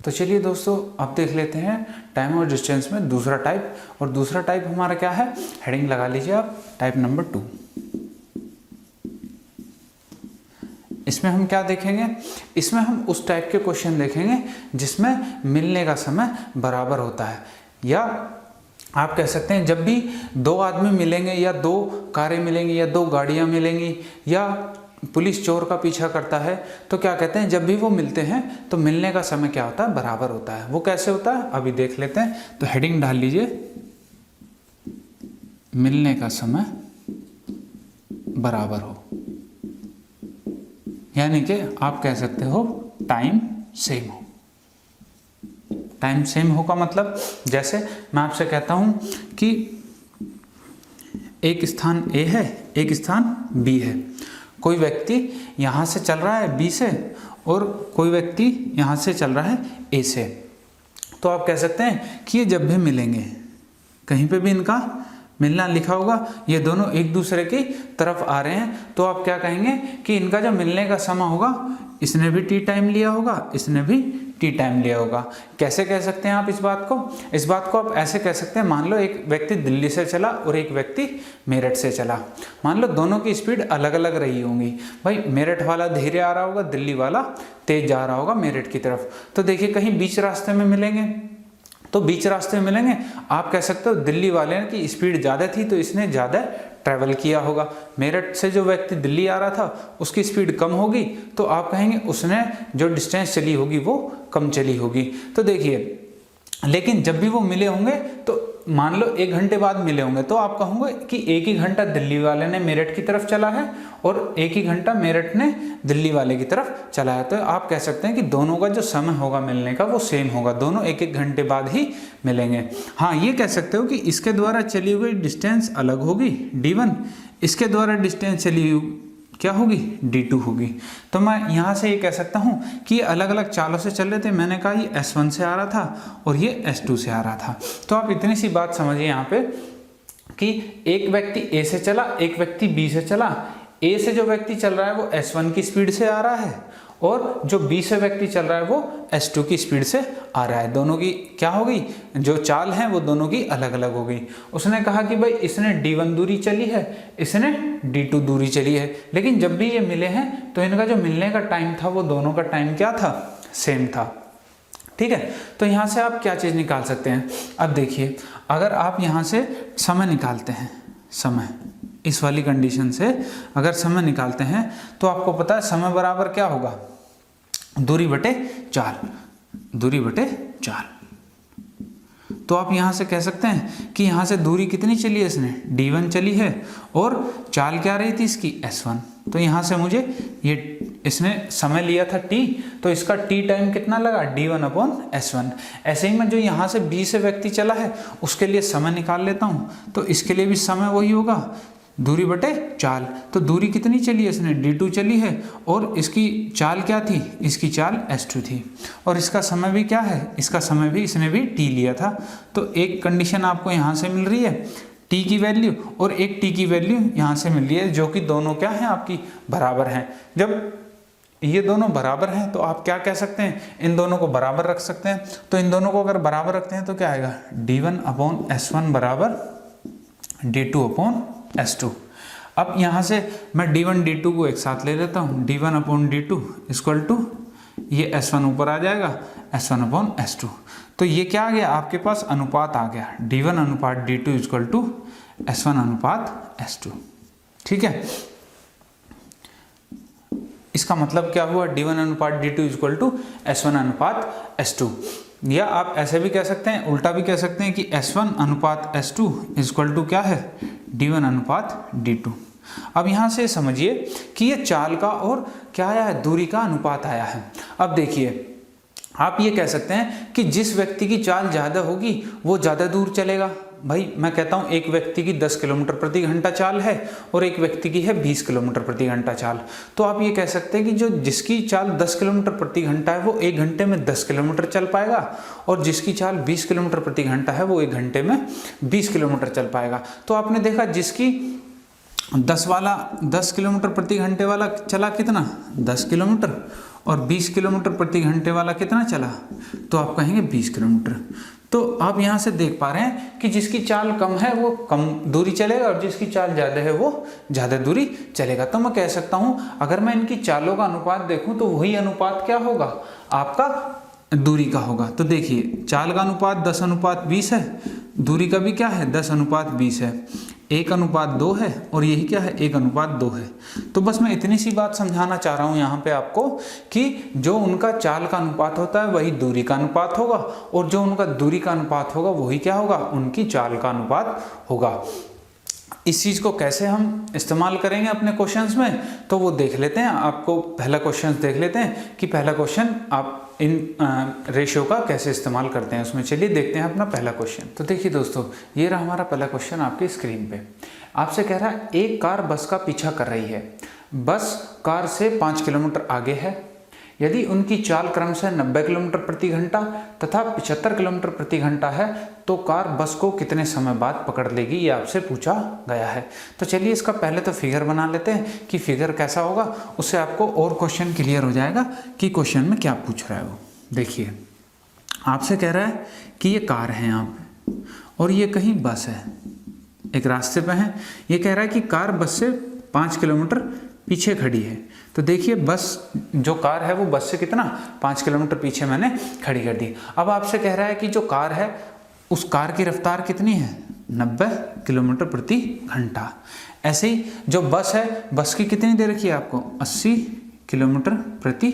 तो चलिए दोस्तों अब देख लेते हैं टाइम और डिस्टेंस में दूसरा टाइप, और दूसरा टाइप हमारा क्या है, हेडिंग लगा लीजिए आप, टाइप नंबर 2। इसमें हम क्या देखेंगे, इसमें हम उस टाइप के क्वेश्चन देखेंगे जिसमें मिलने का समय बराबर होता है, या आप कह सकते हैं जब भी दो आदमी मिलेंगे या दो कारें मिलेंगी या दो गाड़ियां मिलेंगी या पुलिस चोर का पीछा करता है, तो क्या कहते हैं, जब भी वो मिलते हैं तो मिलने का समय क्या होता है, बराबर होता है। वो कैसे होता है अभी देख लेते हैं। तो हेडिंग डाल लीजिए, मिलने का समय बराबर हो, यानी कि आप कह सकते हो टाइम सेम हो। टाइम सेम हो का मतलब, जैसे मैं आपसे कहता हूं कि एक स्थान ए है, एक स्थान बी है। कोई व्यक्ति यहां से चल रहा है बी से और कोई व्यक्ति यहां से चल रहा है ए से, तो आप कह सकते हैं कि ये जब भी मिलेंगे, कहीं पे भी इनका मिलना लिखा होगा, ये दोनों एक दूसरे की तरफ आ रहे हैं, तो आप क्या कहेंगे कि इनका जो मिलने का समय होगा, इसने भी टी टाइम लिया होगा, इसने भी टी टाइम लिया होगा। कैसे कह सकते हैं आप इस बात को, इस बात को आप ऐसे कह सकते हैं, मान लो एक व्यक्ति दिल्ली से चला और एक व्यक्ति मेरठ से चला, मान लो दोनों की स्पीड अलग अलग रही होंगी। भाई मेरठ वाला धीरे आ रहा होगा, दिल्ली वाला तेज जा रहा होगा मेरठ की तरफ, तो देखिए कहीं बीच रास्ते में मिलेंगे, तो बीच रास्ते में मिलेंगे, आप कह सकते हो दिल्ली वाले की स्पीड ज़्यादा थी तो इसने ज़्यादा ट्रैवल किया होगा। मेरठ से जो व्यक्ति दिल्ली आ रहा था उसकी स्पीड कम होगी, तो आप कहेंगे उसने जो डिस्टेंस चली होगी वो कम चली होगी। तो देखिए, लेकिन जब भी वो मिले होंगे, तो मान लो 1 घंटे बाद मिले होंगे, तो आप कहोगे कि 1 ही घंटा दिल्ली वाले ने मेरठ की तरफ चला है और 1 ही घंटा मेरठ ने दिल्ली वाले की तरफ चला है। तो आप कह सकते हैं कि दोनों का जो समय होगा मिलने का वो सेम होगा, दोनों 1-1 घंटे बाद ही मिलेंगे। हाँ, ये कह सकते हो कि इसके द्वारा चली हुई डिस्टेंस अलग होगी d1, इसके द्वारा डिस्टेंस चली हुई क्या होगी, d2 होगी। तो मैं यहाँ से ये कह सकता हूँ कि ये अलग अलग चालों से चल रहे थे। मैंने कहा ये S1 से आ रहा था और ये S2 से आ रहा था। तो आप इतनी सी बात समझिए यहाँ पे कि एक व्यक्ति A से चला, एक व्यक्ति B से चला। A से जो व्यक्ति चल रहा है वो S1 की स्पीड से आ रहा है और जो B से व्यक्ति चल रहा है वो S2 की स्पीड से आ रहा है। दोनों की क्या होगी, जो चाल है वो दोनों की अलग अलग हो गई। उसने कहा कि भाई इसने d1 दूरी चली है, इसने d2 दूरी चली है, लेकिन जब भी ये मिले हैं तो इनका जो मिलने का टाइम था वो दोनों का टाइम क्या था, सेम था। ठीक है, तो यहाँ से आप क्या चीज़ निकाल सकते हैं। अब देखिए, अगर आप यहाँ से समय निकालते हैं, समय इस वाली कंडीशन से अगर समय निकालते हैं तो आपको पता है समय बराबर क्या होगा, दूरी बटे चाल, दूरी बटे चाल। तो आप यहाँ से कह सकते हैं कि यहाँ से दूरी कितनी चली है, इसने d1 चली है और चाल क्या रही थी इसकी S1। तो यहाँ से मुझे ये, इसने समय लिया था t, तो इसका t टाइम कितना लगा, d1/s1। ऐसे ही मैं जो यहाँ से b से व्यक्ति चला है उसके लिए समय निकाल लेता हूँ, तो इसके लिए भी समय वही होगा, दूरी बटे चाल। तो दूरी कितनी चली है, इसने d2 चली है और इसकी चाल क्या थी, इसकी चाल S2 थी और इसका समय भी क्या है, इसका समय भी इसने भी t लिया था। तो एक कंडीशन आपको यहाँ से मिल रही है t की वैल्यू और एक t की वैल्यू यहाँ से मिल रही है, जो कि दोनों क्या हैं आपकी बराबर हैं। जब ये दोनों बराबर हैं तो आप क्या कह सकते हैं, इन दोनों को बराबर रख सकते हैं। तो इन दोनों को अगर बराबर रखते हैं तो क्या आएगा, d1/s1 बराबर d2/s2। अब यहाँ से मैं d1 d2 को एक साथ ले लेता हूँ, d1/d2 इक्वल टू ये s1 ऊपर आ जाएगा, s1/s2। तो ये क्या आ गया, आपके पास अनुपात आ गया, d1/d2 इक्वल टू s1/s2। ठीक है, इसका मतलब क्या हुआ, d1/d2 इक्वल टू s1/s2। या आप ऐसे भी कह सकते हैं, उल्टा भी कह सकते हैं कि s1/s2 इक्वल टू क्या है, d1/d2। अब यहाँ से समझिए कि ये चाल का और क्या आया है, दूरी का अनुपात आया है। अब देखिए, आप ये कह सकते हैं कि जिस व्यक्ति की चाल ज़्यादा होगी वो ज़्यादा दूर चलेगा। भाई मैं कहता हूँ एक व्यक्ति की 10 किलोमीटर प्रति घंटा चाल है और एक व्यक्ति की है 20 किलोमीटर प्रति घंटा चाल। तो आप ये कह सकते हैं कि जो जिसकी चाल 10 किलोमीटर प्रति घंटा है वो 1 घंटे में 10 किलोमीटर चल पाएगा और जिसकी चाल 20 किलोमीटर प्रति घंटा है वो 1 घंटे में 20 किलोमीटर चल पाएगा। तो आपने देखा जिसकी 10 किलोमीटर प्रति घंटे वाला चला कितना, 10 किलोमीटर, और 20 किलोमीटर प्रति घंटे वाला कितना चला, तो आप कहेंगे 20 किलोमीटर। तो आप यहाँ से देख पा रहे हैं कि जिसकी चाल कम है वो कम दूरी चलेगा और जिसकी चाल ज़्यादा है वो ज़्यादा दूरी चलेगा। तो मैं कह सकता हूँ अगर मैं इनकी चालों का अनुपात देखूँ तो वही अनुपात क्या होगा, आपका दूरी का होगा। तो देखिए चाल का अनुपात 10:20 है, दूरी का भी क्या है 10:20 है, 1:2 है और यही क्या है 1:2 है। तो बस मैं इतनी सी बात समझाना चाह रहा हूँ यहाँ पे आपको कि जो उनका चाल का अनुपात होता है वही दूरी का अनुपात होगा और जो उनका दूरी का अनुपात होगा वही क्या होगा, उनकी चाल का अनुपात होगा। इस चीज़ को कैसे हम इस्तेमाल करेंगे अपने क्वेश्चंस में, तो वो देख लेते हैं। आपको पहला क्वेश्चन देख लेते हैं कि पहला क्वेश्चन आप इन रेशियो का कैसे इस्तेमाल करते हैं उसमें। चलिए देखते हैं अपना पहला क्वेश्चन। तो देखिए दोस्तों, ये रहा हमारा पहला क्वेश्चन आपकी स्क्रीन पे। आपसे कह रहा है एक कार बस का पीछा कर रही है, बस कार से 5 किलोमीटर आगे है। यदि उनकी चाल क्रमशः 90 किलोमीटर प्रति घंटा तथा 75 किलोमीटर प्रति घंटा है तो कार बस को कितने समय बाद पकड़ लेगी, ये आपसे पूछा गया है। तो चलिए इसका पहले तो फिगर बना लेते हैं कि फिगर कैसा होगा, उससे आपको और क्वेश्चन क्लियर हो जाएगा कि क्वेश्चन में क्या पूछ रहा है वो। देखिए आपसे कह रहा है कि ये कार है यहाँ पे और ये कहीं बस है, एक रास्ते पे है। ये कह रहा है कि कार बस से 5 किलोमीटर पीछे खड़ी है। तो देखिए बस जो कार है वो बस से कितना 5 किलोमीटर पीछे मैंने खड़ी कर दी। अब आपसे कह रहा है कि जो कार है उस कार की रफ्तार कितनी है 90 किलोमीटर प्रति घंटा। ऐसे ही जो बस है, बस की कितनी दे रखी है आपको 80 किलोमीटर प्रति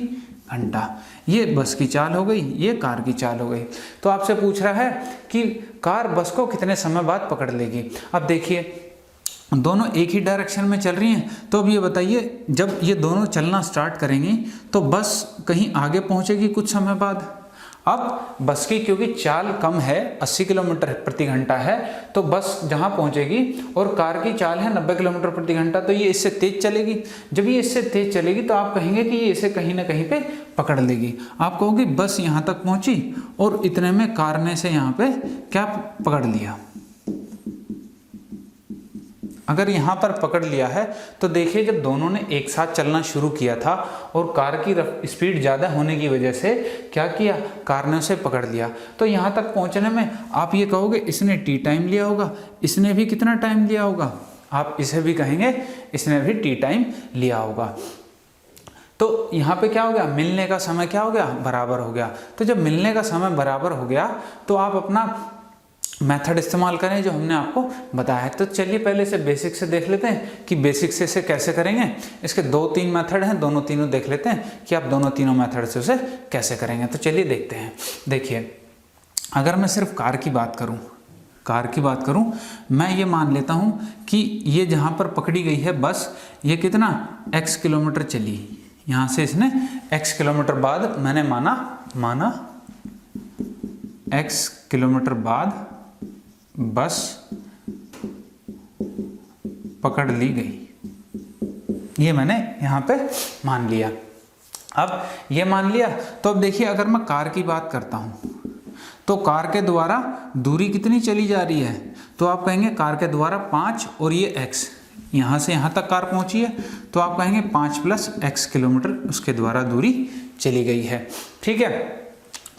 घंटा। ये बस की चाल हो गई, ये कार की चाल हो गई। तो आपसे पूछ रहा है कि कार बस को कितने समय बाद पकड़ लेगी। अब देखिए दोनों एक ही डायरेक्शन में चल रही हैं, तो अब ये बताइए जब ये दोनों चलना स्टार्ट करेंगी तो बस कहीं आगे पहुंचेगी कुछ समय बाद। अब बस की क्योंकि चाल कम है 80 किलोमीटर प्रति घंटा है, तो बस जहां पहुंचेगी और कार की चाल है 90 किलोमीटर प्रति घंटा, तो ये इससे तेज चलेगी। जब ये इससे तेज चलेगी तो आप कहेंगे कि ये इसे कहीं ना कहीं पे पकड़ लेगी। आप कहोगे बस यहाँ तक पहुंची और इतने में कार ने से यहाँ पे क्या पकड़ लिया। अगर यहाँ पर पकड़ लिया है तो देखिए जब दोनों ने एक साथ चलना शुरू किया था और कार की स्पीड ज़्यादा होने की वजह से क्या किया, कार ने उसे पकड़ लिया। तो यहाँ तक पहुँचने में आप ये कहोगे इसने टी टाइम लिया होगा, इसने भी कितना टाइम लिया होगा, आप इसे भी कहेंगे इसने भी टी टाइम लिया होगा। तो यहाँ पे क्या हो गया, मिलने का समय क्या हो गया, बराबर हो गया। तो जब मिलने का समय बराबर हो गया तो आप अपना मेथड इस्तेमाल करें जो हमने आपको बताया है। तो चलिए पहले से बेसिक से देख लेते हैं कि बेसिक से इसे कैसे करेंगे। इसके 2-3 मेथड हैं, दोनों तीनों देख लेते हैं कि आप दोनों तीनों मेथड से उसे कैसे करेंगे। तो चलिए देखते हैं। देखिए अगर मैं सिर्फ कार की बात करूं, मैं ये मान लेता हूं कि ये जहां पर पकड़ी गई है बस, ये कितना x किलोमीटर चली। यहाँ से इसने x किलोमीटर बाद मैंने माना x किलोमीटर बाद बस पकड़ ली गई, ये मैंने यहाँ पे मान लिया। अब ये मान लिया तो अब देखिए अगर मैं कार की बात करता हूँ तो कार के द्वारा दूरी कितनी चली जा रही है, तो आप कहेंगे कार के द्वारा 5 और ये x, यहाँ से यहाँ तक कार पहुँची है तो आप कहेंगे 5 + x किलोमीटर उसके द्वारा दूरी चली गई है। ठीक है,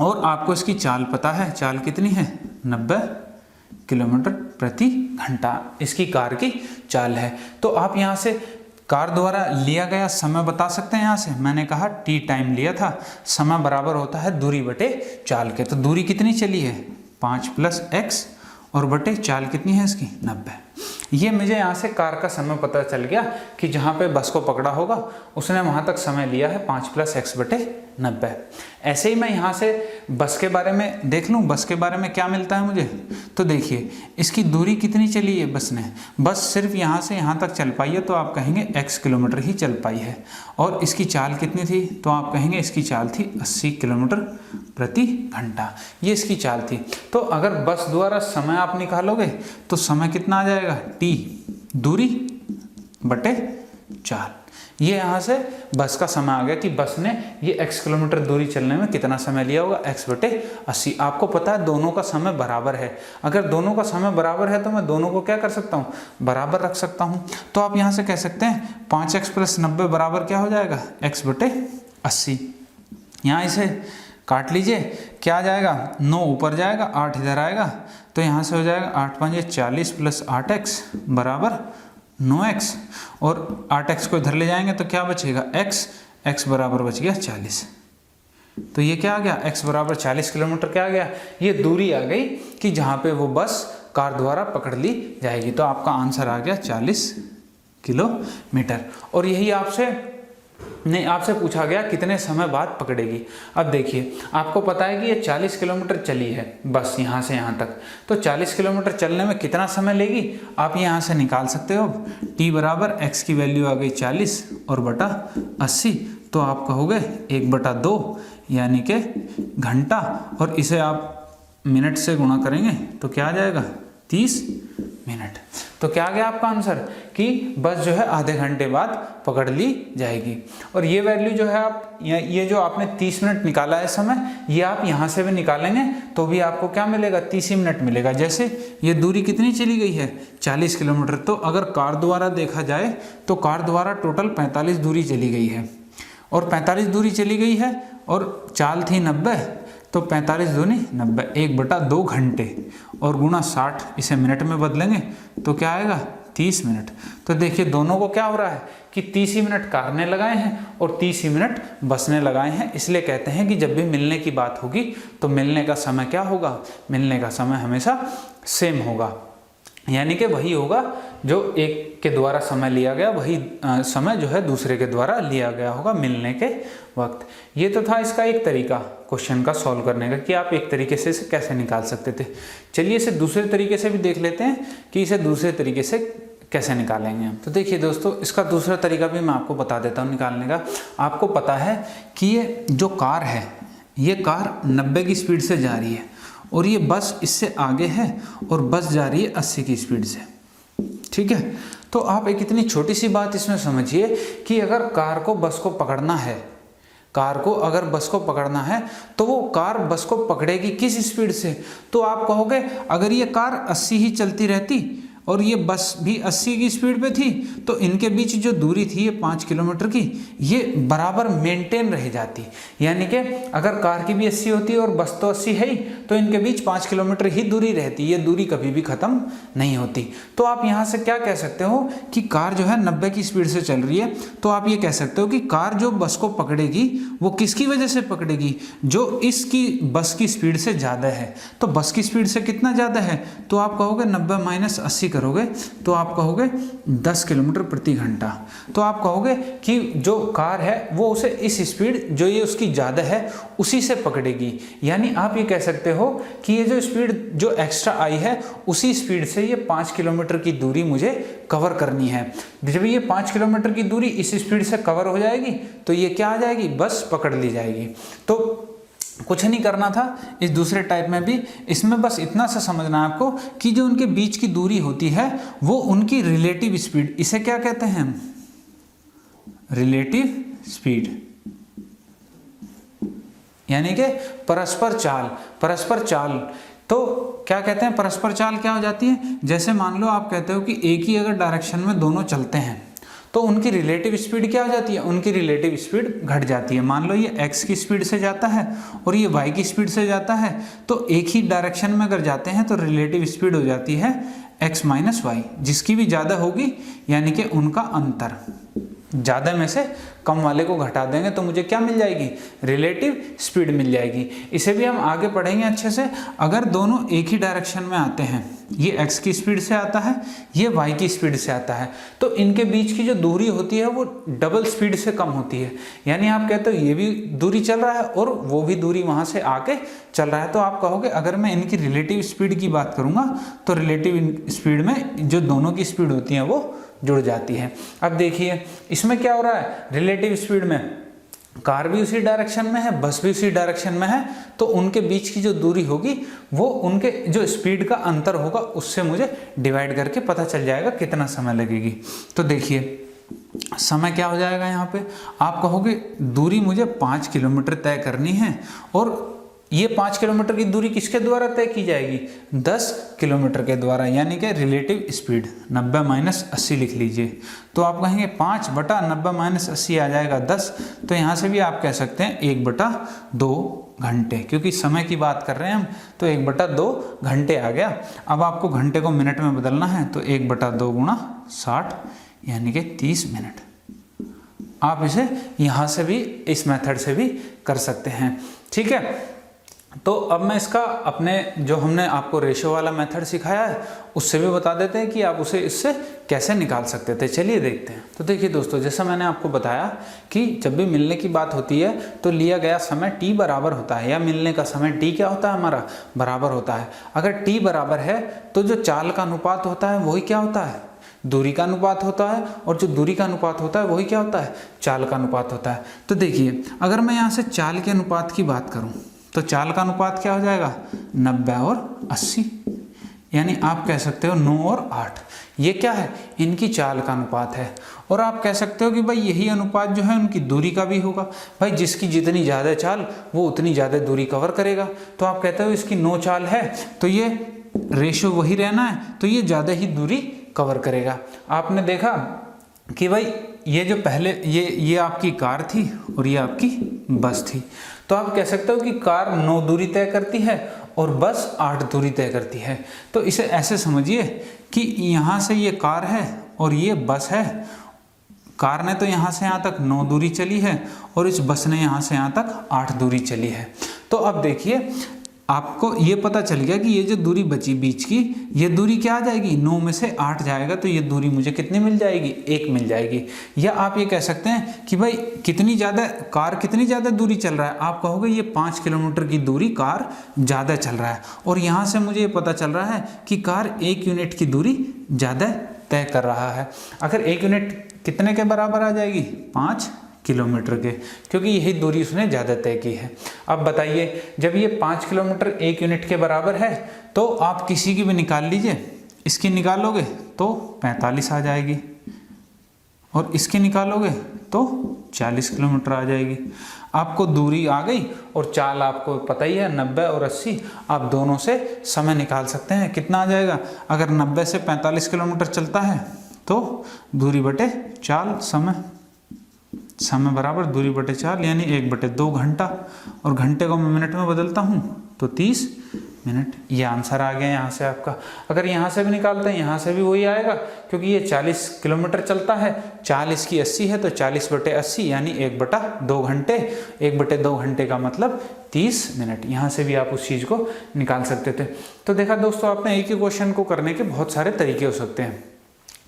और आपको इसकी चाल पता है, चाल कितनी है 90 किलोमीटर प्रति घंटा इसकी कार की चाल है। तो आप यहाँ से कार द्वारा लिया गया समय बता सकते हैं। यहाँ से मैंने कहा टी टाइम लिया था, समय बराबर होता है दूरी बटे चाल के। तो दूरी कितनी चली है 5 + x और बटे चाल कितनी है इसकी 90। ये मुझे यहाँ से कार का समय पता चल गया कि जहाँ पे बस को पकड़ा होगा उसने वहाँ तक समय लिया है 5 + x बटे 90। ऐसे ही मैं यहाँ से बस के बारे में देख लूँ, बस के बारे में क्या मिलता है मुझे। तो देखिए इसकी दूरी कितनी चली है बस ने, बस सिर्फ यहाँ से यहाँ तक चल पाई है तो आप कहेंगे x किलोमीटर ही चल पाई है। और इसकी चाल कितनी थी, तो आप कहेंगे इसकी चाल थी 80 किलोमीटर प्रति घंटा, ये इसकी चाल थी। तो अगर बस द्वारा समय आप निकालोगे तो समय कितना आ जाएगा, t दूरी बटे चाल। ये यहाँ से बस का समय आ गया कि बस ने ये x किलोमीटर दूरी चलने में कितना समय लिया होगा, x बटे 80। आपको पता है दोनों का समय बराबर है। अगर दोनों का समय बराबर है तो मैं दोनों को क्या कर सकता हूँ, बराबर रख सकता हूँ। तो आप यहाँ से कह सकते हैं 5x + 90 बराबर क्या हो जाएगा, x बटे 80। यहाँ इसे काट लीजिए, क्या आ जाएगा 9 ऊपर जाएगा 8 इधर आएगा, तो यहाँ से हो जाएगा 8 5 40 प्लस 8x बराबर 9x, और 8x को इधर ले जाएंगे तो क्या बचेगा x बराबर बच गया 40। तो ये क्या आ गया, x बराबर 40 किलोमीटर क्या आ गया, ये दूरी आ गई कि जहाँ पे वो बस कार द्वारा पकड़ ली जाएगी। तो आपका आंसर आ गया 40 किलोमीटर। और यही आपसे पूछा गया कितने समय बाद पकड़ेगी। अब देखिए आपको पता है कि ये 40 किलोमीटर चली है बस यहाँ से यहाँ तक, तो 40 किलोमीटर चलने में कितना समय लेगी आप यहाँ से निकाल सकते हो। t बराबर x की वैल्यू आ गई 40 और बटा 80, तो आप कहोगे 1/2 यानी कि घंटा, और इसे आप मिनट से गुणा करेंगे तो क्या आ जाएगा 30 मिनट। तो क्या आ गया आपका आंसर कि बस जो है आधे घंटे बाद पकड़ ली जाएगी। और ये वैल्यू जो है आप ये जो आपने 30 मिनट निकाला है समय, ये आप यहाँ से भी निकालेंगे तो भी आपको क्या मिलेगा 30 ही मिनट मिलेगा। जैसे ये दूरी कितनी चली गई है 40 किलोमीटर, तो अगर कार द्वारा देखा जाए तो कार द्वारा टोटल 45 दूरी चली गई है, और 45 दूरी चली गई है और चाल थी 90, तो 45 दूनी 90, 1/2 घंटे और गुणा 60, इसे मिनट में बदलेंगे तो क्या आएगा 30 मिनट। तो देखिए दोनों को क्या हो रहा है कि 30 ही मिनट कार ने लगाए हैं और 30 ही मिनट बस ने लगाए हैं। इसलिए कहते हैं कि जब भी मिलने की बात होगी तो मिलने का समय क्या होगा, मिलने का समय हमेशा सेम होगा, यानी कि वही होगा जो एक के द्वारा समय लिया गया, वही समय जो है दूसरे के द्वारा लिया गया होगा मिलने के वक्त। ये तो था इसका एक तरीका क्वेश्चन का सॉल्व करने का कि आप एक तरीके से इसे कैसे निकाल सकते थे। चलिए इसे दूसरे तरीके से भी देख लेते हैं कि इसे दूसरे तरीके से कैसे निकालेंगे हम। तो देखिए दोस्तों, इसका दूसरा तरीका भी मैं आपको बता देता हूँ निकालने का। आपको पता है कि ये जो कार है, ये कार 90 की स्पीड से जा रही है और ये बस इससे आगे है और बस जा रही है 80 की स्पीड से, ठीक है। तो आप एक इतनी छोटी सी बात इसमें समझिए कि अगर कार को बस को पकड़ना है, कार को अगर बस को पकड़ना है तो वो कार बस को पकड़ेगी किस स्पीड से। तो आप कहोगे अगर ये कार 80 ही चलती रहती और ये बस भी 80 की स्पीड पे थी तो इनके बीच जो दूरी थी ये 5 किलोमीटर की, ये बराबर मेंटेन रह जाती। यानी कि अगर कार की भी 80 होती और बस तो 80 है ही, तो इनके बीच 5 किलोमीटर ही दूरी रहती, ये दूरी कभी भी ख़त्म नहीं होती। तो आप यहाँ से क्या कह सकते हो कि कार जो है 90 की स्पीड से चल रही है, तो आप ये कह सकते हो कि कार जो बस को पकड़ेगी वो किसकी वजह से पकड़ेगी, जो इसकी बस की स्पीड से ज़्यादा है। तो बस की स्पीड से कितना ज़्यादा है, तो आप कहोगे 90 माइनस 80 करोगे तो आप कहोगे 10 किलोमीटर प्रति घंटा। तो आप कहोगे कि जो कार है वो उसे इस स्पीड जो ये उसकी ज़्यादा है उसी से पकड़ेगी। यानी आप ये कह सकते हो कि ये जो स्पीड जो एक्स्ट्रा आई है उसी स्पीड से ये 5 किलोमीटर की दूरी मुझे कवर करनी है। जब ये 5 किलोमीटर की दूरी इस स्पीड से कवर हो जाएगी तो ये क्या आ जाएगी, बस पकड़ ली जाएगी। तो कुछ नहीं करना था इस दूसरे टाइप में भी, इसमें बस इतना सा समझना है आपको कि जो उनके बीच की दूरी होती है वो उनकी रिलेटिव स्पीड, इसे क्या कहते हैं, रिलेटिव स्पीड, यानी कि परस्पर चाल। परस्पर चाल तो क्या कहते हैं, परस्पर चाल क्या हो जाती है, जैसे मान लो आप कहते हो कि एक ही अगर डायरेक्शन में दोनों चलते हैं तो उनकी रिलेटिव स्पीड क्या हो जाती है, उनकी रिलेटिव स्पीड घट जाती है। मान लो ये x की स्पीड से जाता है और ये y की स्पीड से जाता है, तो एक ही डायरेक्शन में अगर जाते हैं तो रिलेटिव स्पीड हो जाती है x माइनस वाई, जिसकी भी ज़्यादा होगी यानी कि उनका अंतर। ज़्यादा में से कम वाले को घटा देंगे तो मुझे क्या मिल जाएगी, रिलेटिव स्पीड मिल जाएगी। इसे भी हम आगे पढ़ेंगे अच्छे से। अगर दोनों एक ही डायरेक्शन में आते हैं, ये x की स्पीड से आता है, ये y की स्पीड से आता है, तो इनके बीच की जो दूरी होती है वो डबल स्पीड से कम होती है। यानी आप कहते हो ये भी दूरी चल रहा है और वो भी दूरी वहाँ से आके चल रहा है। तो आप कहोगे अगर मैं इनकी रिलेटिव स्पीड की बात करूँगा तो रिलेटिव स्पीड में जो दोनों की स्पीड होती है वो जुड़ जाती है। अब देखिए इसमें क्या हो रहा है, रिलेटिव स्पीड में कार भी उसी डायरेक्शन में है, बस भी उसी डायरेक्शन में है, तो उनके बीच की जो दूरी होगी वो उनके जो स्पीड का अंतर होगा उससे मुझे डिवाइड करके पता चल जाएगा कितना समय लगेगी। तो देखिए समय क्या हो जाएगा, यहाँ पे आप कहोगे दूरी मुझे 5 किलोमीटर तय करनी है और ये 5 किलोमीटर की दूरी किसके द्वारा तय की जाएगी? 10 किलोमीटर के द्वारा, यानी कि रिलेटिव स्पीड 90 - 80 लिख लीजिए। तो आप कहेंगे 5/90 - 80 आ जाएगा 10। तो यहाँ से भी आप कह सकते हैं 1/2 घंटे, क्योंकि समय की बात कर रहे हैं हम, तो 1/2 घंटे आ गया। अब आपको घंटे को मिनट में बदलना है, तो 1/2 × 60 यानी कि 30 मिनट। आप इसे यहाँ से भी, इस मेथड से भी कर सकते हैं, ठीक है। तो अब मैं इसका अपने जो हमने आपको रेशो वाला मेथड सिखाया है उससे भी बता देते हैं कि आप उसे इससे कैसे निकाल सकते थे। चलिए देखते हैं। तो देखिए दोस्तों, जैसा मैंने आपको बताया कि जब भी मिलने की बात होती है तो लिया गया समय t बराबर होता है, या मिलने का समय t क्या होता है हमारा? बराबर होता है। अगर t बराबर है तो जो चाल का अनुपात होता है वही क्या होता है? दूरी का अनुपात होता है। और जो दूरी का अनुपात होता है वही क्या होता है? चाल का अनुपात होता है। तो देखिए, अगर मैं यहाँ से चाल के अनुपात की बात करूँ तो चाल का अनुपात क्या हो जाएगा? 90 और 80, यानी आप कह सकते हो 9 और 8। ये क्या है? इनकी चाल का अनुपात है। और आप कह सकते हो कि भाई यही अनुपात जो है उनकी दूरी का भी होगा। भाई जिसकी जितनी ज़्यादा चाल वो उतनी ज़्यादा दूरी कवर करेगा। तो आप कहते हो इसकी 9 चाल है तो ये रेशो वही रहना है, तो ये ज़्यादा ही दूरी कवर करेगा। आपने देखा कि भाई ये जो पहले ये आपकी कार थी और ये आपकी बस थी। तो आप कह सकते हो कि कार 9 दूरी तय करती है और बस 8 दूरी तय करती है। तो इसे ऐसे समझिए कि यहाँ से ये कार है और ये बस है। कार ने तो यहाँ से यहाँ तक 9 दूरी चली है और इस बस ने यहाँ से यहाँ तक 8 दूरी चली है। तो अब देखिए, आपको ये पता चल गया कि ये जो दूरी बची बीच की, ये दूरी क्या आ जाएगी? 9 में से 8 जाएगा तो ये दूरी मुझे कितनी मिल जाएगी? 1 मिल जाएगी। या आप ये कह सकते हैं कि भाई कार कितनी ज़्यादा दूरी चल रहा है? आप कहोगे ये 5 किलोमीटर की दूरी कार ज़्यादा चल रहा है। और यहाँ से मुझे ये पता चल रहा है कि कार 1 यूनिट की दूरी ज़्यादा तय कर रहा है। अगर 1 यूनिट कितने के बराबर आ जाएगी? 5 किलोमीटर के, क्योंकि यही दूरी उसने ज़्यादा तय की है। अब बताइए, जब ये 5 किलोमीटर 1 यूनिट के बराबर है तो आप किसी की भी निकाल लीजिए। इसकी निकालोगे तो 45 आ जाएगी और इसकी निकालोगे तो 40 किलोमीटर आ जाएगी। आपको दूरी आ गई और चाल आपको पता ही है 90 और 80। आप दोनों से समय निकाल सकते हैं। कितना आ जाएगा? अगर 90 से 45 किलोमीटर चलता है तो दूरी बटे चाल, समय बराबर दूरी बटे चाल, यानी 1/2 घंटा। और घंटे को मैं मिनट में बदलता हूँ तो 30 मिनट। ये आंसर आ गया यहाँ से आपका। अगर यहाँ से भी निकालते हैं यहाँ से भी वही आएगा, क्योंकि ये 40 किलोमीटर चलता है, चाल इसकी 80 है, तो 40/80 यानी 1/2 घंटे। 1/2 घंटे का मतलब 30 मिनट। यहाँ से भी आप उस चीज़ को निकाल सकते थे। तो देखा दोस्तों, आपने एक ही क्वेश्चन को करने के बहुत सारे तरीके हो सकते हैं।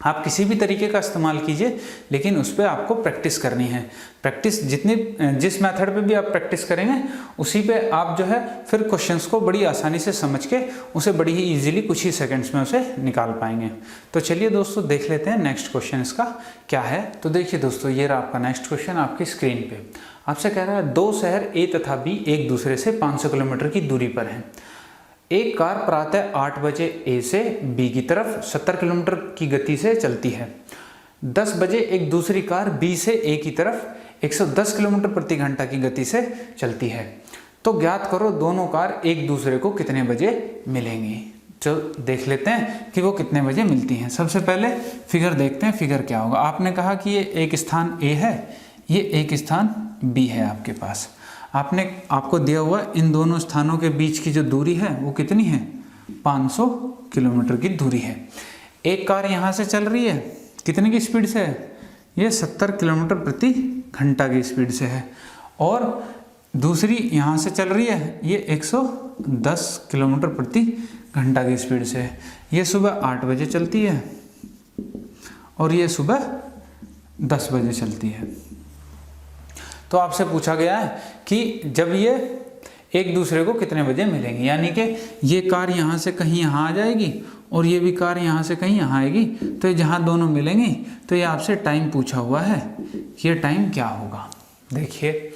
आप किसी भी तरीके का इस्तेमाल कीजिए, लेकिन उस पर आपको प्रैक्टिस करनी है। प्रैक्टिस जिस मेथड पे भी आप प्रैक्टिस करेंगे उसी पे आप जो है फिर क्वेश्चंस को बड़ी आसानी से समझ के उसे बड़ी ही इजीली कुछ ही सेकंड्स में उसे निकाल पाएंगे। तो चलिए दोस्तों, देख लेते हैं नेक्स्ट क्वेश्चन इसका क्या है। तो देखिए दोस्तों, ये रहा आपका नेक्स्ट क्वेश्चन आपकी स्क्रीन पे। आपसे कह रहा है 2 शहर ए तथा बी एक दूसरे से 500 किलोमीटर की दूरी पर हैं। एक कार प्रातः 8 बजे ए से बी की तरफ 70 किलोमीटर की गति से चलती है। 10 बजे एक दूसरी कार बी से ए की तरफ 110 किलोमीटर प्रति घंटा की गति से चलती है। तो ज्ञात करो दोनों कार एक दूसरे को कितने बजे मिलेंगी। तो देख लेते हैं कि वो कितने बजे मिलती हैं। सबसे पहले फिगर देखते हैं, फिगर क्या होगा। आपने कहा कि ये एक स्थान ए है, ये एक स्थान बी है आपके पास। आपको दिया हुआ इन दोनों स्थानों के बीच की जो दूरी है वो कितनी है? 500 किलोमीटर की दूरी है। एक कार यहाँ से चल रही है, कितने की स्पीड से है? ये 70 किलोमीटर प्रति घंटा की स्पीड से है। और दूसरी यहाँ से चल रही है, ये 110 किलोमीटर प्रति घंटा की स्पीड से है। ये सुबह 8 बजे चलती है और ये सुबह 10 बजे चलती है। तो आपसे पूछा गया है कि जब ये एक दूसरे को कितने बजे मिलेंगे, यानी कि ये कार यहाँ से कहीं यहाँ आ जाएगी और ये भी कार यहाँ से कहीं यहाँ आएगी। तो जहाँ दोनों मिलेंगी तो ये आपसे टाइम पूछा हुआ है कि ये टाइम क्या होगा। देखिए,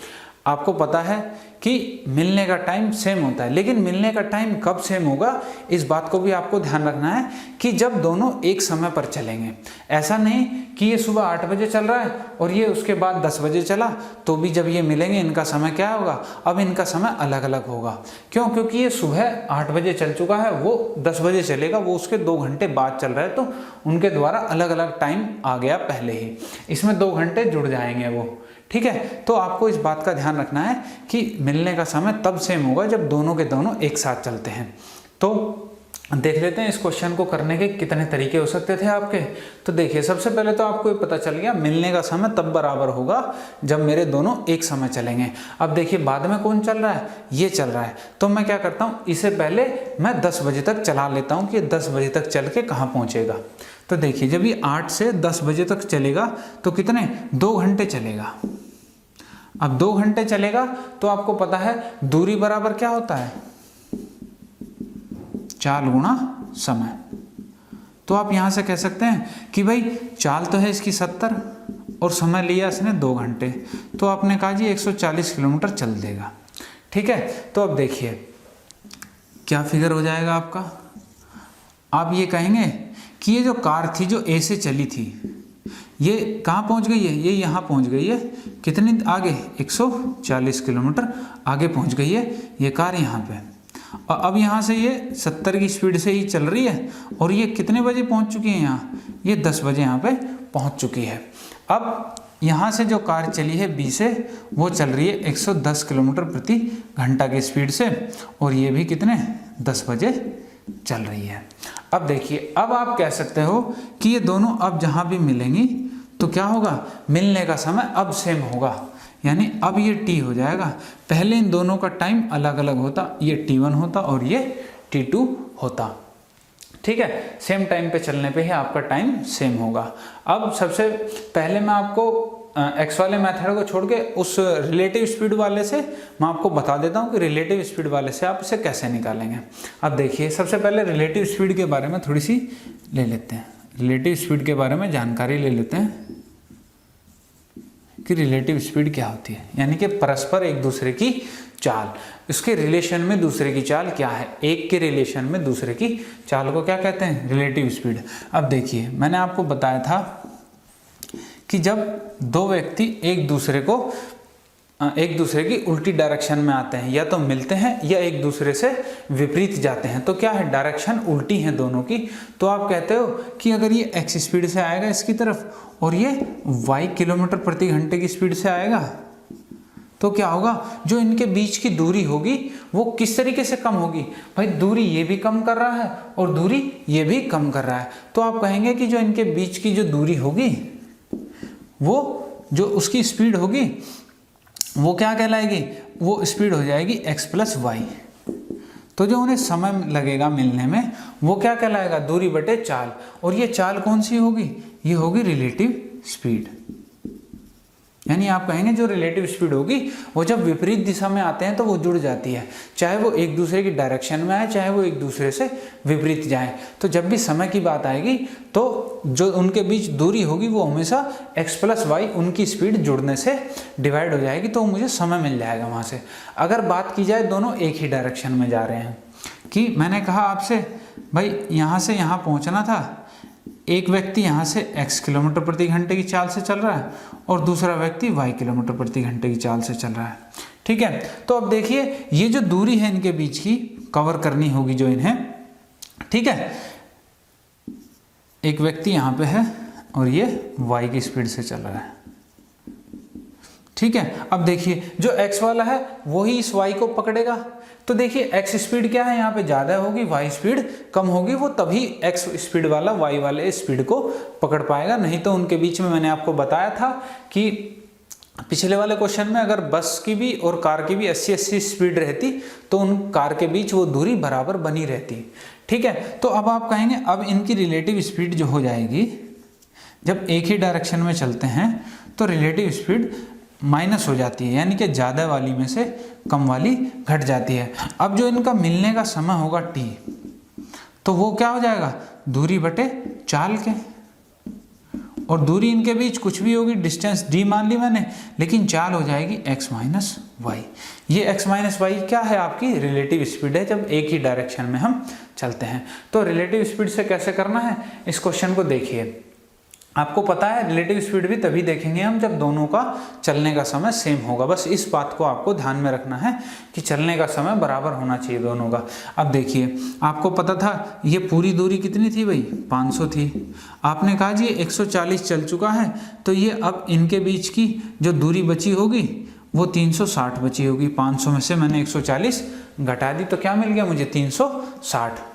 आपको पता है कि मिलने का टाइम सेम होता है, लेकिन मिलने का टाइम कब सेम होगा इस बात को भी आपको ध्यान रखना है कि जब दोनों एक समय पर चलेंगे। ऐसा नहीं कि ये सुबह 8 बजे चल रहा है और ये उसके बाद 10 बजे चला, तो भी जब ये मिलेंगे इनका समय क्या होगा, अब इनका समय अलग अलग होगा। क्यों? क्योंकि ये सुबह 8 बजे चल चुका है, वो 10 बजे चलेगा, वो उसके 2 घंटे बाद चल रहा है, तो उनके द्वारा अलग अलग टाइम आ गया पहले ही, इसमें 2 घंटे जुड़ जाएंगे वो। ठीक है, तो आपको इस बात का ध्यान रखना है कि मिलने का समय तब सेम होगा जब दोनों के दोनों एक साथ चलते हैं। तो देख लेते हैं इस क्वेश्चन को करने के कितने तरीके हो सकते थे आपके। तो देखिए, सबसे पहले तो आपको ये पता चल गया मिलने का समय तब बराबर होगा जब मेरे दोनों एक समय चलेंगे। अब देखिए, बाद में कौन चल रहा है, ये चल रहा है, तो मैं क्या करता हूँ, इसे पहले मैं 10 बजे तक चला लेता हूँ कि 10 बजे तक चल के कहाँ पहुँचेगा। तो देखिए, जब ये 8 से 10 बजे तक चलेगा तो कितने, 2 घंटे चलेगा। अब 2 घंटे चलेगा तो आपको पता है दूरी बराबर क्या होता है, चाल गुणा समय। तो आप यहां से कह सकते हैं कि भाई चाल तो है इसकी 70 और समय लिया इसने 2 घंटे, तो आपने कहा जी 140 किलोमीटर चल देगा। ठीक है, तो अब देखिए क्या फिगर हो जाएगा आपका। आप ये कहेंगे कि ये जो कार थी जो ए से चली थी, ये कहाँ पहुँच गई है, ये यहाँ पहुँच गई है, कितनी आगे, 140 किलोमीटर आगे पहुँच गई है ये कार यहाँ पे। और अब यहाँ से ये 70 की स्पीड से ही चल रही है और ये कितने बजे पहुँच चुकी है यहाँ, ये 10 बजे यहाँ पे पहुँच चुकी है। अब यहाँ से जो कार चली है बी से, वो चल रही है 110 किलोमीटर प्रति घंटा की स्पीड से, और ये भी कितने, 10 बजे चल रही है। अब देखिए, अब आप कह सकते हो कि ये दोनों अब जहाँ भी मिलेंगी तो क्या होगा, मिलने का समय अब सेम होगा, यानी अब ये टी हो जाएगा। पहले इन दोनों का टाइम अलग अलग होता, ये T1 होता और ये T2 होता। ठीक है, सेम टाइम पे चलने पे ही आपका टाइम सेम होगा। अब सबसे पहले मैं आपको एक्स वाले मेथड को छोड़ के उस रिलेटिव स्पीड वाले से मैं आपको बता देता हूँ कि रिलेटिव स्पीड वाले से आप इसे कैसे निकालेंगे। अब देखिए, सबसे पहले रिलेटिव स्पीड के बारे में थोड़ी सी ले लेते हैं, रिलेटिव स्पीड के बारे में जानकारी ले लेते हैं कि रिलेटिव स्पीड क्या होती है, यानी कि परस्पर एक दूसरे की चाल, इसके रिलेशन में दूसरे की चाल क्या है, एक के रिलेशन में दूसरे की चाल को क्या कहते हैं, रिलेटिव स्पीड। अब देखिए, मैंने आपको बताया था कि जब दो व्यक्ति एक दूसरे की उल्टी डायरेक्शन में आते हैं, या तो मिलते हैं या एक दूसरे से विपरीत जाते हैं, तो क्या है, डायरेक्शन उल्टी है दोनों की, तो आप कहते हो कि अगर ये x स्पीड से आएगा इसकी तरफ और ये y किलोमीटर प्रति घंटे की स्पीड से आएगा, तो क्या होगा, जो इनके बीच की दूरी होगी वो किस तरीके से कम होगी, भाई दूरी ये भी कम कर रहा है और दूरी ये भी कम कर रहा है, तो आप कहेंगे कि जो इनके बीच की जो दूरी होगी, वो जो उसकी स्पीड होगी वो क्या कहलाएगी, वो स्पीड हो जाएगी x प्लस वाई। तो जो उन्हें समय लगेगा मिलने में वो क्या कहलाएगा, दूरी बटे चाल, और ये चाल कौन सी होगी, ये होगी रिलेटिव स्पीड। यानी आप कहेंगे जो रिलेटिव स्पीड होगी वो जब विपरीत दिशा में आते हैं तो वो जुड़ जाती है, चाहे वो एक दूसरे की डायरेक्शन में आए, चाहे वो एक दूसरे से विपरीत जाए। तो जब भी समय की बात आएगी तो जो उनके बीच दूरी होगी वो हमेशा x प्लस वाई उनकी स्पीड जुड़ने से डिवाइड हो जाएगी, तो मुझे समय मिल जाएगा वहाँ से। अगर बात की जाए दोनों एक ही डायरेक्शन में जा रहे हैं, कि मैंने कहा आपसे भाई यहाँ से यहाँ पहुँचना था, एक व्यक्ति यहाँ से x किलोमीटर प्रति घंटे की चाल से चल रहा है और दूसरा व्यक्ति y किलोमीटर प्रति घंटे की चाल से चल रहा है। ठीक है, तो अब देखिए ये जो दूरी है इनके बीच की कवर करनी होगी जो इन्हें, ठीक है, एक व्यक्ति यहाँ पे है और ये y की स्पीड से चल रहा है। ठीक है, अब देखिए जो x वाला है वही इस y को पकड़ेगा, तो देखिए x स्पीड क्या है यहाँ पे ज़्यादा होगी, y स्पीड कम होगी, वो तभी x स्पीड वाला y वाले स्पीड को पकड़ पाएगा। नहीं तो उनके बीच में मैंने आपको बताया था कि पिछले वाले क्वेश्चन में अगर बस की भी और कार की भी 80-80 स्पीड रहती तो उन कार के बीच वो दूरी बराबर बनी रहती। ठीक है, तो अब आप कहेंगे अब इनकी रिलेटिव स्पीड जो हो जाएगी, जब एक ही डायरेक्शन में चलते हैं तो रिलेटिव स्पीड माइनस हो जाती है, यानी कि ज़्यादा वाली में से कम वाली घट जाती है। अब जो इनका मिलने का समय होगा t, तो वो क्या हो जाएगा, दूरी बटे चाल के, और दूरी इनके बीच कुछ भी होगी, डिस्टेंस d मान ली मैंने, लेकिन चाल हो जाएगी x माइनस वाई। ये x माइनस वाई क्या है? आपकी रिलेटिव स्पीड है जब एक ही डायरेक्शन में हम चलते हैं। तो रिलेटिव स्पीड से कैसे करना है इस क्वेश्चन को देखिए। आपको पता है रिलेटिव स्पीड भी तभी देखेंगे हम जब दोनों का चलने का समय सेम होगा। बस इस बात को आपको ध्यान में रखना है कि चलने का समय बराबर होना चाहिए दोनों का। अब देखिए, आपको पता था ये पूरी दूरी कितनी थी भाई? 500 थी। आपने कहा जी 140 चल चुका है, तो ये अब इनके बीच की जो दूरी बची होगी वो 360 बची होगी। 500 में से मैंने 140 घटा दी, तो क्या मिल गया मुझे? 360।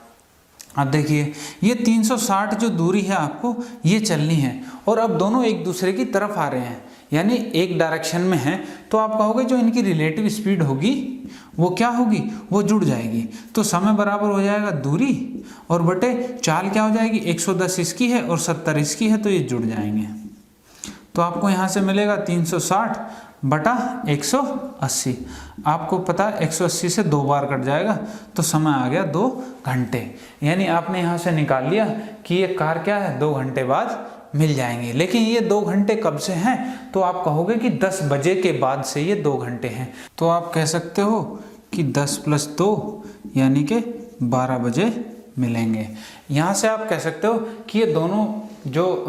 अब देखिए ये 360 जो दूरी है आपको ये चलनी है, और अब दोनों एक दूसरे की तरफ आ रहे हैं, यानी एक डायरेक्शन में है। तो आप कहोगे जो इनकी रिलेटिव स्पीड होगी वो क्या होगी? वो जुड़ जाएगी। तो समय बराबर हो जाएगा दूरी और बटे चाल क्या हो जाएगी? 110 इसकी है और 70 इसकी है, तो ये जुड़ जाएंगे। तो आपको यहाँ से मिलेगा 360 बटा 180। आपको पता है 180 से 2 बार कट जाएगा, तो समय आ गया 2 घंटे। यानी आपने यहाँ से निकाल लिया कि ये कार क्या है 2 घंटे बाद मिल जाएंगे। लेकिन ये 2 घंटे कब से हैं? तो आप कहोगे कि 10 बजे के बाद से ये 2 घंटे हैं। तो आप कह सकते हो कि 10 + 2 यानी कि 12 बजे मिलेंगे। यहाँ से आप कह सकते हो कि ये दोनों जो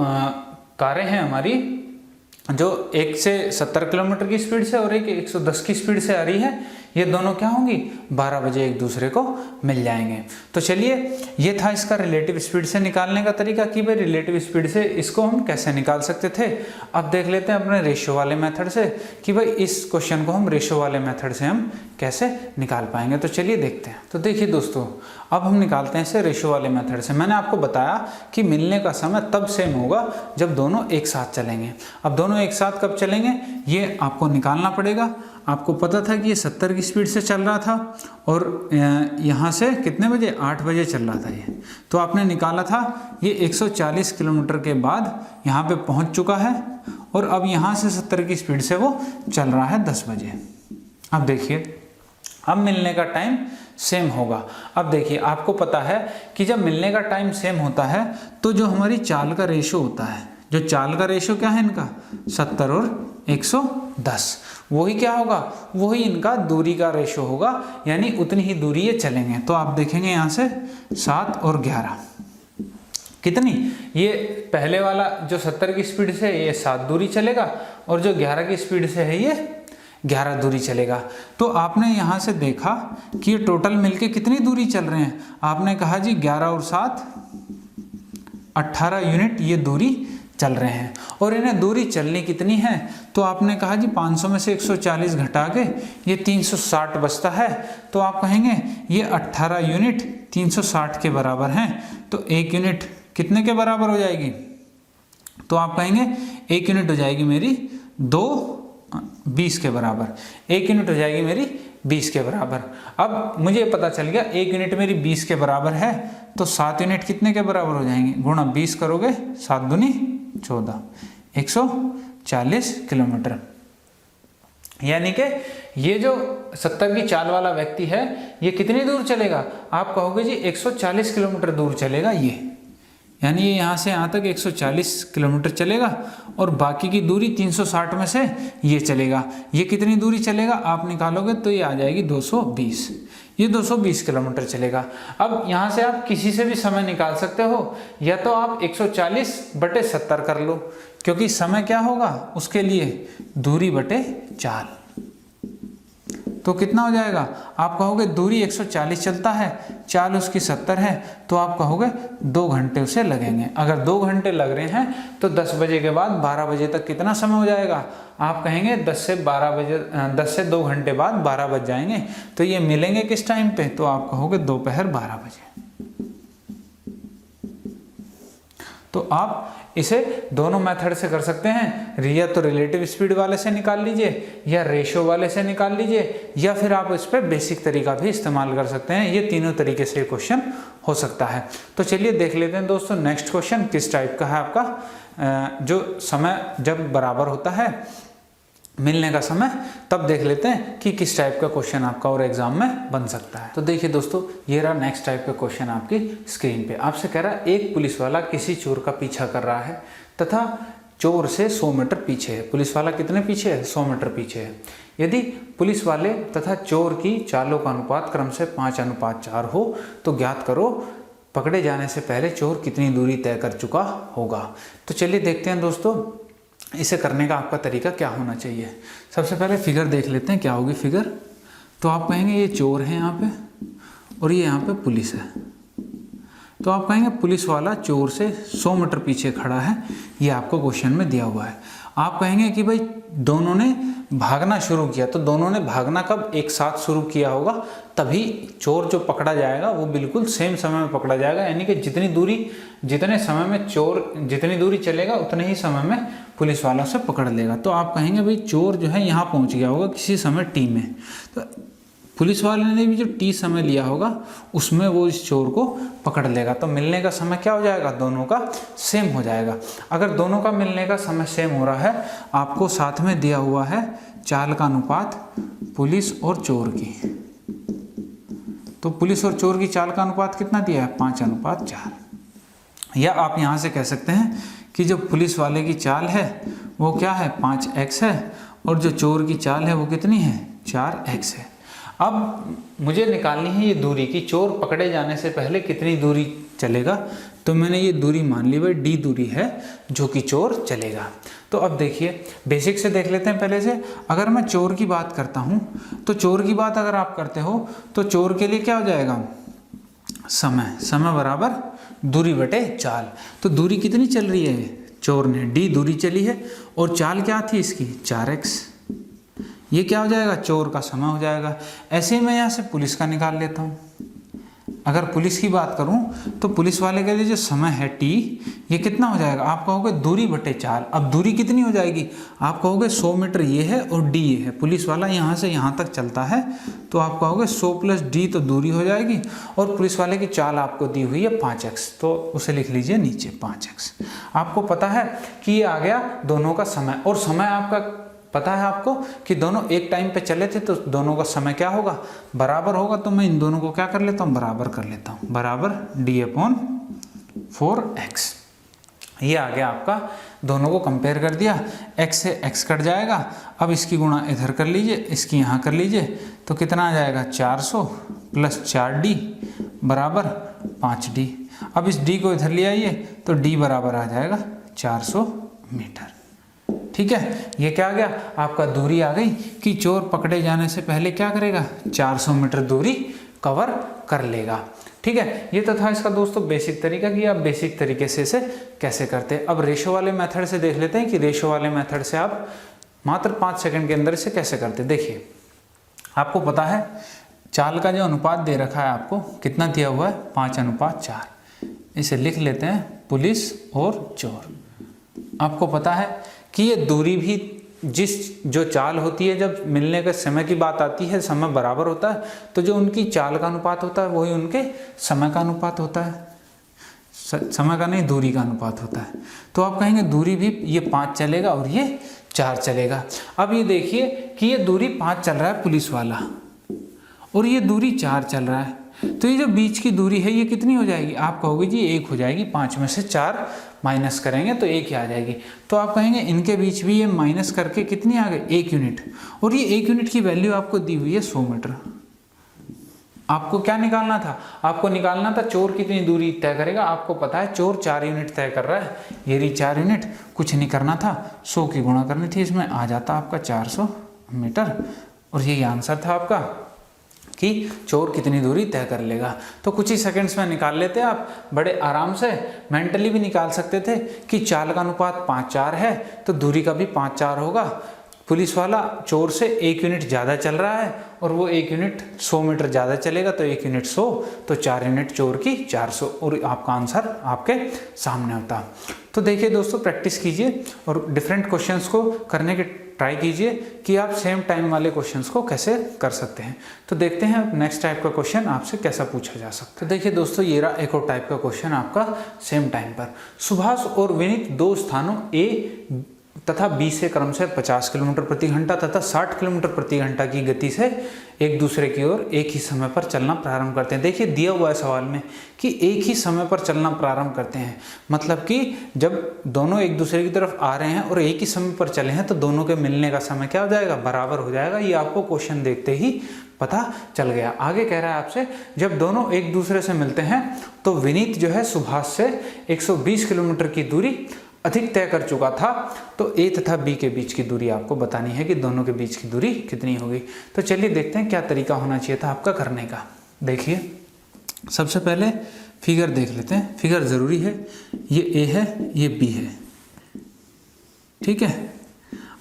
कारें हैं हमारी, जो 1 से 70 किलोमीटर की स्पीड से और एक 110 की स्पीड से आ रही है, ये दोनों क्या होंगी? 12 बजे एक दूसरे को मिल जाएंगे। तो चलिए ये था इसका रिलेटिव स्पीड से निकालने का तरीका कि भाई रिलेटिव स्पीड से इसको हम कैसे निकाल सकते थे। अब देख लेते हैं अपने रेशियो वाले मेथड से कि भाई इस क्वेश्चन को हम रेशियो वाले मेथड से हम कैसे निकाल पाएंगे। तो चलिए देखते हैं। तो देखिए दोस्तों, अब हम निकालते हैं इसे रेशियो वाले मेथड से। मैंने आपको बताया कि मिलने का समय तब सेम होगा जब दोनों एक साथ चलेंगे। अब दोनों एक साथ कब चलेंगे ये आपको निकालना पड़ेगा। आपको पता था कि ये 70 की स्पीड से चल रहा था और यहाँ से कितने बजे? 8 बजे चल रहा था ये। तो आपने निकाला था ये 140 किलोमीटर के बाद यहाँ पे पहुँच चुका है, और अब यहाँ से 70 की स्पीड से वो चल रहा है 10 बजे। अब देखिए, अब मिलने का टाइम सेम होगा। अब देखिए, आपको पता है कि जब मिलने का टाइम सेम होता है तो जो हमारी चाल का रेशो होता है, जो चाल का रेशो क्या है इनका? 70 और 110, वही क्या होगा? वही इनका दूरी का रेशो होगा, यानी उतनी ही दूरी ये चलेंगे। तो आप देखेंगे यहाँ से 7 और 11 कितनी? ये पहले वाला जो 70 की स्पीड से ये 7 दूरी चलेगा, और जो 11 की स्पीड से है ये 11 दूरी चलेगा। तो आपने यहाँ से देखा कि ये टोटल मिलके कितनी दूरी चल रहे हैं? आपने कहा जी 11 और 7 18 यूनिट ये दूरी चल रहे हैं। और इन्हें दूरी चलनी कितनी है? तो आपने कहा जी 500 में से 140 घटा के ये 360 बचता है। तो आप कहेंगे ये 18 यूनिट 360 के बराबर हैं, तो 1 यूनिट कितने के बराबर हो जाएगी? तो आप कहेंगे 1 यूनिट हो जाएगी मेरी 20 के बराबर। 1 यूनिट हो जाएगी मेरी 20 के बराबर। अब मुझे पता चल गया 1 यूनिट मेरी 20 के बराबर है, तो 7 यूनिट कितने के बराबर हो जाएंगे? गुणा 20 करोगे, 7 दूनी 14, 140 किलोमीटर। यानी कि ये जो 70 की चाल वाला व्यक्ति है ये कितनी दूर चलेगा? आप कहोगे जी 140 किलोमीटर दूर चलेगा ये, यानी ये यहाँ से यहाँ तक 140 किलोमीटर चलेगा, और बाकी की दूरी 360 में से ये चलेगा। ये कितनी दूरी चलेगा आप निकालोगे तो ये आ जाएगी 220। ये 220 किलोमीटर चलेगा। अब यहाँ से आप किसी से भी समय निकाल सकते हो, या तो आप 140 बटे 70 कर लो, क्योंकि समय क्या होगा उसके लिए? दूरी बटे चाल। तो कितना हो जाएगा? आप कहोगे दूरी 140 चलता है, चाल उसकी 70 है, तो आप कहोगे 2 घंटे उसे लगेंगे। अगर 2 घंटे लग रहे हैं तो 10 बजे के बाद 12 बजे तक कितना समय हो जाएगा? आप कहेंगे 10 से 2 घंटे बाद 12 बज जाएंगे। तो ये मिलेंगे किस टाइम पे? तो आप कहोगे दोपहर 12 बजे। तो आप इसे दोनों मेथड से कर सकते हैं, या तो रिलेटिव स्पीड वाले से निकाल लीजिए, या रेशियो वाले से निकाल लीजिए, या फिर आप इस पर बेसिक तरीका भी इस्तेमाल कर सकते हैं। ये तीनों तरीके से क्वेश्चन हो सकता है। तो चलिए देख लेते हैं दोस्तों नेक्स्ट क्वेश्चन किस टाइप का है आपका। जो समय जब बराबर होता है मिलने का समय, तब देख लेते हैं कि किस टाइप का क्वेश्चन आपका और एग्जाम में बन सकता है। तो देखिए दोस्तों, ये रहा नेक्स्ट टाइप का क्वेश्चन आपकी स्क्रीन पे। आपसे कह रहा है एक पुलिस वाला किसी चोर का पीछा कर रहा है तथा चोर से 100 मीटर पीछे है। पुलिस वाला कितने पीछे है? 100 मीटर पीछे है। यदि पुलिस वाले तथा चोर की चालों का अनुपात क्रम से 5:4 हो तो ज्ञात करो पकड़े जाने से पहले चोर कितनी दूरी तय कर चुका होगा। तो चलिए देखते हैं दोस्तों, इसे करने का आपका तरीका क्या होना चाहिए। सबसे पहले फिगर देख लेते हैं क्या होगी फिगर। तो आप कहेंगे ये चोर है यहाँ पे और ये यहाँ पे पुलिस है। तो आप कहेंगे पुलिस वाला चोर से 100 मीटर पीछे खड़ा है, ये आपको क्वेश्चन में दिया हुआ है। आप कहेंगे कि भाई दोनों ने भागना शुरू किया, तो दोनों ने भागना कब? एक साथ शुरू किया होगा, तभी चोर जो पकड़ा जाएगा वो बिल्कुल सेम समय में पकड़ा जाएगा। यानी कि जितने समय में चोर जितनी दूरी चलेगा उतने ही समय में पुलिस वाला से पकड़ लेगा। तो आप कहेंगे भाई चोर जो है यहाँ पहुँच गया होगा किसी समय टी में, तो पुलिस वाले ने भी जो टी समय लिया होगा उसमें वो इस चोर को पकड़ लेगा। तो मिलने का समय क्या हो जाएगा? दोनों का सेम हो जाएगा। अगर दोनों का मिलने का समय सेम हो रहा है, आपको साथ में दिया हुआ है चाल का अनुपात पुलिस और चोर की। तो पुलिस और चोर की चाल का अनुपात कितना दिया है? 5:4। या आप यहाँ से कह सकते हैं कि जो पुलिस वाले की चाल है वो क्या है? 5x है, और जो चोर की चाल है वो कितनी है? 4x है। अब मुझे निकालनी है ये दूरी कि चोर पकड़े जाने से पहले कितनी दूरी चलेगा। तो मैंने ये दूरी मान ली भाई d दूरी है जो कि चोर चलेगा। तो अब देखिए बेसिक से देख लेते हैं पहले से। अगर मैं चोर की बात करता हूँ तो चोर की बात अगर आप करते हो तो चोर के लिए क्या हो जाएगा? समय बराबर दूरी बटे चाल। तो दूरी कितनी चल रही है? चोर ने d दूरी चली है और चाल क्या थी इसकी? 4x। ये क्या हो जाएगा? चोर का समय हो जाएगा। ऐसे ही मैं यहाँ से पुलिस का निकाल लेता हूँ। अगर पुलिस की बात करूँ तो पुलिस वाले के लिए जो समय है टी, ये कितना हो जाएगा? आप कहोगे दूरी बटे चाल। अब दूरी कितनी हो जाएगी? आप कहोगे 100 मीटर ये है और डी ये है। पुलिस वाला यहाँ से यहाँ तक चलता है, तो आप कहोगे 100 + d तो दूरी हो जाएगी, और पुलिस वाले की चाल आपको दी हुई है 5x, तो उसे लिख लीजिए नीचे 5x। आपको पता है कि ये आ गया दोनों का समय, और समय आपका पता है आपको कि दोनों एक टाइम पे चले थे, तो दोनों का समय क्या होगा? बराबर होगा। तो मैं इन दोनों को क्या कर लेता हूँ? बराबर कर लेता हूँ। बराबर d/4x। ये आ गया आपका, दोनों को कंपेयर कर दिया, x से x कट जाएगा। अब इसकी गुणा इधर कर लीजिए, इसकी यहाँ कर लीजिए, तो कितना आ जाएगा? 400 + 4d बराबर 5d। अब इस d को इधर ले आइए तो d बराबर आ जाएगा 400 मीटर। ठीक है, ये क्या आ गया? आपका दूरी आ गई कि चोर पकड़े जाने से पहले क्या करेगा? 400 मीटर दूरी कवर कर लेगा। ठीक है, ये तो था इसका दोस्तों बेसिक तरीका कि आप बेसिक तरीके से इसे कैसे करते हैं। अब रेशो वाले मेथड से देख लेते हैं कि रेशो वाले मेथड से आप मात्र 5 सेकंड के अंदर इसे कैसे करते हैं। देखिए, आपको पता है चाल का जो अनुपात दे रखा है, आपको कितना दिया हुआ है? 5:4। इसे लिख लेते हैं पुलिस और चोर। आपको पता है कि ये दूरी भी जो चाल होती है, जब मिलने के समय की बात आती है, समय बराबर होता है, तो जो उनकी चाल का अनुपात होता है वही उनके समय का अनुपात होता है। समय का नहीं, दूरी का अनुपात होता है। तो आप कहेंगे दूरी भी ये 5 चलेगा और ये 4 चलेगा। अब ये देखिए कि ये दूरी 5 चल रहा है पुलिस वाला, और ये दूरी 4 चल रहा है, तो ये जो बीच की दूरी है ये कितनी हो जाएगी? आप कहोगे जी 1 हो जाएगी। 5 में से 4 माइनस करेंगे तो 1 ही आ जाएगी। तो आप कहेंगे इनके बीच भी ये माइनस करके कितनी आ गई? 1 यूनिट। और ये 1 यूनिट की वैल्यू आपको दी हुई है 100 मीटर। आपको क्या निकालना था? आपको निकालना था चोर कितनी दूरी तय करेगा। आपको पता है चोर 4 यूनिट तय कर रहा है, ये रही 4 यूनिट। कुछ नहीं करना था, 100 की गुणा करनी थी, इसमें आ जाता आपका 400 मीटर। और यही आंसर था आपका कि चोर कितनी दूरी तय कर लेगा। तो कुछ ही सेकंड्स में निकाल लेते हैं आप, बड़े आराम से। मेंटली भी निकाल सकते थे कि चाल का अनुपात 5:4 है, तो दूरी का भी 5:4 होगा। पुलिस वाला चोर से 1 यूनिट ज़्यादा चल रहा है, और वो 1 यूनिट 100 मीटर ज़्यादा चलेगा, तो 1 यूनिट 100, तो 4 यूनिट चोर की 400, और आपका आंसर आपके सामने होता। तो देखिए दोस्तों, प्रैक्टिस कीजिए और डिफरेंट क्वेश्चंस को करने के ट्राई कीजिए कि आप सेम टाइम वाले क्वेश्चंस को कैसे कर सकते हैं। तो देखते हैं नेक्स्ट टाइप का क्वेश्चन आपसे कैसा पूछा जा सकता है। तो देखिए दोस्तों, ये रहा एक और टाइप का क्वेश्चन आपका सेम टाइम पर। सुभाष और विनीत 2 स्थानों तथा बी से क्रमशः 50 किलोमीटर प्रति घंटा तथा 60 किलोमीटर प्रति घंटा की गति से एक दूसरे की ओर एक ही समय पर चलना प्रारंभ करते हैं। देखिए दिया हुआ है सवाल में कि एक ही समय पर चलना प्रारंभ करते हैं, मतलब कि जब दोनों एक दूसरे की तरफ आ रहे हैं और एक ही समय पर चले हैं तो दोनों के मिलने का समय क्या हो जाएगा, बराबर हो जाएगा। ये आपको क्वेश्चन देखते ही पता चल गया। आगे कह रहा है आपसे, जब दोनों एक दूसरे से मिलते हैं तो विनीत जो है सुभाष से 120 किलोमीटर की दूरी अधिक तय कर चुका था, तो ए तथा बी के बीच की दूरी आपको बतानी है कि दोनों के बीच की दूरी कितनी होगी। तो चलिए देखते हैं क्या तरीका होना चाहिए था आपका करने का। देखिए सबसे पहले फिगर देख लेते हैं, फिगर ज़रूरी है। ये ए है, ये बी है, ठीक है।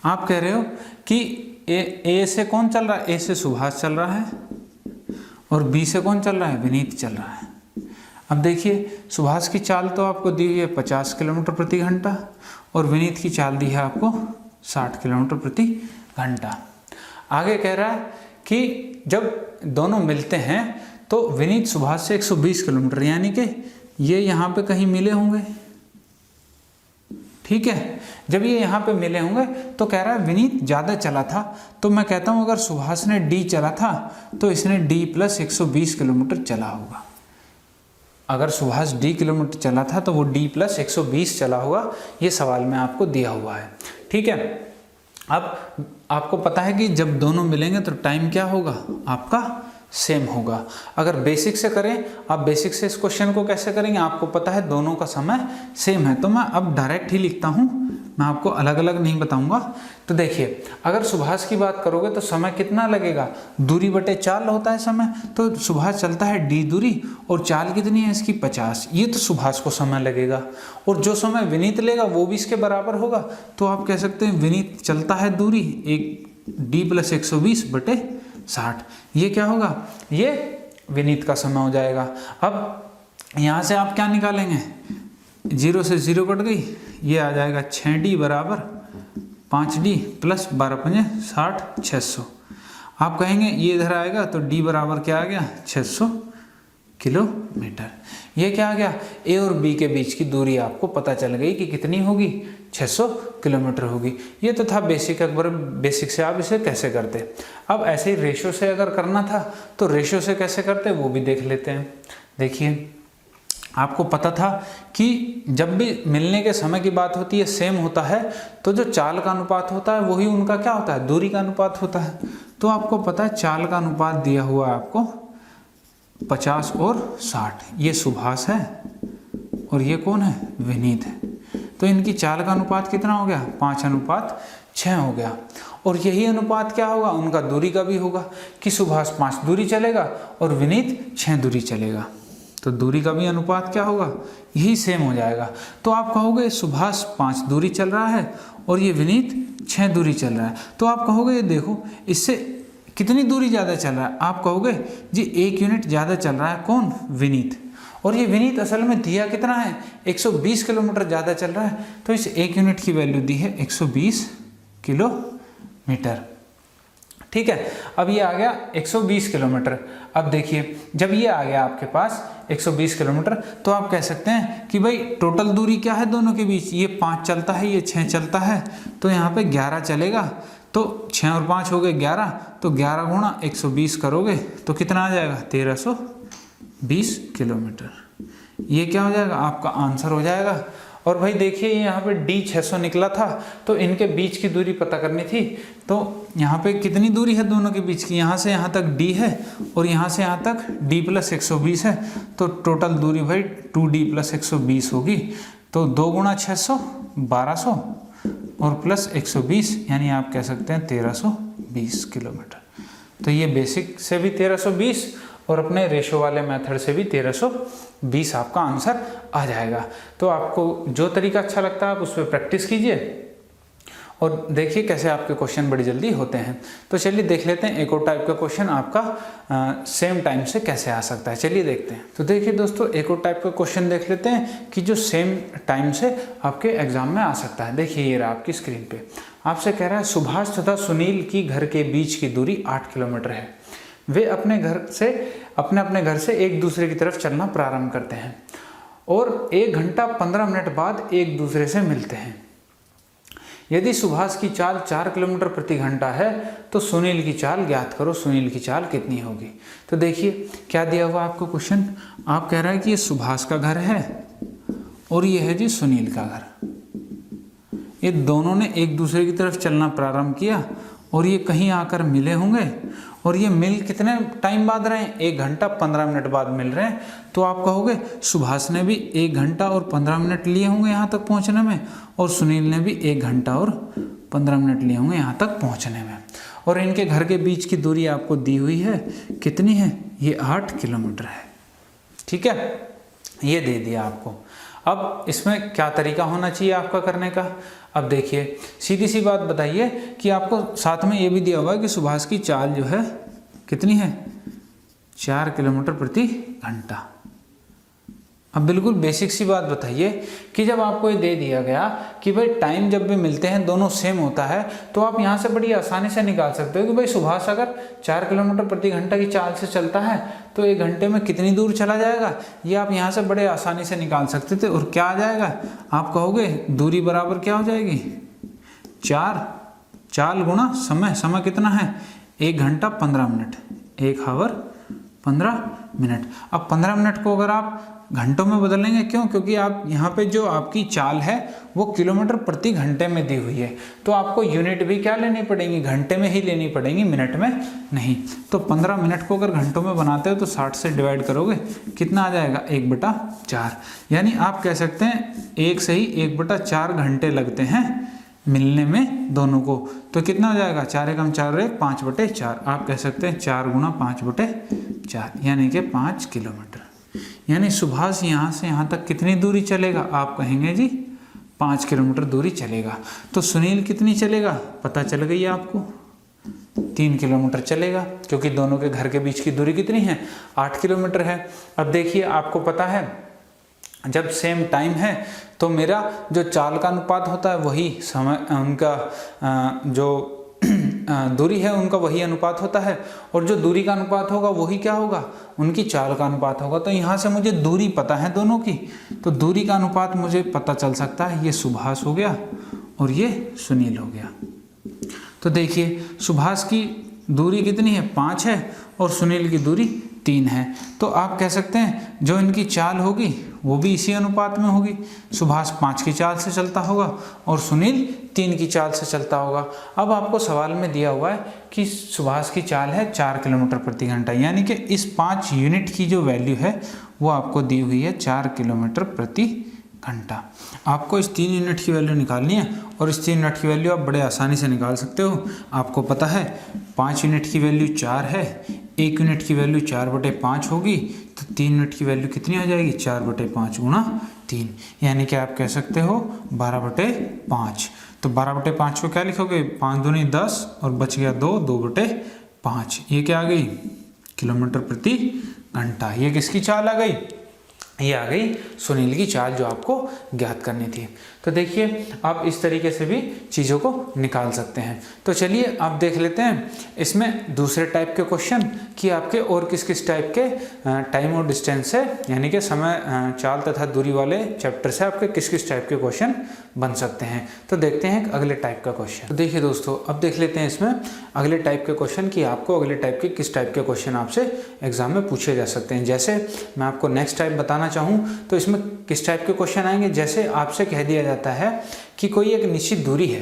आप कह रहे हो कि ए से कौन चल रहा है, ए से सुभाष चल रहा है और बी से कौन चल रहा है, विनीत चल रहा है। अब देखिए सुभाष की चाल तो आपको दी हुई है 50 किलोमीटर प्रति घंटा और विनीत की चाल दी है आपको 60 किलोमीटर प्रति घंटा। आगे कह रहा है कि जब दोनों मिलते हैं तो विनीत सुभाष से 120 किलोमीटर, यानी कि ये यहाँ पे कहीं मिले होंगे, ठीक है। जब ये यहाँ पे मिले होंगे तो कह रहा है विनीत ज़्यादा चला था, तो मैं कहता हूँ अगर सुभाष ने डी चला था तो इसने डी प्लस 120 किलोमीटर चला होगा। अगर सुभाष डी किलोमीटर चला था तो वो डी प्लस 120 चला होगा। ये सवाल में आपको दिया हुआ है, ठीक है। अब आपको पता है कि जब दोनों मिलेंगे तो टाइम क्या होगा आपका, सेम होगा। अगर बेसिक से करें, आप बेसिक से इस क्वेश्चन को कैसे करेंगे, आपको पता है दोनों का समय सेम है, तो मैं अब डायरेक्ट ही लिखता हूँ, मैं आपको अलग अलग नहीं बताऊंगा। तो देखिए अगर सुभाष की बात करोगे तो समय कितना लगेगा, दूरी बटे चाल होता है समय, तो सुभाष चलता है डी दूरी और चाल कितनी है इसकी 50, ये तो सुभाष को समय लगेगा। और जो समय विनीत लेगा वो भी इसके बराबर होगा, तो आप कह सकते हैं विनीत चलता है दूरी एक डी प्लस 120 बटे 60, ये क्या होगा, ये विनीत का समय हो जाएगा। अब यहाँ से आप क्या निकालेंगे, 0 से 0 कट गई, ये आ जाएगा 6D बराबर 5D प्लस 12 पंजे 60, 600। आप कहेंगे ये इधर आएगा तो D बराबर क्या आ गया, 600 किलोमीटर। ये क्या आ गया, ए और बी के बीच की दूरी आपको पता चल गई कि कितनी होगी, 600 किलोमीटर होगी। ये तो था बेसिक, अकबर बेसिक से आप इसे कैसे करते। अब ऐसे ही रेशो से अगर करना था तो रेशो से कैसे करते वो भी देख लेते हैं। देखिए आपको पता था कि जब भी मिलने के समय की बात होती है सेम होता है, तो जो चाल का अनुपात होता है वही उनका क्या होता है, दूरी का अनुपात होता है। तो आपको पता है चाल का अनुपात दिया हुआ है आपको 50 और 60, ये सुभाष है और ये कौन है, विनीत है। तो इनकी चाल का अनुपात कितना हो गया, 5:6 हो गया। और यही अनुपात क्या होगा, उनका दूरी का भी होगा कि सुभाष 5 दूरी चलेगा और विनीत 6 दूरी चलेगा, तो दूरी का भी अनुपात क्या होगा, यही सेम हो जाएगा। तो आप कहोगे सुभाष 5 दूरी चल रहा है और ये विनीत 6 दूरी चल रहा है, तो आप कहोगे ये देखो इससे कितनी दूरी ज़्यादा चल रहा है, आप कहोगे जी 1 यूनिट ज़्यादा चल रहा है, कौन, विनीत। और ये विनीत असल में दिया कितना है, 120 किलोमीटर ज़्यादा चल रहा है, तो इस 1 यूनिट की वैल्यू दी है 120 किलोमीटर, ठीक है। अब ये आ गया 120 किलोमीटर। अब देखिए जब ये आ गया आपके पास 120 किलोमीटर, तो आप कह सकते हैं कि भाई टोटल दूरी क्या है दोनों के बीच, ये 5 चलता है, ये 6 चलता है, तो यहाँ पे 11 चलेगा, तो 6 और 5 हो गए 11, तो 11 गुणा 120 करोगे तो कितना आ जाएगा, 1320 किलोमीटर। ये क्या हो जाएगा, आपका आंसर हो जाएगा। और भाई देखिए यहाँ पे D 600 निकला था, तो इनके बीच की दूरी पता करनी थी, तो यहाँ पे कितनी दूरी है दोनों के बीच की, यहाँ से यहाँ तक D है और यहाँ से यहाँ तक D प्लस 120 है, तो टोटल दूरी भाई 2D प्लस 120 होगी, तो 2 गुणा 600 1200 और प्लस 120, यानी आप कह सकते हैं 1320 किलोमीटर। तो ये बेसिक से भी 1320 और अपने रेशो वाले मेथड से भी 1320 आपका आंसर आ जाएगा। तो आपको जो तरीका अच्छा लगता है आप उस पर प्रैक्टिस कीजिए और देखिए कैसे आपके क्वेश्चन बड़ी जल्दी होते हैं। तो चलिए देख लेते हैं एक और टाइप का क्वेश्चन आपका सेम टाइम से कैसे आ सकता है, चलिए देखते हैं। तो देखिए दोस्तों एक और टाइप का क्वेश्चन देख लेते हैं कि जो सेम टाइम से आपके एग्जाम में आ सकता है। देखिए ये रहा आपकी स्क्रीन पे, आपसे कह रहा है सुभाष तथा सुनील की घर के बीच की दूरी 8 किलोमीटर है। वे अपने अपने घर से एक दूसरे की तरफ चलना प्रारंभ करते हैं और 1 घंटा 15 मिनट बाद एक दूसरे से मिलते हैं। यदि सुभाष की चाल 4 किलोमीटर प्रति घंटा है तो सुनील की चाल ज्ञात करो, सुनील की चाल कितनी होगी। तो देखिए क्या दिया हुआ आपको क्वेश्चन, आप कह रहा है कि ये सुभाष का घर है और ये है जी सुनील का घर। ये दोनों ने एक दूसरे की तरफ चलना प्रारंभ किया और ये कहीं आकर मिले होंगे और ये मिल कितने टाइम बाद रहे हैं, 1 घंटा 15 मिनट बाद मिल रहे हैं। तो आप कहोगे सुभाष ने भी 1 घंटा और 15 मिनट लिए होंगे यहाँ तक पहुँचने में और सुनील ने भी 1 घंटा और 15 मिनट लिए होंगे यहाँ तक पहुँचने में। और इनके घर के बीच की दूरी आपको दी हुई है, कितनी है, ये 8 किलोमीटर है। ठीक है, ये दे दिया आपको। अब इसमें क्या तरीका होना चाहिए आपका करने का। अब देखिए सीधी सी बात बताइए कि आपको साथ में ये भी दिया हुआ है कि सुभाष की चाल जो है कितनी है, 4 किलोमीटर प्रति घंटा। अब बिल्कुल बेसिक सी बात बताइए कि जब आपको ये दे दिया गया कि भाई टाइम जब भी मिलते हैं दोनों सेम होता है, तो आप यहाँ से बड़ी आसानी से निकाल सकते हो कि भाई सुभाष अगर 4 किलोमीटर प्रति घंटा की चाल से चलता है तो 1 घंटे में कितनी दूर चला जाएगा, ये आप यहाँ से बड़े आसानी से निकाल सकते थे। और क्या आ जाएगा, आप कहोगे दूरी बराबर क्या हो जाएगी, 4 चाल गुणा समय, समय कितना है 1 घंटा 15 मिनट, 1 आवर 15 मिनट। अब 15 मिनट को अगर आप घंटों में बदलेंगे, क्यों, क्योंकि आप यहाँ पे जो आपकी चाल है वो किलोमीटर प्रति घंटे में दी हुई है, तो आपको यूनिट भी क्या लेनी पड़ेगी, घंटे में ही लेनी पड़ेगी, मिनट में नहीं। तो 15 मिनट को अगर घंटों में बनाते हो तो 60 से डिवाइड करोगे, कितना आ जाएगा 1/4। यानी आप कह सकते हैं 1 से ही 1/4 घंटे लगते हैं मिलने में दोनों को। तो कितना हो जाएगा, 4 एकम 4 1 5/4। आप कह सकते हैं 4 गुणा 5/4 यानी कि 5 किलोमीटर। यानी सुभाष यहाँ से यहाँ तक कितनी दूरी चलेगा, आप कहेंगे जी 5 किलोमीटर दूरी चलेगा। तो सुनील कितनी चलेगा, पता चल गई है आपको, 3 किलोमीटर चलेगा, क्योंकि दोनों के घर के बीच की दूरी कितनी है, 8 किलोमीटर है। अब देखिए आपको पता है जब सेम टाइम है तो मेरा जो चाल का अनुपात होता है वही समय उनका जो दूरी है उनका वही अनुपात होता है, और जो दूरी का अनुपात होगा वही क्या होगा, उनकी चाल का अनुपात होगा। तो यहाँ से मुझे दूरी पता है दोनों की, तो दूरी का अनुपात मुझे पता चल सकता है, ये सुभाष हो गया और ये सुनील हो गया। तो देखिए सुभाष की दूरी कितनी है, 5 है और सुनील की दूरी 3 है। तो आप कह सकते हैं जो इनकी चाल होगी वो भी इसी अनुपात में होगी, सुभाष 5 की चाल से चलता होगा और सुनील 3 की चाल से चलता होगा। अब आपको सवाल में दिया हुआ है कि सुभाष की चाल है 4 किलोमीटर प्रति घंटा, यानी कि इस 5 यूनिट की जो वैल्यू है वो आपको दी हुई है 4 किलोमीटर प्रति घंटा। आपको इस 3 यूनिट की वैल्यू निकालनी है और इस 3 यूनिट की वैल्यू आप बड़े आसानी से निकाल सकते हो। आपको पता है 5 यूनिट की वैल्यू 4 है, 1 यूनिट की वैल्यू 4/5 होगी, तो 3 यूनिट की वैल्यू कितनी आ जाएगी, 4/5 गुणा 3, यानी कि आप कह सकते हो 12/5। तो 12/5 को क्या लिखोगे, 5 दूनी 10 और बच गया 2, 2/5। ये क्या आ गई, किलोमीटर प्रति घंटा। ये किसकी चाल आ गई, ये आ गई सुनील की चाल जो आपको ज्ञात करनी थी। तो देखिए आप इस तरीके से भी चीज़ों को निकाल सकते हैं। तो चलिए आप देख लेते हैं इसमें दूसरे टाइप के क्वेश्चन कि आपके और किस किस टाइप के टाइम और डिस्टेंस से, यानी कि समय, चाल तथा दूरी वाले चैप्टर से आपके किस किस टाइप के क्वेश्चन बन सकते हैं। तो देखते हैं अगले टाइप का क्वेश्चन। तो देखिए दोस्तों अब देख लेते हैं इसमें अगले टाइप के क्वेश्चन कि आपको अगले टाइप के किस टाइप के क्वेश्चन आपसे एग्जाम में पूछे जा सकते हैं। जैसे मैं आपको नेक्स्ट टाइप बताना चाहूँ तो इसमें किस टाइप के क्वेश्चन आएंगे, जैसे आपसे कह दिया जाता है कि कोई एक निश्चित दूरी है,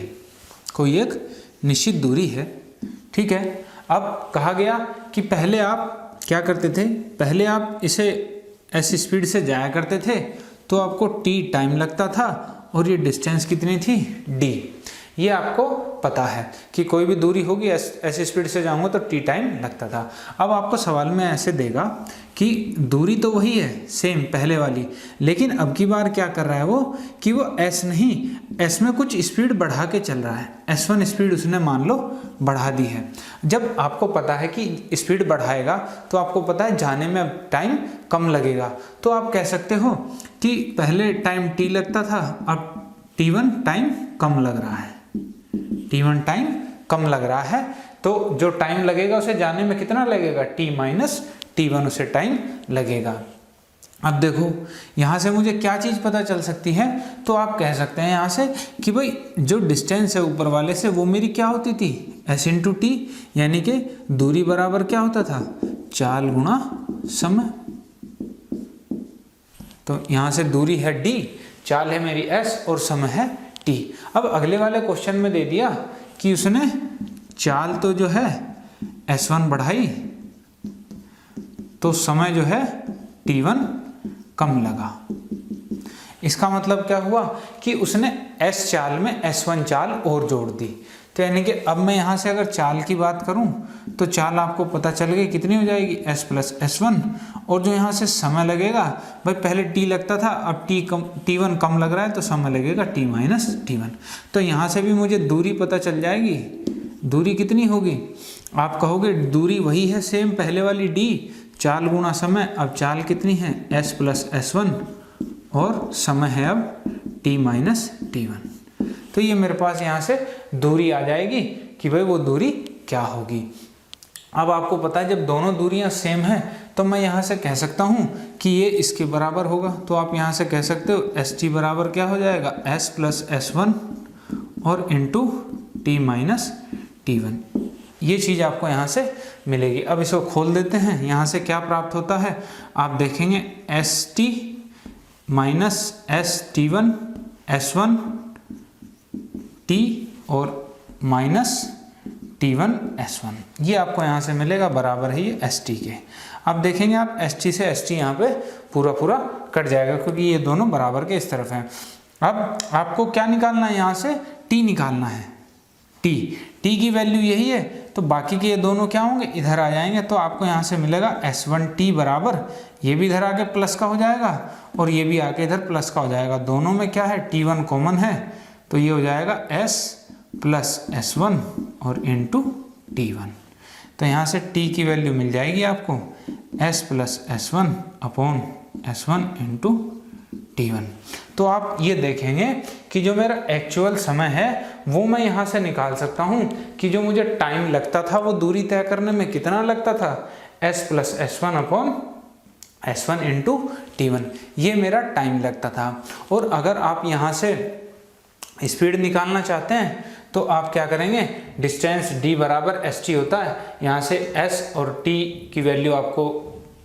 कोई एक निश्चित दूरी है, ठीक है। अब कहा गया कि पहले आप क्या करते थे, पहले आप इसे ऐसी स्पीड से जाया करते थे तो आपको t टाइम लगता था और ये डिस्टेंस कितनी थी, d। ये आपको पता है कि कोई भी दूरी होगी ऐसी स्पीड से जाऊंगा तो t टाइम लगता था। अब आपको सवाल में ऐसे देगा कि दूरी तो वही है सेम पहले वाली, लेकिन अब की बार क्या कर रहा है वो कि वो s नहीं, s में कुछ स्पीड बढ़ा के चल रहा है, s1 स्पीड उसने मान लो बढ़ा दी है। जब आपको पता है कि स्पीड बढ़ाएगा तो आपको पता है जाने में अब टाइम कम लगेगा, तो आप कह सकते हो कि पहले टाइम t लगता था, अब t1 टाइम कम लग रहा है, t1 टाइम कम लग रहा है। तो जो टाइम लगेगा उसे जाने में कितना लगेगा, t - t1 उसे टाइम लगेगा। अब देखो यहाँ से मुझे क्या चीज़ पता चल सकती है, तो आप कह सकते हैं यहाँ से कि भाई जो डिस्टेंस है ऊपर वाले से वो मेरी क्या होती थी, s इंटू टी, यानी कि दूरी बराबर क्या होता था, चाल गुणा समय। तो यहाँ से दूरी है d, चाल है मेरी s और समय है t। अब अगले वाले क्वेश्चन में दे दिया कि उसने चाल तो जो है s1 बढ़ाई तो समय जो है t1 कम लगा। इसका मतलब क्या हुआ कि उसने s चाल में s1 चाल और जोड़ दी। तो यानी कि अब मैं यहाँ से अगर चाल की बात करूँ तो चाल आपको पता चल गई कितनी हो जाएगी, s प्लस s1, और जो यहाँ से समय लगेगा, भाई पहले t लगता था, अब t1 कम लग रहा है तो समय लगेगा t माइनस t1। तो यहाँ से भी मुझे दूरी पता चल जाएगी। दूरी कितनी होगी, आप कहोगे दूरी वही है सेम पहले वाली d, चाल गुणा समय। अब चाल कितनी है, s प्लस s1 और समय है अब t माइनस t1। तो ये मेरे पास यहाँ से दूरी आ जाएगी कि भाई वो दूरी क्या होगी। अब आपको पता है जब दोनों दूरियां सेम हैं तो मैं यहाँ से कह सकता हूँ कि ये इसके बराबर होगा। तो आप यहाँ से कह सकते हो एस टी बराबर क्या हो जाएगा, s प्लस s1 और इंटू टी माइनस t1। ये चीज़ आपको यहाँ से मिलेगी। अब इसको खोल देते हैं, यहाँ से क्या प्राप्त होता है आप देखेंगे, एस टी माइनस एस टी1 s1 t और माइनस t1 s1, ये आपको यहाँ से मिलेगा, बराबर है ये st के। अब देखेंगे आप st से st यहाँ पे पूरा पूरा कट जाएगा क्योंकि ये दोनों बराबर के इस तरफ हैं। अब आपको क्या निकालना है, यहाँ से t निकालना है। t की वैल्यू यही है तो बाकी के ये दोनों क्या होंगे, इधर आ जाएंगे। तो आपको यहाँ से मिलेगा s1t बराबर, ये भी इधर आके प्लस का हो जाएगा और ये भी आके इधर प्लस का हो जाएगा। दोनों में क्या है, t1 कॉमन है तो ये हो जाएगा s प्लस s1 और इंटू t1। तो यहाँ से t की वैल्यू मिल जाएगी आपको s plus s1 upon s1 into t1। तो आप ये देखेंगे कि जो मेरा एक्चुअल समय है वो मैं यहाँ से निकाल सकता हूँ कि जो मुझे टाइम लगता था वो दूरी तय करने में कितना लगता था, s plus s1 upon s1 into t1, ये मेरा टाइम लगता था। और अगर आप यहाँ से स्पीड निकालना चाहते हैं तो आप क्या करेंगे, डिस्टेंस d बराबर st होता है, यहाँ से s और t की वैल्यू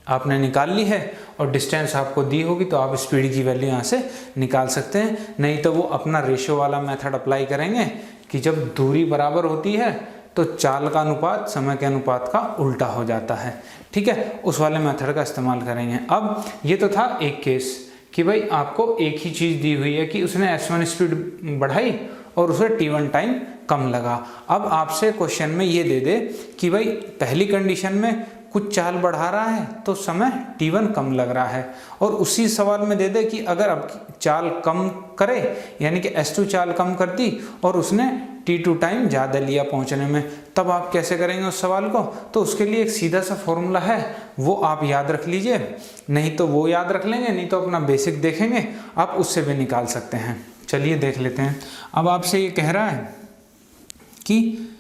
आपने निकाल ली है और डिस्टेंस आपको दी होगी तो आप स्पीड की वैल्यू यहाँ से निकाल सकते हैं। नहीं तो वो अपना रेशियो वाला मेथड अप्लाई करेंगे कि जब दूरी बराबर होती है तो चाल का अनुपात समय के अनुपात का उल्टा हो जाता है। ठीक है, उस वाले मेथड का इस्तेमाल करेंगे। अब ये तो था एक केस कि भाई आपको एक ही चीज़ दी हुई है कि उसने s1 स्पीड बढ़ाई और उसे t1 टाइम कम लगा। अब आपसे क्वेश्चन में ये दे दे कि भाई पहली कंडीशन में कुछ चाल बढ़ा रहा है तो समय t1 कम लग रहा है, और उसी सवाल में दे दे कि अगर अब चाल कम करे यानी कि s2 चाल कम कर दी और उसने t2 टाइम ज़्यादा लिया पहुंचने में, तब आप कैसे करेंगे उस सवाल को। तो उसके लिए एक सीधा सा फॉर्मूला है, वो आप याद रख लीजिए, नहीं तो वो याद रख लेंगे, नहीं तो अपना बेसिक देखेंगे, आप उससे भी निकाल सकते हैं। चलिए देख लेते हैं। अब आपसे ये कह रहा है कि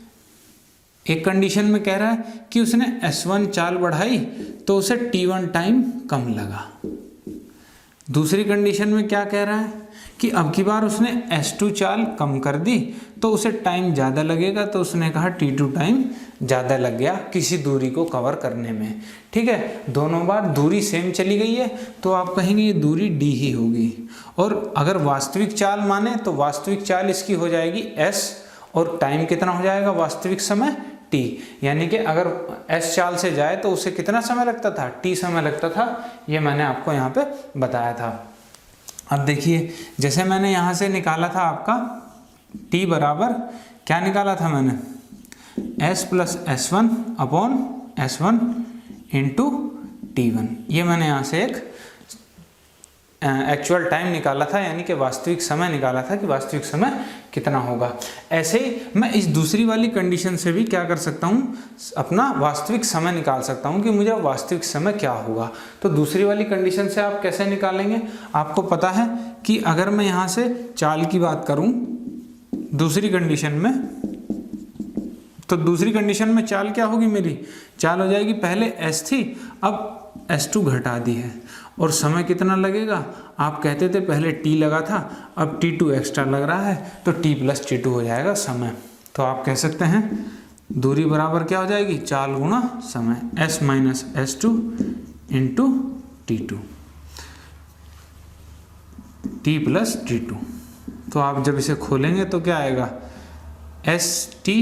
एक कंडीशन में कह रहा है कि उसने s1 चाल बढ़ाई तो उसे t1 टाइम कम लगा। दूसरी कंडीशन में क्या कह रहा है कि अब की बार उसने s2 चाल कम कर दी तो उसे टाइम ज़्यादा लगेगा, तो उसने कहा t2 टाइम ज़्यादा लग गया किसी दूरी को कवर करने में। ठीक है, दोनों बार दूरी सेम चली गई है तो आप कहेंगे ये दूरी d ही होगी। और अगर वास्तविक चाल माने तो वास्तविक चाल इसकी हो जाएगी s और टाइम कितना हो जाएगा, वास्तविक समय t, यानी कि अगर s चाल से जाए तो उसे कितना समय लगता था, t समय लगता था। ये मैंने आपको यहाँ पे बताया था। अब देखिए जैसे मैंने यहाँ से निकाला था आपका t बराबर, क्या निकाला था मैंने, s plus s1 upon s1 into t1। ये मैंने यहाँ से एक एक्चुअल टाइम निकाला था, यानी कि वास्तविक समय निकाला था कि वास्तविक समय कितना होगा। ऐसे ही मैं इस दूसरी वाली कंडीशन से भी क्या कर सकता हूँ, अपना वास्तविक समय निकाल सकता हूँ कि मुझे वास्तविक समय क्या होगा। तो दूसरी वाली कंडीशन से आप कैसे निकालेंगे, आपको पता है कि अगर मैं यहाँ से चाल की बात करूँ दूसरी कंडीशन में तो दूसरी कंडीशन में चाल क्या होगी मेरी, चाल हो जाएगी पहले s थी, अब s2 घटा दी है, और समय कितना लगेगा, आप कहते थे पहले t लगा था, अब t2 एक्स्ट्रा लग रहा है, तो t + t2 हो जाएगा समय। तो आप कह सकते हैं दूरी बराबर क्या हो जाएगी, चाल गुणा समय, s - s2 × t2, t + t2। तो आप जब इसे खोलेंगे तो क्या आएगा, st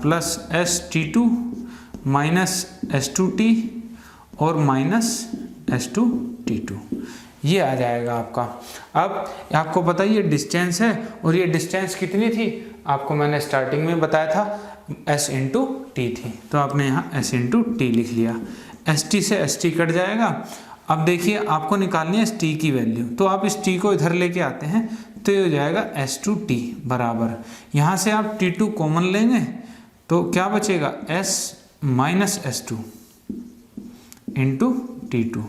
plus st2 minus s2t और माइनस s2t2, ये आ जाएगा आपका। अब आपको पता है ये डिस्टेंस है, और ये डिस्टेंस कितनी थी, आपको मैंने स्टार्टिंग में बताया था s × t थी, तो आपने यहाँ s × t लिख लिया, st से st कट जाएगा। अब देखिए आपको निकालनी है इस t की वैल्यू, तो आप इस t को इधर लेके आते हैं, तो ये हो जाएगा s2t बराबर, यहाँ से आप t2 कॉमन लेंगे तो क्या बचेगा, s - s2 × t2,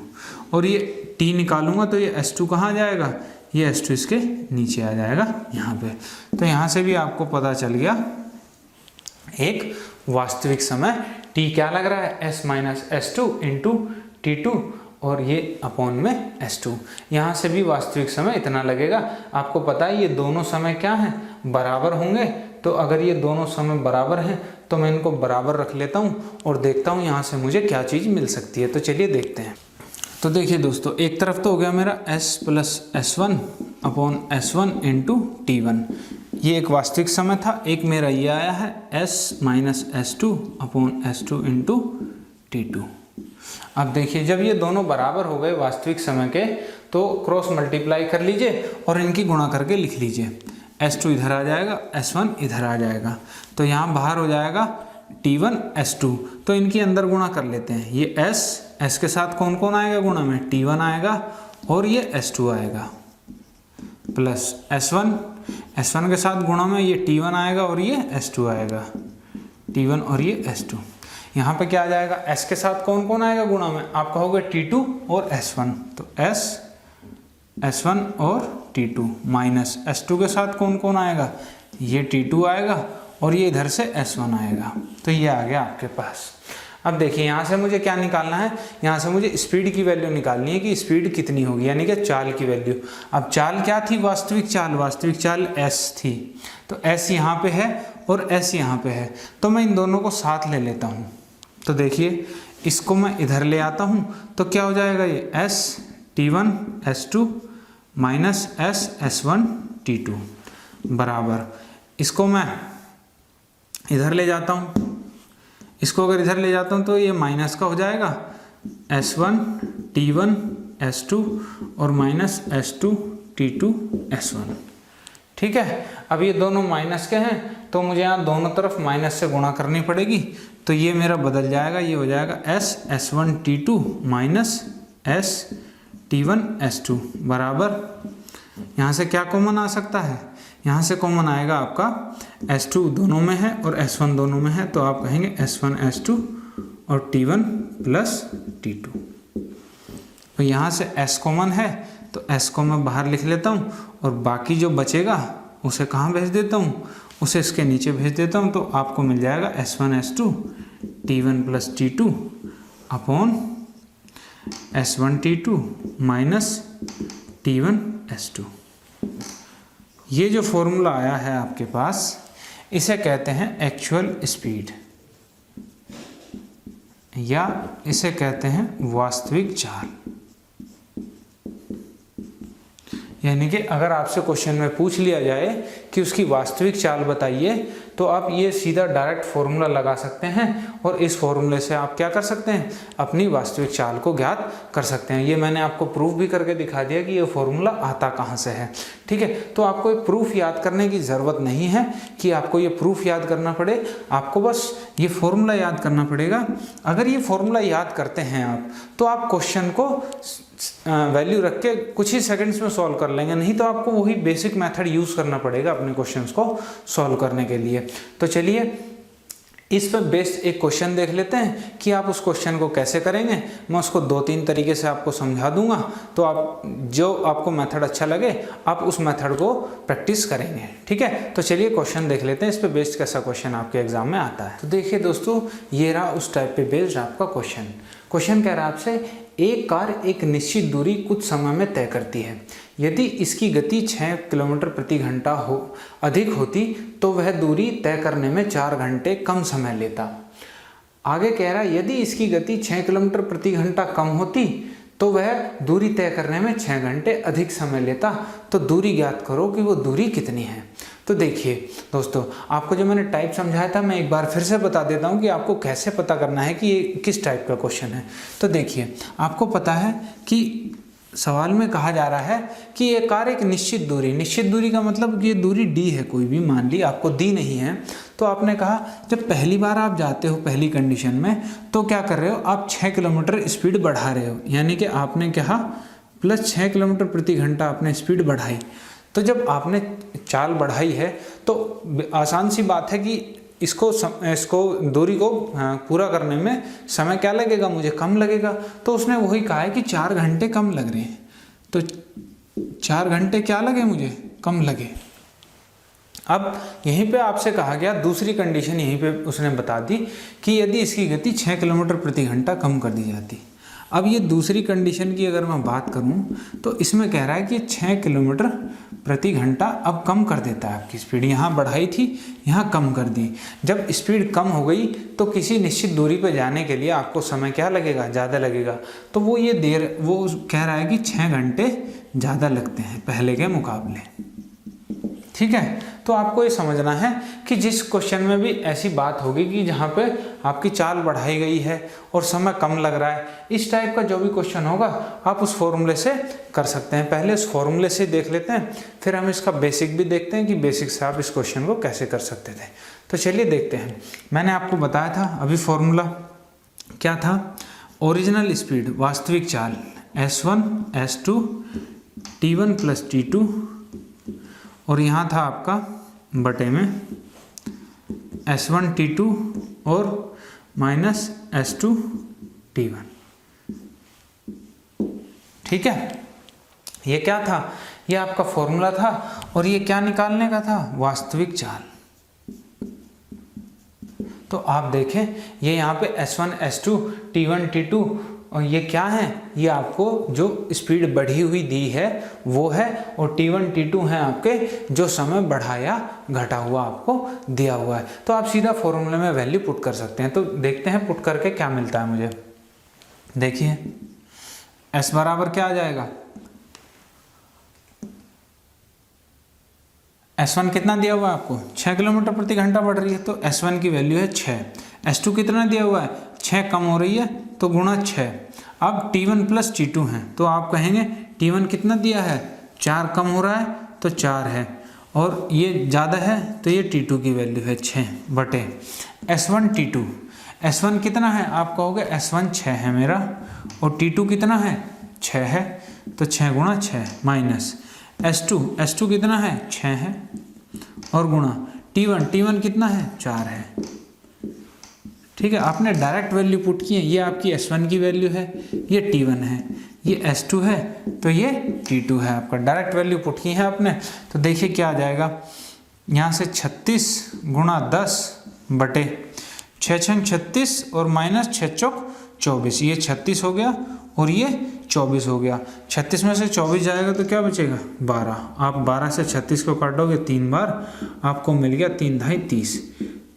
और ये t निकालूंगा तो ये s2 कहाँ जाएगा, ये s2 इसके नीचे आ जाएगा यहाँ पे। तो यहाँ से भी आपको पता चल गया एक वास्तविक समय t क्या लग रहा है, s - s2 × t2, और ये अपॉन में s2। यहाँ से भी वास्तविक समय इतना लगेगा। आपको पता है ये दोनों समय क्या हैं, बराबर होंगे, तो अगर ये दोनों समय बराबर हैं तो मैं इनको बराबर रख लेता हूँ और देखता हूँ यहाँ से मुझे क्या चीज़ मिल सकती है। तो चलिए देखते हैं। तो देखिए दोस्तों, एक तरफ तो हो गया मेरा s + s1 upon s1 × t1, ये एक वास्तविक समय था। एक मेरा ये आया है s - s2 upon s2 × t2। अब देखिए जब ये दोनों बराबर हो गए वास्तविक समय के, तो क्रॉस मल्टीप्लाई कर लीजिए और इनकी गुणा करके लिख लीजिए, s2 इधर आ जाएगा, s1 इधर आ जाएगा, तो यहाँ बाहर हो जाएगा t1 s2, तो इनकी अंदर गुणा कर लेते हैं। ये s के साथ कौन कौन आएगा गुणा में, t1 आएगा और ये s2 आएगा, प्लस s1 के साथ गुणा में ये t1 आएगा और ये s2 आएगा, t1 और ये s2। यहाँ पे क्या आ जाएगा, s के साथ कौन कौन आएगा गुणा में, आप कहोगे t2 और s1, तो s1 और t2 माइनस s2 के साथ कौन कौन आएगा, ये t2 आएगा और ये इधर से s1 आएगा, तो ये आ गया आपके पास। अब देखिए यहाँ से मुझे क्या निकालना है, यहाँ से मुझे स्पीड की वैल्यू निकालनी है कि स्पीड कितनी होगी, यानी कि चाल की वैल्यू। अब चाल क्या थी, वास्तविक चाल s थी, तो s यहाँ पे है और s यहाँ पे है, तो मैं इन दोनों को साथ ले लेता हूँ। तो देखिए इसको मैं इधर ले आता हूँ तो क्या हो जाएगा, ये s t1 s2 minus s s1 t2 बराबर, इसको मैं इधर ले जाता हूँ, इसको अगर इधर ले जाता हूँ तो ये माइनस का हो जाएगा, s1 t1 s2 और माइनस s2 t2 s1। ठीक है, अब ये दोनों माइनस के हैं तो मुझे यहाँ दोनों तरफ माइनस से गुणा करनी पड़ेगी, तो ये मेरा बदल जाएगा, ये हो जाएगा s s1 t2 minus s t1 s2 बराबर, यहाँ से क्या कॉमन आ सकता है, यहाँ से कॉमन आएगा आपका s2 दोनों में है और s1 दोनों में है, तो आप कहेंगे s1 s2 और t1 प्लस t2। तो यहाँ से s कॉमन है तो s को मैं बाहर लिख लेता हूँ और बाकी जो बचेगा उसे कहाँ भेज देता हूँ, उसे इसके नीचे भेज देता हूँ, तो आपको मिल जाएगा s1 s2 t1 plus t2 upon s1 t2 minus t1 s2। ये जो फॉर्मूला आया है आपके पास, इसे कहते हैं एक्चुअल स्पीड, या इसे कहते हैं वास्तविक चाल। यानी कि अगर आपसे क्वेश्चन में पूछ लिया जाए कि उसकी वास्तविक चाल बताइए, तो आप ये सीधा डायरेक्ट फॉर्मूला लगा सकते हैं और इस फॉर्मूले से आप क्या कर सकते हैं, अपनी वास्तविक चाल को ज्ञात कर सकते हैं। ये मैंने आपको प्रूफ भी करके दिखा दिया कि ये फॉर्मूला आता कहाँ से है। ठीक है, तो आपको ये प्रूफ याद करने की ज़रूरत नहीं है कि आपको ये प्रूफ याद करना पड़े, आपको बस ये फॉर्मूला याद करना पड़ेगा। अगर ये फॉर्मूला याद करते हैं आप, तो आप क्वेश्चन को वैल्यू रख के कुछ ही सेकंड्स में सॉल्व कर लेंगे, नहीं तो आपको वही बेसिक मेथड यूज़ करना पड़ेगा अपने क्वेश्चंस को सॉल्व करने के लिए। तो चलिए इस पर बेस्ड एक क्वेश्चन देख लेते हैं कि आप उस क्वेश्चन को कैसे करेंगे। मैं उसको 2-3 तरीके से आपको समझा दूंगा, तो आप जो आपको मेथड अच्छा लगे आप उस मेथड को प्रैक्टिस करेंगे। ठीक है, तो चलिए क्वेश्चन देख लेते हैं इस पर बेस्ड कैसा क्वेश्चन आपके एग्जाम में आता है। तो देखिए दोस्तों, ये रहा उस टाइप पे बेस्ड आपका क्वेश्चन कह रहा है आपसे, एक कार एक निश्चित दूरी कुछ समय में तय करती है। यदि इसकी गति 6 किलोमीटर प्रति घंटा अधिक होती तो वह दूरी तय करने में 4 घंटे कम समय लेता। आगे कह रहा है यदि इसकी गति 6 किलोमीटर प्रति घंटा कम होती तो वह दूरी तय करने में 6 घंटे अधिक समय लेता। तो दूरी ज्ञात करो कि वो दूरी कितनी है। तो देखिए दोस्तों, आपको जो मैंने टाइप समझाया था मैं एक बार फिर से बता देता हूँ कि आपको कैसे पता करना है कि ये किस टाइप का क्वेश्चन है। तो देखिए, आपको पता है कि सवाल में कहा जा रहा है कि ये कार एक निश्चित दूरी का मतलब कि ये दूरी डी है, कोई भी मान ली, आपको दी नहीं है। तो आपने कहा जब पहली बार आप जाते हो पहली कंडीशन में तो क्या कर रहे हो, आप 6 किलोमीटर स्पीड बढ़ा रहे हो, यानी कि आपने कहा प्लस 6 किलोमीटर प्रति घंटा आपने स्पीड बढ़ाई। तो जब आपने चाल बढ़ाई है तो आसान सी बात है कि इसको दूरी को पूरा करने में समय क्या लगेगा, मुझे कम लगेगा। तो उसने वही कहा है कि 4 घंटे कम लग रहे हैं, तो 4 घंटे क्या लगे, मुझे कम लगे। अब यहीं पे आपसे कहा गया दूसरी कंडीशन, यहीं पे उसने बता दी कि यदि इसकी गति 6 किलोमीटर प्रति घंटा कम कर दी जाती। अब ये दूसरी कंडीशन की अगर मैं बात करूं तो इसमें कह रहा है कि 6 किलोमीटर प्रति घंटा अब कम कर देता है। आपकी स्पीड यहाँ बढ़ाई थी, यहाँ कम कर दी। जब स्पीड कम हो गई तो किसी निश्चित दूरी पर जाने के लिए आपको समय क्या लगेगा, ज़्यादा लगेगा। तो वो कह रहा है कि 6 घंटे ज़्यादा लगते हैं पहले के मुकाबले। ठीक है, तो आपको ये समझना है कि जिस क्वेश्चन में भी ऐसी बात होगी कि जहाँ पे आपकी चाल बढ़ाई गई है और समय कम लग रहा है, इस टाइप का जो भी क्वेश्चन होगा आप उस फॉर्मूले से कर सकते हैं। पहले उस फॉर्मूले से देख लेते हैं, फिर हम इसका बेसिक भी देखते हैं कि बेसिक से आप इस क्वेश्चन को कैसे कर सकते थे। तो चलिए देखते हैं। मैंने आपको बताया था अभी फॉर्मूला क्या था, ओरिजिनल स्पीड वास्तविक चाल S1 S2 T1 plus T2, और यहाँ था आपका बटे में S1 T2 और माइनस S2 T1। ठीक है, ये क्या था, ये आपका फॉर्मूला था और ये क्या निकालने का था, वास्तविक चाल। तो आप देखें ये यहाँ पे S1 S2 T1 T2 और ये क्या है, ये आपको जो स्पीड बढ़ी हुई दी है वो है, और T1 T2 है आपके जो समय बढ़ाया घटा हुआ आपको दिया हुआ है। तो आप सीधा फॉर्मूले में वैल्यू पुट कर सकते हैं। तो देखते हैं पुट करके क्या मिलता है मुझे। देखिए S बराबर क्या आ जाएगा, S1 कितना दिया हुआ है आपको, 6 किलोमीटर प्रति घंटा बढ़ रही है तो S1 की वैल्यू है 6। S2 कितना दिया हुआ है, 6 कम हो रही है तो गुणा 6। अब T1 प्लस T2 है तो आप कहेंगे T1 कितना दिया है, 4 कम हो रहा है तो 4 है, और ये ज़्यादा है तो ये T2 की वैल्यू है 6 बटे S1 T2। S1 कितना है, आप कहोगे S1 6 है मेरा, और T2 कितना है 6 है, तो 6 गुणा 6 माइनस S2 कितना है 6 है, और गुणा T1 कितना है 4 है। ठीक है, आपने डायरेक्ट वैल्यू पुट की है, ये आपकी S1 की वैल्यू है, ये T1 है, ये S2 है तो ये T2 है। आपका डायरेक्ट वैल्यू पुट की है आपने। तो देखिए क्या आ जाएगा, यहाँ से 36 गुणा 10 बटे 6 छंग 36 और माइनस 6 चौक 24, ये 36 हो गया और ये 24 हो गया। 36 में से 24 जाएगा तो क्या बचेगा 12। आप 12 से 36 को काटोगे 3 बार, आपको मिल गया 3 × 2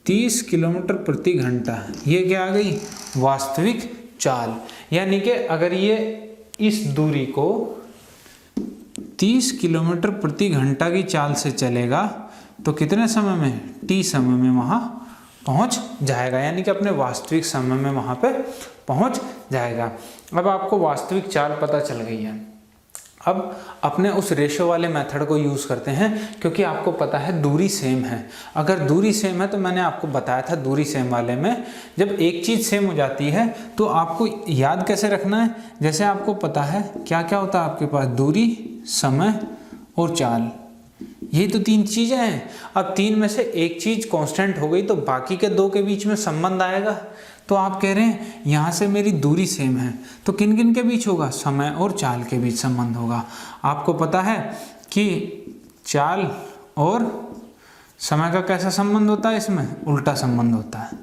30 किलोमीटर प्रति घंटा। ये क्या आ गई, वास्तविक चाल। यानी कि अगर ये इस दूरी को 30 किलोमीटर प्रति घंटा की चाल से चलेगा तो कितने समय में, T समय में वहाँ पहुँच जाएगा, यानी कि अपने वास्तविक समय में वहाँ पे पहुँच जाएगा। अब आपको वास्तविक चाल पता चल गई है। अब अपने उस रेशो वाले मेथड को यूज़ करते हैं, क्योंकि आपको पता है दूरी सेम है। अगर दूरी सेम है तो मैंने आपको बताया था दूरी सेम वाले में जब एक चीज़ सेम हो जाती है तो आपको याद कैसे रखना है, जैसे आपको पता है क्या क्या होता है आपके पास, दूरी, समय और चाल, यही तो तीन चीज़ें हैं। अब तीन में से एक चीज़ कांस्टेंट हो गई तो बाकी के दो के बीच में संबंध आएगा। तो आप कह रहे हैं यहाँ से मेरी दूरी सेम है, तो किन किन के बीच होगा? समय और चाल के बीच संबंध होगा। आपको पता है कि चाल और समय का कैसा संबंध होता है? इसमें उल्टा संबंध होता है।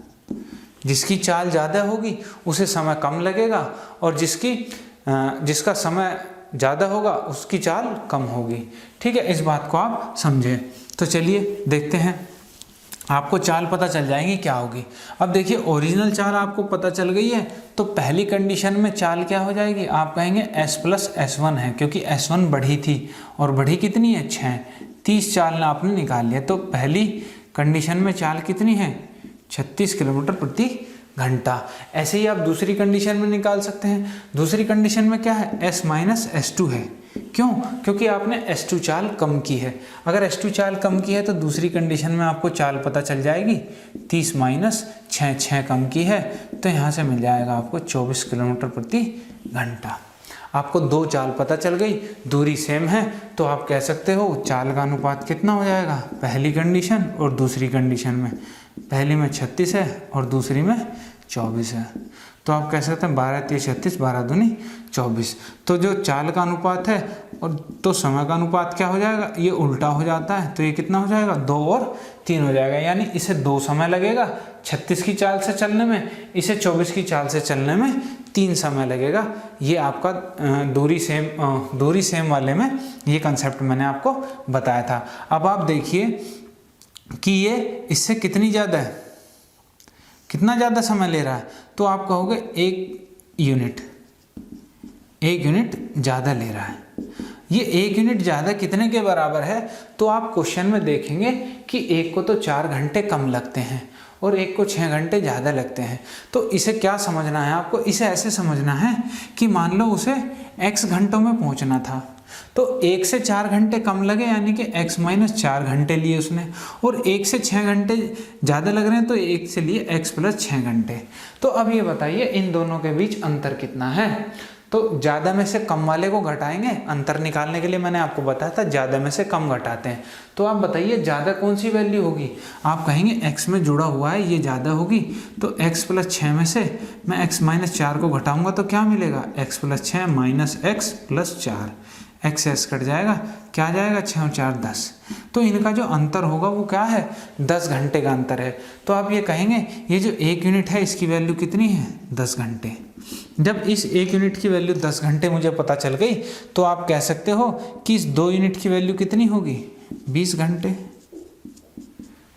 जिसकी चाल ज़्यादा होगी उसे समय कम लगेगा, और जिसका समय ज़्यादा होगा उसकी चाल कम होगी। ठीक है, इस बात को आप समझें। तो चलिए देखते हैं, आपको चाल पता चल जाएगी क्या होगी। अब देखिए, ओरिजिनल चाल आपको पता चल गई है, तो पहली कंडीशन में चाल क्या हो जाएगी? आप कहेंगे s + s1 है, क्योंकि s1 बढ़ी थी, और बढ़ी कितनी है? 6। 30 चाल आपने निकाल लिया, तो पहली कंडीशन में चाल कितनी है? 36 किलोमीटर प्रति घंटा। ऐसे ही आप दूसरी कंडीशन में निकाल सकते हैं। दूसरी कंडीशन में क्या है? s - s2 है। क्यों? क्योंकि आपने s2 चाल कम की है। अगर s2 चाल कम की है तो दूसरी कंडीशन में आपको चाल पता चल जाएगी। 30 - 6 कम की है, तो यहाँ से मिल जाएगा आपको 24 किलोमीटर प्रति घंटा। आपको दो चाल पता चल गई, दूरी सेम है, तो आप कह सकते हो चाल का अनुपात कितना हो जाएगा पहली कंडीशन और दूसरी कंडीशन में। पहली में 36 है और दूसरी में 24 है, तो आप कह सकते हैं 12 × 36, 12 दूनी 24। तो जो चाल का अनुपात है और तो समय का अनुपात क्या हो जाएगा? ये उल्टा हो जाता है, तो ये कितना हो जाएगा? 2 और 3 हो जाएगा। यानी इसे 2 समय लगेगा 36 की चाल से चलने में, इसे 24 की चाल से चलने में 3 समय लगेगा। ये आपका दूरी सेम वाले में ये कंसेप्ट मैंने आपको बताया था। अब आप देखिए कि ये इससे कितनी ज़्यादा है, कितना ज़्यादा समय ले रहा है, तो आप कहोगे 1 यूनिट ज़्यादा ले रहा है। ये 1 यूनिट ज़्यादा कितने के बराबर है? तो आप क्वेश्चन में देखेंगे कि एक को तो 4 घंटे कम लगते हैं और एक को 6 घंटे ज़्यादा लगते हैं। तो इसे क्या समझना है आपको? इसे ऐसे समझना है कि मान लो उसे x घंटों में पहुंचना था, तो 1 से 4 घंटे कम लगे, यानी कि x - 4 घंटे लिए उसने, और 1 से 6 घंटे ज़्यादा लग रहे हैं तो 1 से लिए x + 6 घंटे। तो अब ये बताइए इन दोनों के बीच अंतर कितना है? तो ज़्यादा में से कम वाले को घटाएंगे। अंतर निकालने के लिए मैंने आपको बताया था ज़्यादा में से कम घटाते हैं। तो आप बताइए ज़्यादा कौन सी वैल्यू होगी? आप कहेंगे x में जुड़ा हुआ है, ये ज़्यादा होगी, तो x + 6 में से मैं x - 4 को घटाऊंगा तो क्या मिलेगा? x + 6 - x + 4, x कट जाएगा, क्या आ जाएगा? 6 और 4 10। तो इनका जो अंतर होगा वो क्या है? 10 घंटे का अंतर है। तो आप ये कहेंगे ये जो 1 यूनिट है इसकी वैल्यू कितनी है? 10 घंटे। जब इस 1 यूनिट की वैल्यू 10 घंटे मुझे पता चल गई, तो आप कह सकते हो कि इस 2 यूनिट की वैल्यू कितनी होगी? 20 घंटे।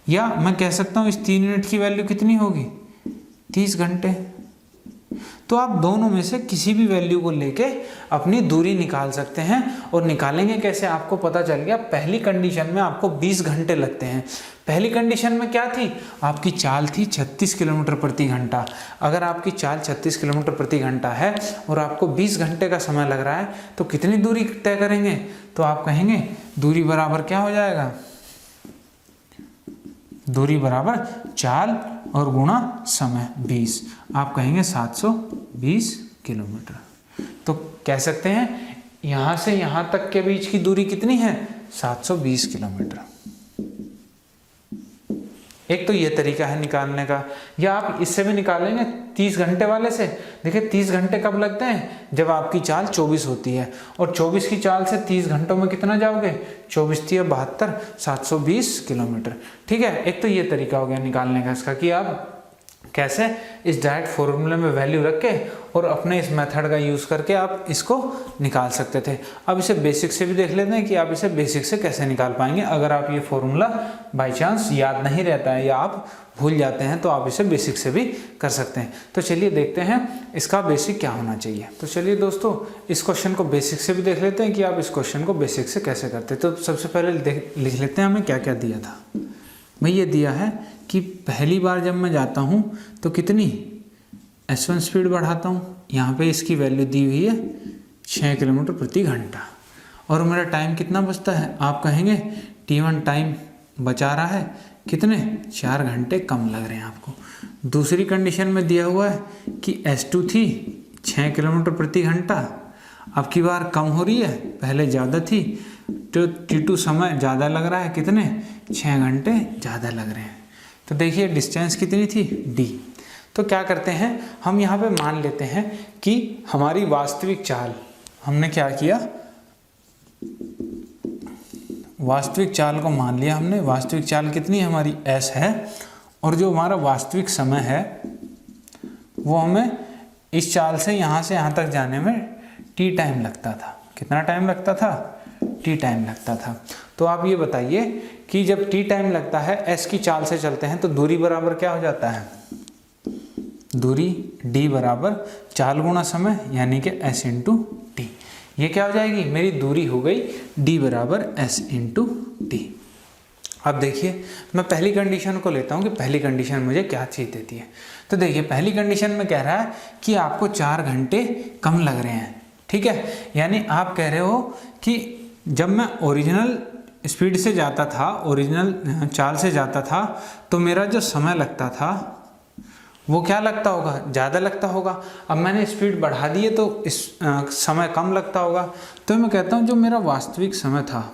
या मैं कह सकता हूँ इस 3 यूनिट की वैल्यू कितनी होगी? 30 घंटे। तो आप दोनों में से किसी भी वैल्यू को लेके अपनी दूरी निकाल सकते हैं। और निकालेंगे कैसे? आपको पता चल गया, पहली कंडीशन में आपको 20 घंटे लगते हैं। पहली कंडीशन में क्या थी? आपकी चाल थी 36 किलोमीटर प्रति घंटा। अगर आपकी चाल 36 किलोमीटर प्रति घंटा है और आपको 20 घंटे का समय लग रहा है, तो कितनी दूरी तय करेंगे? तो आप कहेंगे दूरी बराबर क्या हो जाएगा? दूरी बराबर चाल और गुणा समय 20। आप कहेंगे 720 किलोमीटर। तो कह सकते हैं यहाँ से यहाँ तक के बीच की दूरी कितनी है? 720 किलोमीटर। एक तो ये तरीका है निकालने का। या आप इससे भी निकालेंगे 30 घंटे वाले से। देखिए 30 घंटे कब लगते हैं? जब आपकी चाल 24 होती है, और 24 की चाल से 30 घंटों में कितना जाओगे? 24 × 72, 720 किलोमीटर। ठीक है, एक तो ये तरीका हो गया निकालने का इसका, कि आप कैसे इस डायरेक्ट फॉर्मूले में वैल्यू रख के और अपने इस मेथड का यूज़ करके आप इसको निकाल सकते थे। अब इसे बेसिक से भी देख लेते हैं कि आप इसे बेसिक से कैसे निकाल पाएंगे। अगर आप ये फॉर्मूला बाय चांस याद नहीं रहता है या आप भूल जाते हैं, तो आप इसे बेसिक से भी कर सकते हैं। तो चलिए देखते हैं इसका बेसिक क्या होना चाहिए। तो चलिए दोस्तों, इस क्वेश्चन को बेसिक से भी देख लेते हैं कि आप इस क्वेश्चन को बेसिक से कैसे करते हैं। तो सबसे पहले लिख लेते हैं हमें क्या क्या दिया था। मैं ये दिया है कि पहली बार जब मैं जाता हूँ तो कितनी s1 स्पीड बढ़ाता हूँ। यहाँ पे इसकी वैल्यू दी हुई है 6 किलोमीटर प्रति घंटा, और मेरा टाइम कितना बचता है? आप कहेंगे t1 टाइम बचा रहा है कितने? 4 घंटे कम लग रहे हैं आपको। दूसरी कंडीशन में दिया हुआ है कि s2 थी 6 किलोमीटर प्रति घंटा, अब की बार कम हो रही है, पहले ज़्यादा थी तो T2 समय ज़्यादा लग रहा है, कितने 6 घंटे ज़्यादा लग रहे हैं। तो देखिए डिस्टेंस कितनी थी D। तो क्या करते हैं हम यहाँ पे मान लेते हैं कि हमारी वास्तविक चाल, हमने क्या किया, वास्तविक चाल को मान लिया हमने। वास्तविक चाल कितनी हमारी S है, और जो हमारा वास्तविक समय है वो हमें इस चाल से यहाँ तक जाने में T टाइम लगता था। कितना टाइम लगता था, T टाइम लगता था। तो आप ये बताइए कि जब T टाइम लगता है, S की चाल से चलते हैं, तो दूरी बराबर क्या हो जाता है, दूरी D बराबर चाल गुणा समय, यानी कि S इंटू टी। ये क्या हो जाएगी, मेरी दूरी हो गई D बराबर S इंटू टी। अब देखिए मैं पहली कंडीशन को लेता हूँ कि पहली कंडीशन मुझे क्या चीज़ देती है। तो देखिए पहली कंडीशन में कह रहा है कि आपको 4 घंटे कम लग रहे हैं, ठीक है। यानी आप कह रहे हो कि जब मैं ओरिजिनल स्पीड से जाता था, ओरिजिनल चाल से जाता था, तो मेरा जो समय लगता था वो क्या लगता होगा, ज़्यादा लगता होगा। अब मैंने स्पीड बढ़ा दी है तो इस समय कम लगता होगा। तो मैं कहता हूँ जो मेरा वास्तविक समय था,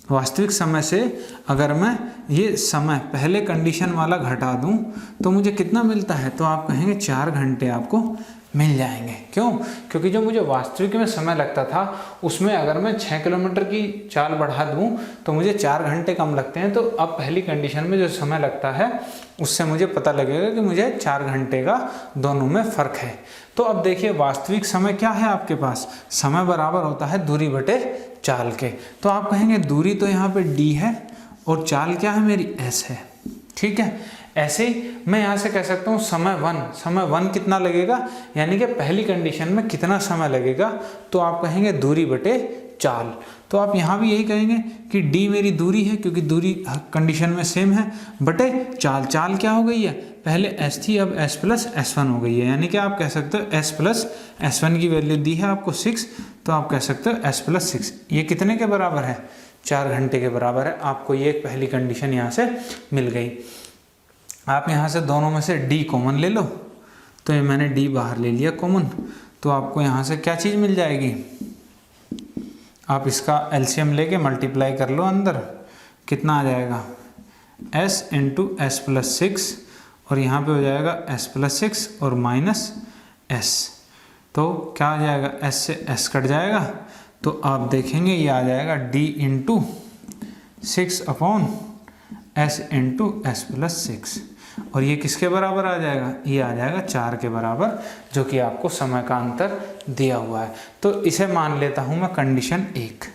वास्तविक समय से अगर मैं ये समय पहले कंडीशन वाला घटा दूं तो मुझे कितना मिलता है, तो आप कहेंगे 4 घंटे आपको मिल जाएंगे। क्यों, क्योंकि जो मुझे वास्तविक में समय लगता था उसमें अगर मैं 6 किलोमीटर की चाल बढ़ा दूं तो मुझे 4 घंटे कम लगते हैं। तो अब पहली कंडीशन में जो समय लगता है उससे मुझे पता लगेगा कि मुझे 4 घंटे का दोनों में फ़र्क है। तो अब देखिए वास्तविक समय क्या है आपके पास, समय बराबर होता है दूरी बटे चाल के। तो आप कहेंगे दूरी तो यहाँ पे D है और चाल क्या है मेरी S है, ठीक है। ऐसे ही मैं यहाँ से कह सकता हूँ समय वन कितना लगेगा, यानी कि पहली कंडीशन में कितना समय लगेगा, तो आप कहेंगे दूरी बटे चाल। तो आप यहाँ भी यही कहेंगे कि D मेरी दूरी है, क्योंकि दूरी कंडीशन में सेम है, बटे चाल। चाल क्या हो गई है, पहले S थी अब S प्लस S1 हो गई है, यानी कि आप कह सकते हो S प्लस S1 की वैल्यू दी है आपको 6, तो आप कह सकते हो S प्लस 6। ये कितने के बराबर है, 4 घंटे के बराबर है। आपको ये एक पहली कंडीशन यहाँ से मिल गई। आप यहाँ से दोनों में से D कॉमन ले लो, तो ये मैंने D बाहर ले लिया कॉमन, तो आपको यहाँ से क्या चीज़ मिल जाएगी, आप इसका एलसीएम लेके मल्टीप्लाई कर लो, अंदर कितना आ जाएगा S इंटू S प्लस 6, और यहाँ पे हो जाएगा S प्लस 6 और माइनस S, तो क्या आ जाएगा, S से S कट जाएगा, तो आप देखेंगे ये आ जाएगा D into 6 upon S into S plus 6, और ये किसके बराबर आ जाएगा, ये आ जाएगा 4 के बराबर, जो कि आपको समय का अंतर दिया हुआ है। तो इसे मान लेता हूँ मैं कंडीशन 1,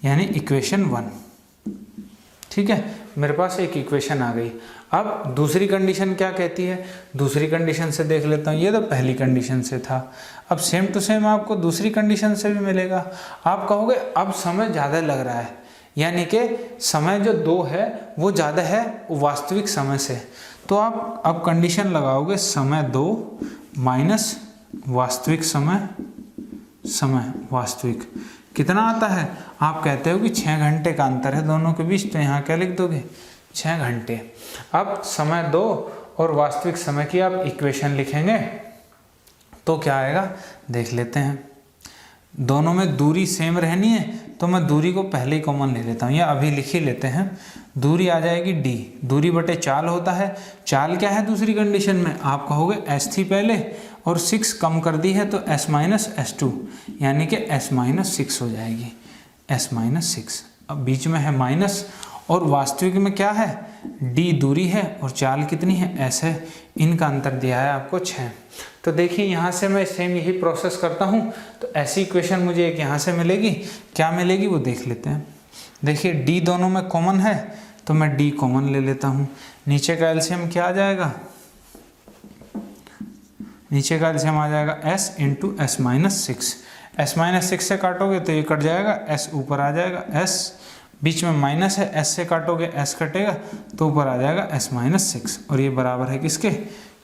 यानी इक्वेशन 1, ठीक है। मेरे पास एक इक्वेशन आ गई। अब दूसरी कंडीशन क्या कहती है, दूसरी कंडीशन से देख लेता हूँ। ये तो पहली कंडीशन से था, अब सेम टू सेम आपको दूसरी कंडीशन से भी मिलेगा। आप कहोगे अब समय ज़्यादा लग रहा है, यानी कि समय जो 2 है वो ज़्यादा है वास्तविक समय से, तो आप अब कंडीशन लगाओगे समय 2 माइनस वास्तविक समय, समय वास्तविक कितना आता है, आप कहते हो कि 6 घंटे का अंतर है दोनों के बीच, तो यहाँ क्या लिख दोगे 6 घंटे। अब समय 2 और वास्तविक समय की आप इक्वेशन लिखेंगे तो क्या आएगा देख लेते हैं। दोनों में दूरी सेम रहनी है, तो मैं दूरी को पहले ही कॉमन ले लेता हूँ, या अभी लिख ही लेते हैं। दूरी आ जाएगी D, दूरी बटे चाल होता है। चाल क्या है दूसरी कंडीशन में, आप कहोगे S थी पहले और 6 कम कर दी है, तो S माइनस S2, यानी कि S माइनस 6 हो जाएगी, S माइनस 6। अब बीच में है माइनस, और वास्तविक में क्या है D दूरी है और चाल कितनी है S है, इनका अंतर दिया है आपको 6। तो देखिए यहाँ से मैं सेम यही प्रोसेस करता हूँ, तो ऐसी इक्वेशन मुझे एक यहाँ से मिलेगी, क्या मिलेगी वो देख लेते हैं। देखिए D दोनों में कॉमन है, तो मैं D कॉमन ले लेता हूँ। नीचे का एलसीएम क्या आ जाएगा, नीचे का एलसीएम आ जाएगा S into S minus 6। S minus 6 से काटोगे तो ये कट जाएगा, S ऊपर आ जाएगा, S बीच में माइनस है, S से काटोगे S कटेगा, तो ऊपर आ जाएगा S माइनस 6, और ये बराबर है किसके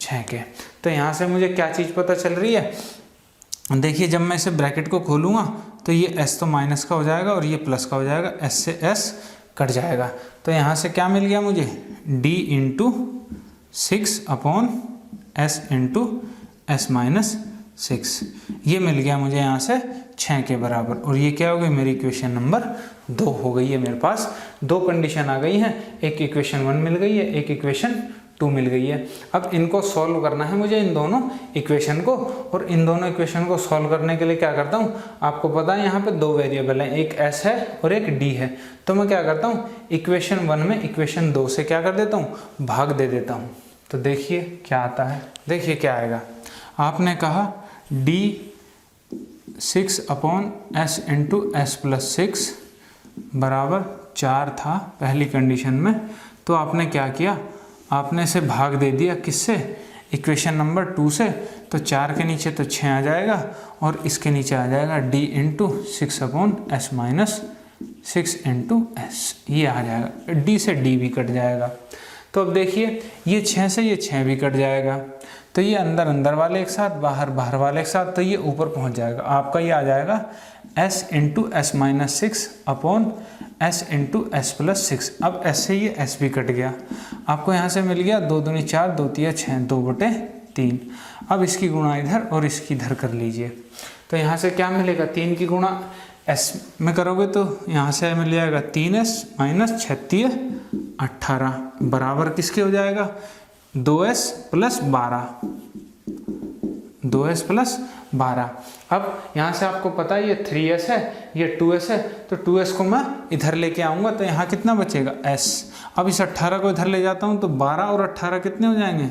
6 के। तो यहाँ से मुझे क्या चीज़ पता चल रही है, देखिए जब मैं इसे ब्रैकेट को खोलूँगा तो ये S तो माइनस का हो जाएगा और ये प्लस का हो जाएगा, S से S कट जाएगा। तो यहाँ से क्या मिल गया मुझे D into 6 upon S into S minus 6, ये मिल गया मुझे यहाँ से 6 के बराबर। और ये क्या हो गई मेरी इक्वेशन नंबर 2 हो गई है। मेरे पास 2 कंडीशन आ गई हैं, एक इक्वेशन 1 मिल गई है, एक इक्वेशन 2 मिल गई है। अब इनको सॉल्व करना है मुझे, इन दोनों इक्वेशन को। और इन दोनों इक्वेशन को सॉल्व करने के लिए क्या करता हूँ, आपको पता है यहाँ पे 2 वेरिएबल हैं, एक s है और एक d है। तो मैं क्या करता हूँ, इक्वेशन 1 में इक्वेशन 2 से क्या कर देता हूँ, भाग दे देता हूँ। तो देखिए क्या आता है, देखिए क्या आएगा। आपने कहा d 6/s into s plus 6 बराबर 4 था पहली कंडीशन में। तो आपने क्या किया, आपने इसे भाग दे दिया किससे, इक्वेशन नंबर 2 से। तो 4 के नीचे तो 6 आ जाएगा और इसके नीचे आ जाएगा d into 6/s minus 6 into s, ये आ जाएगा। d से d भी कट जाएगा। तो अब देखिए ये 6 से ये 6 भी कट जाएगा। तो ये अंदर अंदर वाले एक साथ, बाहर बाहर वाले एक साथ, तो ये ऊपर पहुंच जाएगा। आपका ये आ जाएगा s into S minus 6 upon s into S plus 6। अब s से ये s भी कट गया, आपको यहाँ से मिल गया 2 दूनी 4, 2 तिया 6, 2/3। अब इसकी गुणा इधर और इसकी इधर कर लीजिए। तो यहाँ से क्या मिलेगा, 3 की गुणा s में करोगे तो यहाँ से मिल जाएगा 3s माइनस 6 18 बराबर किसके हो जाएगा, 2s प्लस 12, 2s प्लस 12। अब यहाँ से आपको पता है ये 3s है, ये 2s है, तो 2s को मैं इधर लेके आऊँगा तो यहाँ कितना बचेगा s। अब इस 18 को इधर ले जाता हूँ तो 12 और 18 कितने हो जाएंगे,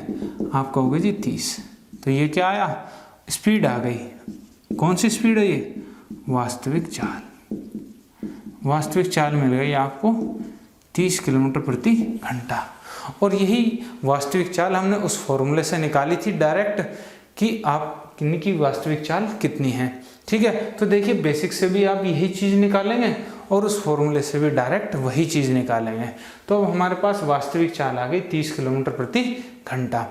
आपका हो गया जी 30। तो ये क्या आया, स्पीड आ गई। कौन सी स्पीड है ये, वास्तविक चाल। वास्तविक चाल मिल गई आपको 30 किलोमीटर प्रति घंटा। और यही वास्तविक चाल हमने उस फॉर्मूले से निकाली थी डायरेक्ट, कि आप की वास्तविक चाल कितनी है। ठीक है, तो देखिए बेसिक से भी आप यही चीज़ निकालेंगे और उस फॉर्मूले से भी डायरेक्ट वही चीज़ निकालेंगे। तो अब हमारे पास वास्तविक चाल आ गई 30 किलोमीटर प्रति घंटा।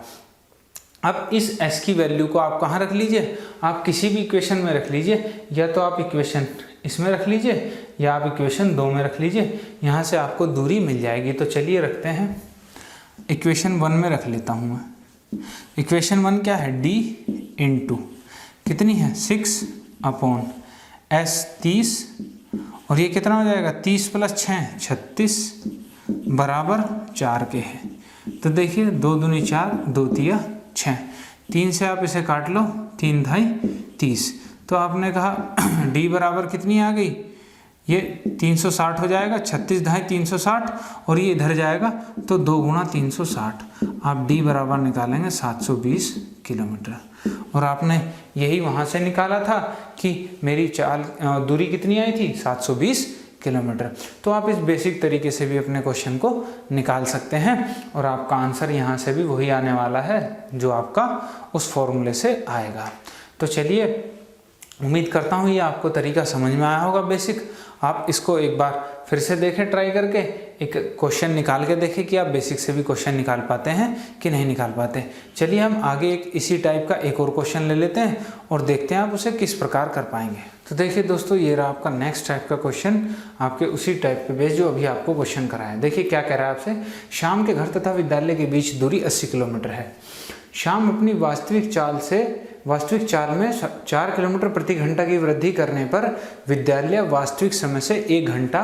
अब इस s की वैल्यू को आप कहाँ रख लीजिए, आप किसी भी इक्वेशन में रख लीजिए, या तो आप इक्वेशन इसमें रख लीजिए या आप इक्वेशन 2 में रख लीजिए, यहाँ से आपको दूरी मिल जाएगी। तो चलिए रखते हैं, इक्वेशन 1 में रख लेता हूँ मैं। इक्वेशन 1 क्या है, d इंटू कितनी है 6 अपॉन s 30, और ये कितना हो जाएगा 30 प्लस 6 36 बराबर 4 के है। तो देखिए 2 दूनी 4, 2 तिया 6, 3 से आप इसे काट लो, 3 ढाई 30। तो आपने कहा d बराबर कितनी आ गई, ये 360 हो जाएगा, 36 ढाई 360, और ये इधर जाएगा तो 2 गुणा 360। आप d बराबर निकालेंगे 720 किलोमीटर। और आपने यही वहाँ से निकाला था कि मेरी चाल दूरी कितनी आई थी, 720 किलोमीटर। तो आप इस बेसिक तरीके से भी अपने क्वेश्चन को निकाल सकते हैं और आपका आंसर यहाँ से भी वही आने वाला है जो आपका उस फॉर्मूले से आएगा। तो चलिए, उम्मीद करता हूँ ये आपको तरीका समझ में आया होगा बेसिक। आप इसको एक बार फिर से देखें, ट्राई करके एक क्वेश्चन निकाल के देखें कि आप बेसिक से भी क्वेश्चन निकाल पाते हैं कि नहीं निकाल पाते। चलिए हम आगे एक इसी टाइप का एक और क्वेश्चन ले लेते हैं और देखते हैं आप उसे किस प्रकार कर पाएंगे। तो देखिए दोस्तों, ये रहा आपका नेक्स्ट टाइप का क्वेश्चन, आपके उसी टाइप पे बेस्ड जो अभी आपको क्वेश्चन कराया है। देखिए क्या कह रहा है आपसे, श्याम के घर तथा विद्यालय के बीच दूरी 80 किलोमीटर है। श्याम अपनी वास्तविक चाल में 4 किलोमीटर प्रति घंटा की वृद्धि करने पर विद्यालय वास्तविक समय से 1 घंटा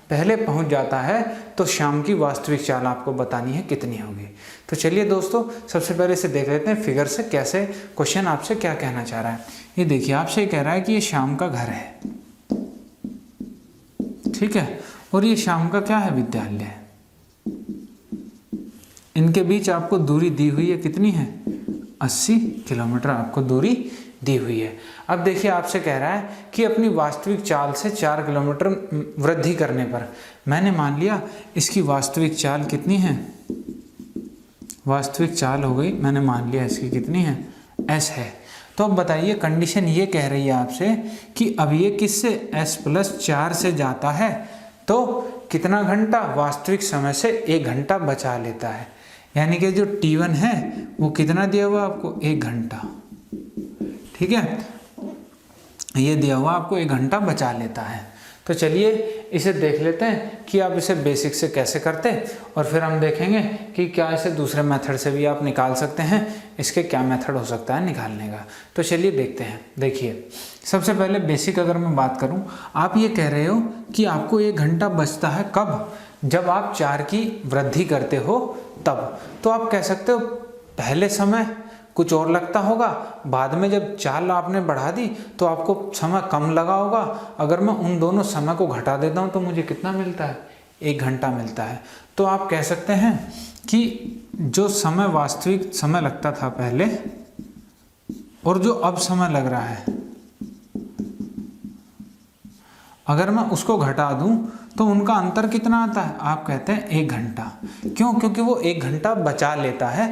पहले पहुंच जाता है। तो श्याम की वास्तविक चाल आपको बतानी है कितनी होगी। तो चलिए दोस्तों, सबसे पहले इसे देख लेते हैं फिगर से, कैसे क्वेश्चन आपसे क्या कहना चाह रहा है। ये देखिए, आपसे कह रहा है कि ये श्याम का घर है, ठीक है, और ये श्याम का क्या है, विद्यालय। इनके बीच आपको दूरी दी हुई है, कितनी है, 80 किलोमीटर आपको दूरी दी हुई है। अब देखिए आपसे कह रहा है कि अपनी वास्तविक चाल से 4 किलोमीटर वृद्धि करने पर, मैंने मान लिया इसकी वास्तविक चाल कितनी है, वास्तविक चाल हो गई, मैंने मान लिया इसकी कितनी है, s है। तो अब बताइए, कंडीशन ये कह रही है आपसे कि अब ये किससे s प्लस 4 से जाता है तो कितना घंटा, वास्तविक समय से 1 घंटा बचा लेता है। यानी कि जो t1 है वो कितना दिया हुआ आपको, 1 घंटा, ठीक है, ये दिया हुआ आपको 1 घंटा बचा लेता है। तो चलिए इसे देख लेते हैं कि आप इसे बेसिक से कैसे करते, और फिर हम देखेंगे कि क्या इसे दूसरे मेथड से भी आप निकाल सकते हैं, इसके क्या मेथड हो सकता है निकालने का। तो चलिए देखते हैं। देखिए सबसे पहले बेसिक अगर मैं बात करूं, आप ये कह रहे हो कि आपको 1 घंटा बचता है कब, जब आप 4 की वृद्धि करते हो तब। तो आप कह सकते हो पहले समय कुछ और लगता होगा, बाद में जब चाल आपने बढ़ा दी तो आपको समय कम लगा होगा। अगर मैं उन दोनों समय को घटा देता हूं तो मुझे कितना मिलता है, 1 घंटा मिलता है। तो आप कह सकते हैं कि जो समय वास्तविक समय लगता था पहले और जो अब समय लग रहा है, अगर मैं उसको घटा दूं तो उनका अंतर कितना आता है, आप कहते हैं 1 घंटा। क्यों? क्योंकि वो 1 घंटा बचा लेता है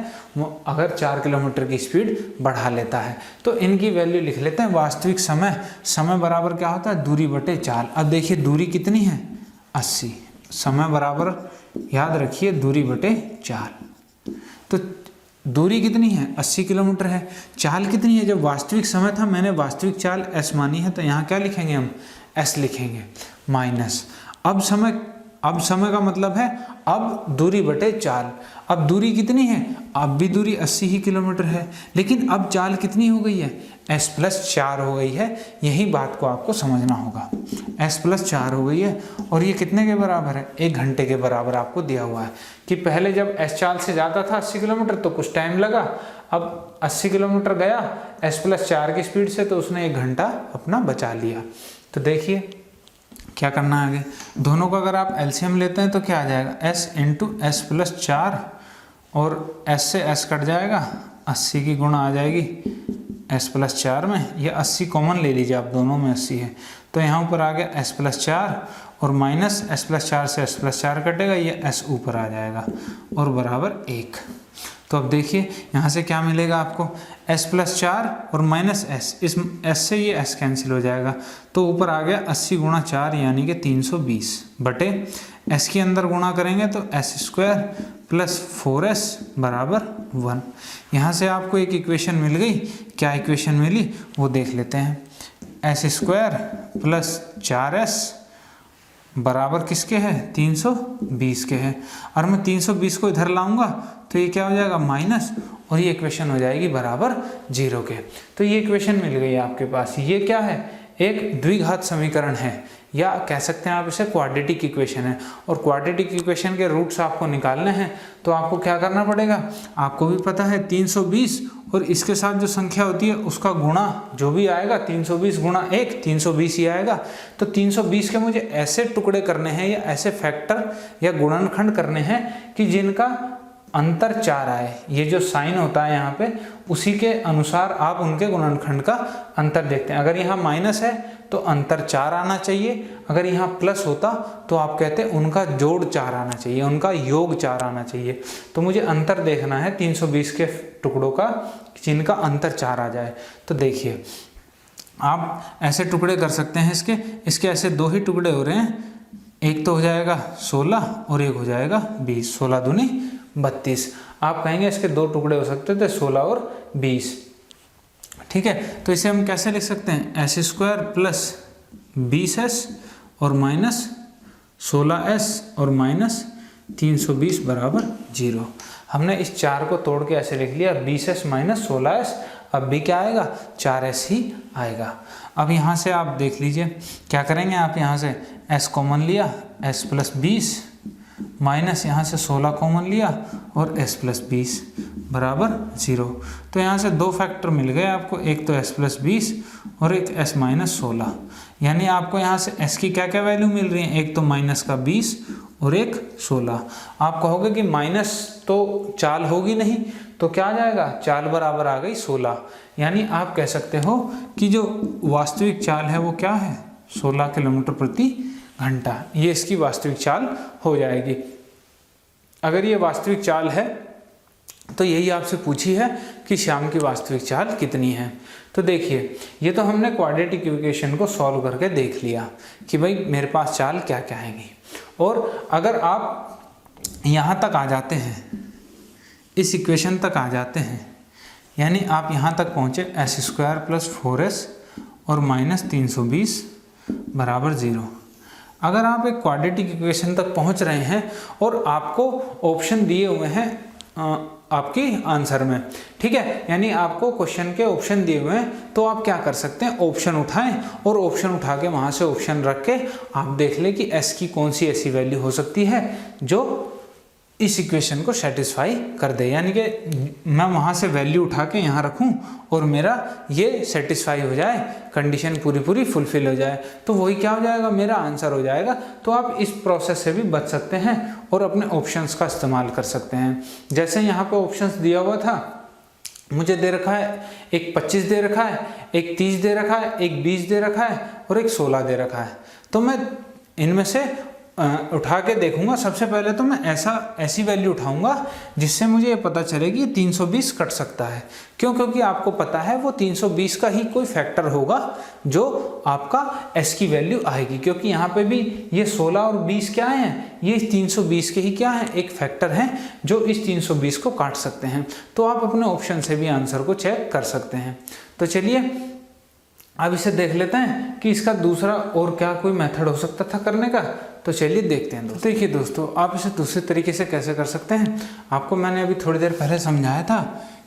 अगर 4 किलोमीटर की स्पीड बढ़ा लेता है। तो इनकी वैल्यू लिख लेते हैं। वास्तविक समय, समय बराबर क्या होता है, दूरी बटे चाल। अब देखिए दूरी कितनी है, 80। समय बराबर याद रखिए दूरी बटे चाल। तो दूरी कितनी है, 80 किलोमीटर है। चाल कितनी है, जब वास्तविक समय था मैंने वास्तविक चाल s मानी है, तो यहाँ क्या लिखेंगे हम, s लिखेंगे माइनस अब समय का मतलब है अब दूरी बटे चाल। अब दूरी कितनी है, अब भी दूरी 80 ही किलोमीटर है, लेकिन अब चाल कितनी हो गई है, s+4 हो गई है। यही बात को आपको समझना होगा, s+4 हो गई है। और ये कितने के बराबर है, 1 घंटे के बराबर आपको दिया हुआ है कि पहले जब s चाल से जाता था 80 किलोमीटर तो कुछ टाइम लगा, अब 80 किलोमीटर गया s+4 की स्पीड से, तो उसने 1 घंटा अपना बचा लिया। तो देखिए क्या करना है आगे, दोनों का अगर आप एलसीएम लेते हैं तो क्या आ जाएगा, s × s+4 और s से s कट जाएगा, 80 की गुणा आ जाएगी s+4 में। ये 80 कॉमन ले लीजिए आप, दोनों में 80 है, तो यहाँ ऊपर आ गया s+4 और माइनस s+4 से s+4 कटेगा, ये s ऊपर आ जाएगा और बराबर 1। तो अब देखिए यहाँ से क्या मिलेगा आपको, s+4 और माइनस s, इस s से ये s कैंसिल हो जाएगा, तो ऊपर आ गया 80 × 4 यानी कि 320 बटे s के अंदर गुणा करेंगे तो s² + 4s बराबर 1। यहाँ से आपको एक इक्वेशन मिल गई। क्या इक्वेशन मिली वो देख लेते हैं, s² + 4s बराबर किसके है, 320 के है। और मैं 320 को इधर लाऊंगा तो ये क्या हो जाएगा, माइनस, और ये इक्वेशन हो जाएगी बराबर 0 के। तो ये इक्वेशन मिल गई आपके पास। ये क्या है, एक द्विघात समीकरण है, या कह सकते हैं आप इसे क्वाड्रेटिक इक्वेशन है। और क्वाड्रेटिक इक्वेशन के रूट्स आपको निकालने हैं तो आपको क्या करना पड़ेगा, आपको भी पता है 320 और इसके साथ जो संख्या होती है उसका गुणा जो भी आएगा, 320 × 1 320 ही आएगा। तो 320 के मुझे ऐसे टुकड़े करने हैं या ऐसे फैक्टर या गुणनखंड करने हैं कि जिनका अंतर 4 आए। ये जो साइन होता है यहाँ पे, उसी के अनुसार आप उनके गुणनखंड का अंतर देखते हैं। अगर यहाँ माइनस है तो अंतर 4 आना चाहिए, अगर यहाँ प्लस होता तो आप कहते हैं उनका जोड़ 4 आना चाहिए, उनका योग 4 आना चाहिए। तो मुझे अंतर देखना है 320 के टुकड़ों का जिनका अंतर 4 आ जाए। तो देखिए आप ऐसे टुकड़े कर सकते हैं, इसके ऐसे 2 ही टुकड़े हो रहे हैं, एक तो हो जाएगा 16 और एक हो जाएगा 20, 16 दूनी 32। आप कहेंगे इसके 2 टुकड़े हो सकते थे, 16 और 20, ठीक है। तो इसे हम कैसे लिख सकते हैं, s² + 20s और माइनस 16s और माइनस 320 बराबर 0। हमने इस 4 को तोड़ के ऐसे लिख लिया, 20s - 16s, अब भी क्या आएगा, 4s ही आएगा। अब यहाँ से आप देख लीजिए क्या करेंगे, आप यहाँ से s कॉमन लिया, s + 20 माइनस यहाँ से 16 कॉमन लिया और s + 20 बराबर 0। तो यहाँ से 2 फैक्टर मिल गए आपको, एक तो s + 20 और एक s - 16। यानी आपको यहाँ से s की क्या क्या वैल्यू मिल रही है, एक तो माइनस का 20 और एक 16। आप कहोगे कि माइनस तो चाल होगी नहीं, तो क्या आ जाएगा, चाल बराबर आ गई 16। यानी आप कह सकते हो कि जो वास्तविक चाल है वो क्या है, 16 किलोमीटर प्रति घंटा। ये इसकी वास्तविक चाल हो जाएगी। अगर ये वास्तविक चाल है तो यही आपसे पूछी है कि श्याम की वास्तविक चाल कितनी है। तो देखिए ये तो हमने क्वाड्रेटिक इक्वेशन को सॉल्व करके देख लिया कि भाई मेरे पास चाल क्या क्या आएंगी। और अगर आप यहाँ तक आ जाते हैं, इस इक्वेशन तक आ जाते हैं, यानी आप यहाँ तक पहुँचे s² + 4s और माइनस 320 बराबर 0। अगर आप एक क्वाड्रेटिक इक्वेशन तक पहुंच रहे हैं और आपको ऑप्शन दिए हुए हैं आपकी आंसर में, ठीक है, यानी आपको क्वेश्चन के ऑप्शन दिए हुए हैं, तो आप क्या कर सकते हैं, ऑप्शन उठाएं और ऑप्शन उठा के वहां से ऑप्शन रख के आप देख लें कि एस की कौन सी ऐसी वैल्यू हो सकती है जो इस इक्वेशन को सेटिस्फाई कर दे। यानी कि मैं वहां से वैल्यू उठा के यहाँ रखूं और मेरा ये सेटिस्फाई हो जाए, कंडीशन पूरी फुलफिल हो जाए, तो वही क्या हो जाएगा, मेरा आंसर हो जाएगा। तो आप इस प्रोसेस से भी बच सकते हैं और अपने ऑप्शंस का इस्तेमाल कर सकते हैं। जैसे यहाँ पे ऑप्शंस दिया हुआ था, मुझे दे रखा है एक 25 दे रखा है, एक 30 दे रखा है, एक 20 दे रखा है और एक 16 दे रखा है। तो मैं इनमें से उठा के देखूंगा। सबसे पहले तो मैं ऐसी वैल्यू उठाऊंगा जिससे मुझे ये पता चले कि 320 कट सकता है। क्यों? क्योंकि आपको पता है वो 320 का ही कोई फैक्टर होगा जो आपका एस की वैल्यू आएगी, क्योंकि यहाँ पे भी ये 16 और 20 क्या हैं, ये 320 के ही क्या है, एक फैक्टर हैं जो इस 320 को काट सकते हैं। तो आप अपने ऑप्शन से भी आंसर को चेक कर सकते हैं। तो चलिए अब इसे देख लेते हैं कि इसका दूसरा और क्या कोई मेथड हो सकता था करने का। तो चलिए देखते हैं दोस्तों। देखिए दोस्तों, आप इसे दूसरे तरीके से कैसे कर सकते हैं, आपको मैंने अभी थोड़ी देर पहले समझाया था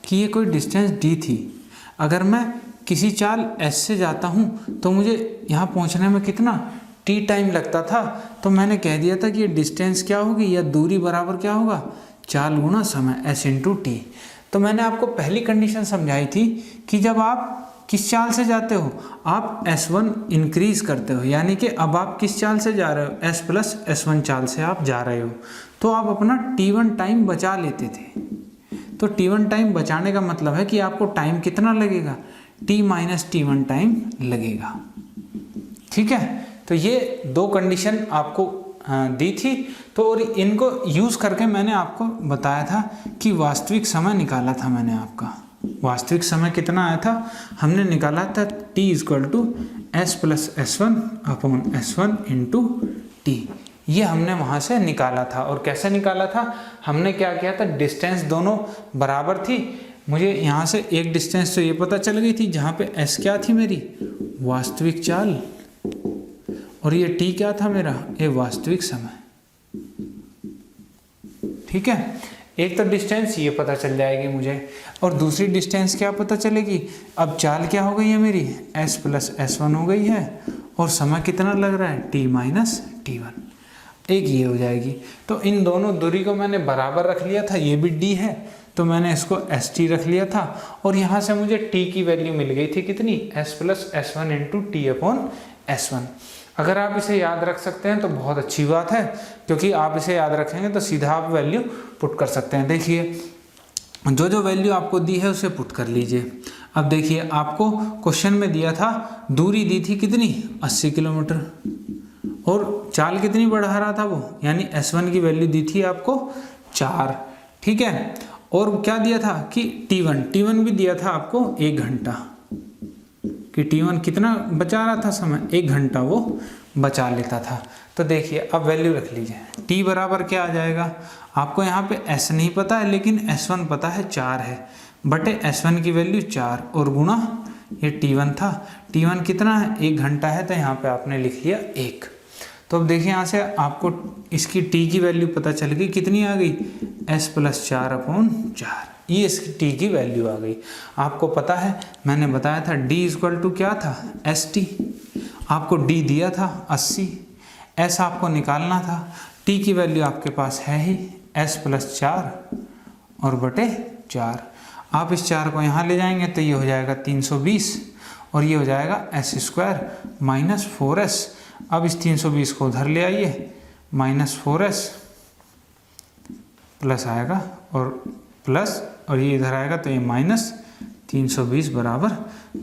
कि ये कोई डिस्टेंस डी थी। अगर मैं किसी चाल एस से जाता हूँ तो मुझे यहाँ पहुँचने में कितना टी टाइम लगता था। तो मैंने कह दिया था कि ये डिस्टेंस क्या होगी या दूरी बराबर क्या होगा, चाल गुणा समय, एस इंटू टी। तो मैंने आपको पहली कंडीशन समझाई थी कि जब आप किस चाल से जाते हो, आप S1 इंक्रीज करते हो, यानी कि अब आप किस चाल से जा रहे हो, S प्लस S1 चाल से आप जा रहे हो, तो आप अपना T1 टाइम बचा लेते थे। तो T1 टाइम बचाने का मतलब है कि आपको टाइम कितना लगेगा, T माइनस T1 टाइम लगेगा। ठीक है, तो ये दो कंडीशन आपको दी थी। तो और इनको यूज करके मैंने आपको बताया था कि वास्तविक समय निकाला था मैंने आपका। वास्तविक समय कितना आया था, हमने निकाला था t equal to S plus S1 upon S1 into टी। ये हमने वहाँ से निकाला था। और कैसे निकाला था, हमने क्या किया था, डिस्टेंस दोनों बराबर थी। मुझे यहाँ से एक डिस्टेंस तो ये पता चल गई थी जहाँ पे s क्या थी मेरी, वास्तविक चाल, और ये t क्या था मेरा, ये वास्तविक समय। ठीक है, एक तो डिस्टेंस ये पता चल जाएगी मुझे, और दूसरी डिस्टेंस क्या पता चलेगी, अब चाल क्या हो गई है मेरी, s प्लस S1 हो गई है, और समय कितना लग रहा है, t माइनस T1, एक ये हो जाएगी। तो इन दोनों दूरी को मैंने बराबर रख लिया था, ये भी d है तो मैंने इसको st रख लिया था, और यहाँ से मुझे t की वैल्यू मिल गई थी कितनी, s plus S1 into T upon S1। अगर आप इसे याद रख सकते हैं तो बहुत अच्छी बात है, क्योंकि आप इसे याद रखेंगे तो सीधा आप वैल्यू पुट कर सकते हैं। देखिए जो जो वैल्यू आपको दी है उसे पुट कर लीजिए। अब देखिए आपको क्वेश्चन में दिया था, दूरी दी थी कितनी, 80 किलोमीटर, और चाल कितनी बढ़ा रहा था वो, यानी S1 की वैल्यू दी थी आपको 4। ठीक है, और क्या दिया था कि T1 भी दिया था आपको 1 घंटा, कि T1 कितना बचा रहा था समय, 1 घंटा वो बचा लेता था। तो देखिए अब वैल्यू रख लीजिए, T बराबर क्या आ जाएगा, आपको यहाँ पे S नहीं पता है लेकिन S1 पता है 4 है, बटे S1 की वैल्यू 4 और गुणा ये T1 था, T1 कितना है, 1 घंटा है, तो यहाँ पे आपने लिख लिया 1। तो अब देखिए यहाँ से आपको इसकी T की वैल्यू पता चल गई, कितनी आ गई, S प्लस 4 अपॉन 4, ये इसकी T की वैल्यू आ गई। आपको पता है मैंने बताया था D इक्वल टू क्या था, ST, आपको D दिया था 80, S आपको निकालना था, T की वैल्यू आपके पास है ही S प्लस 4 और बटे 4। आप इस 4 को यहाँ ले जाएंगे तो ये हो जाएगा 320, और ये हो जाएगा S स्क्वायर माइनस 4S। अब इस 320 को उधर ले आइए, माइनस 4S प्लस आएगा और प्लस, और ये इधर आएगा तो ये माइनस 320 बराबर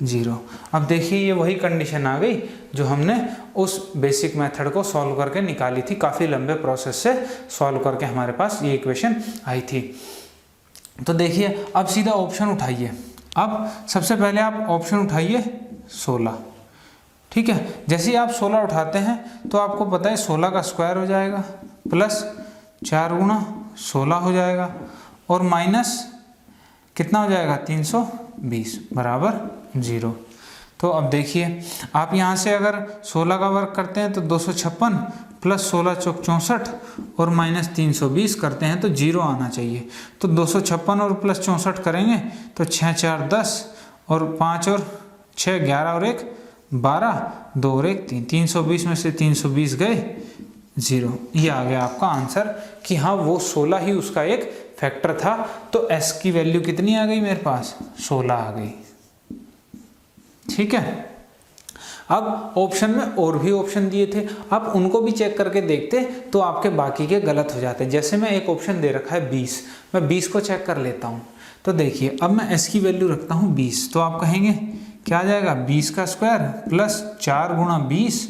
0। अब देखिए ये वही कंडीशन आ गई जो हमने उस बेसिक मेथड को सॉल्व करके निकाली थी, काफ़ी लंबे प्रोसेस से सॉल्व करके हमारे पास ये इक्वेशन आई थी। तो देखिए अब सीधा ऑप्शन उठाइए। अब सबसे पहले आप ऑप्शन उठाइए 16। ठीक है, जैसे ही आप 16 उठाते हैं तो आपको पता है 16 का स्क्वायर हो जाएगा, प्लस 4 गुणा 16 हो जाएगा, और माइनस कितना हो जाएगा 320 बराबर 0। तो अब देखिए आप यहाँ से अगर 16 का वर्ग करते हैं तो 256 प्लस 16 चौक 64 और माइनस 320 करते हैं तो 0 आना चाहिए। तो 256 और प्लस 64 करेंगे तो 6 4 10 और 5 और 6 11 और 1 12, 2 और 1 3, 320 में से 320 गए 0। ये आ गया आपका आंसर कि हाँ वो 16 ही उसका एक फैक्टर था। तो s की वैल्यू कितनी आ गई मेरे पास, 16 आ गई। ठीक है। अब ऑप्शन में और भी ऑप्शन दिए थे, आप उनको भी चेक करके देखते तो आपके बाकी के गलत हो जाते। जैसे मैं एक ऑप्शन दे रखा है 20, मैं 20 को चेक कर लेता हूँ। तो देखिए अब मैं s की वैल्यू रखता हूँ 20, तो आप कहेंगे क्या आ जाएगा 20 का स्क्वायर प्लस 4 गुणा 20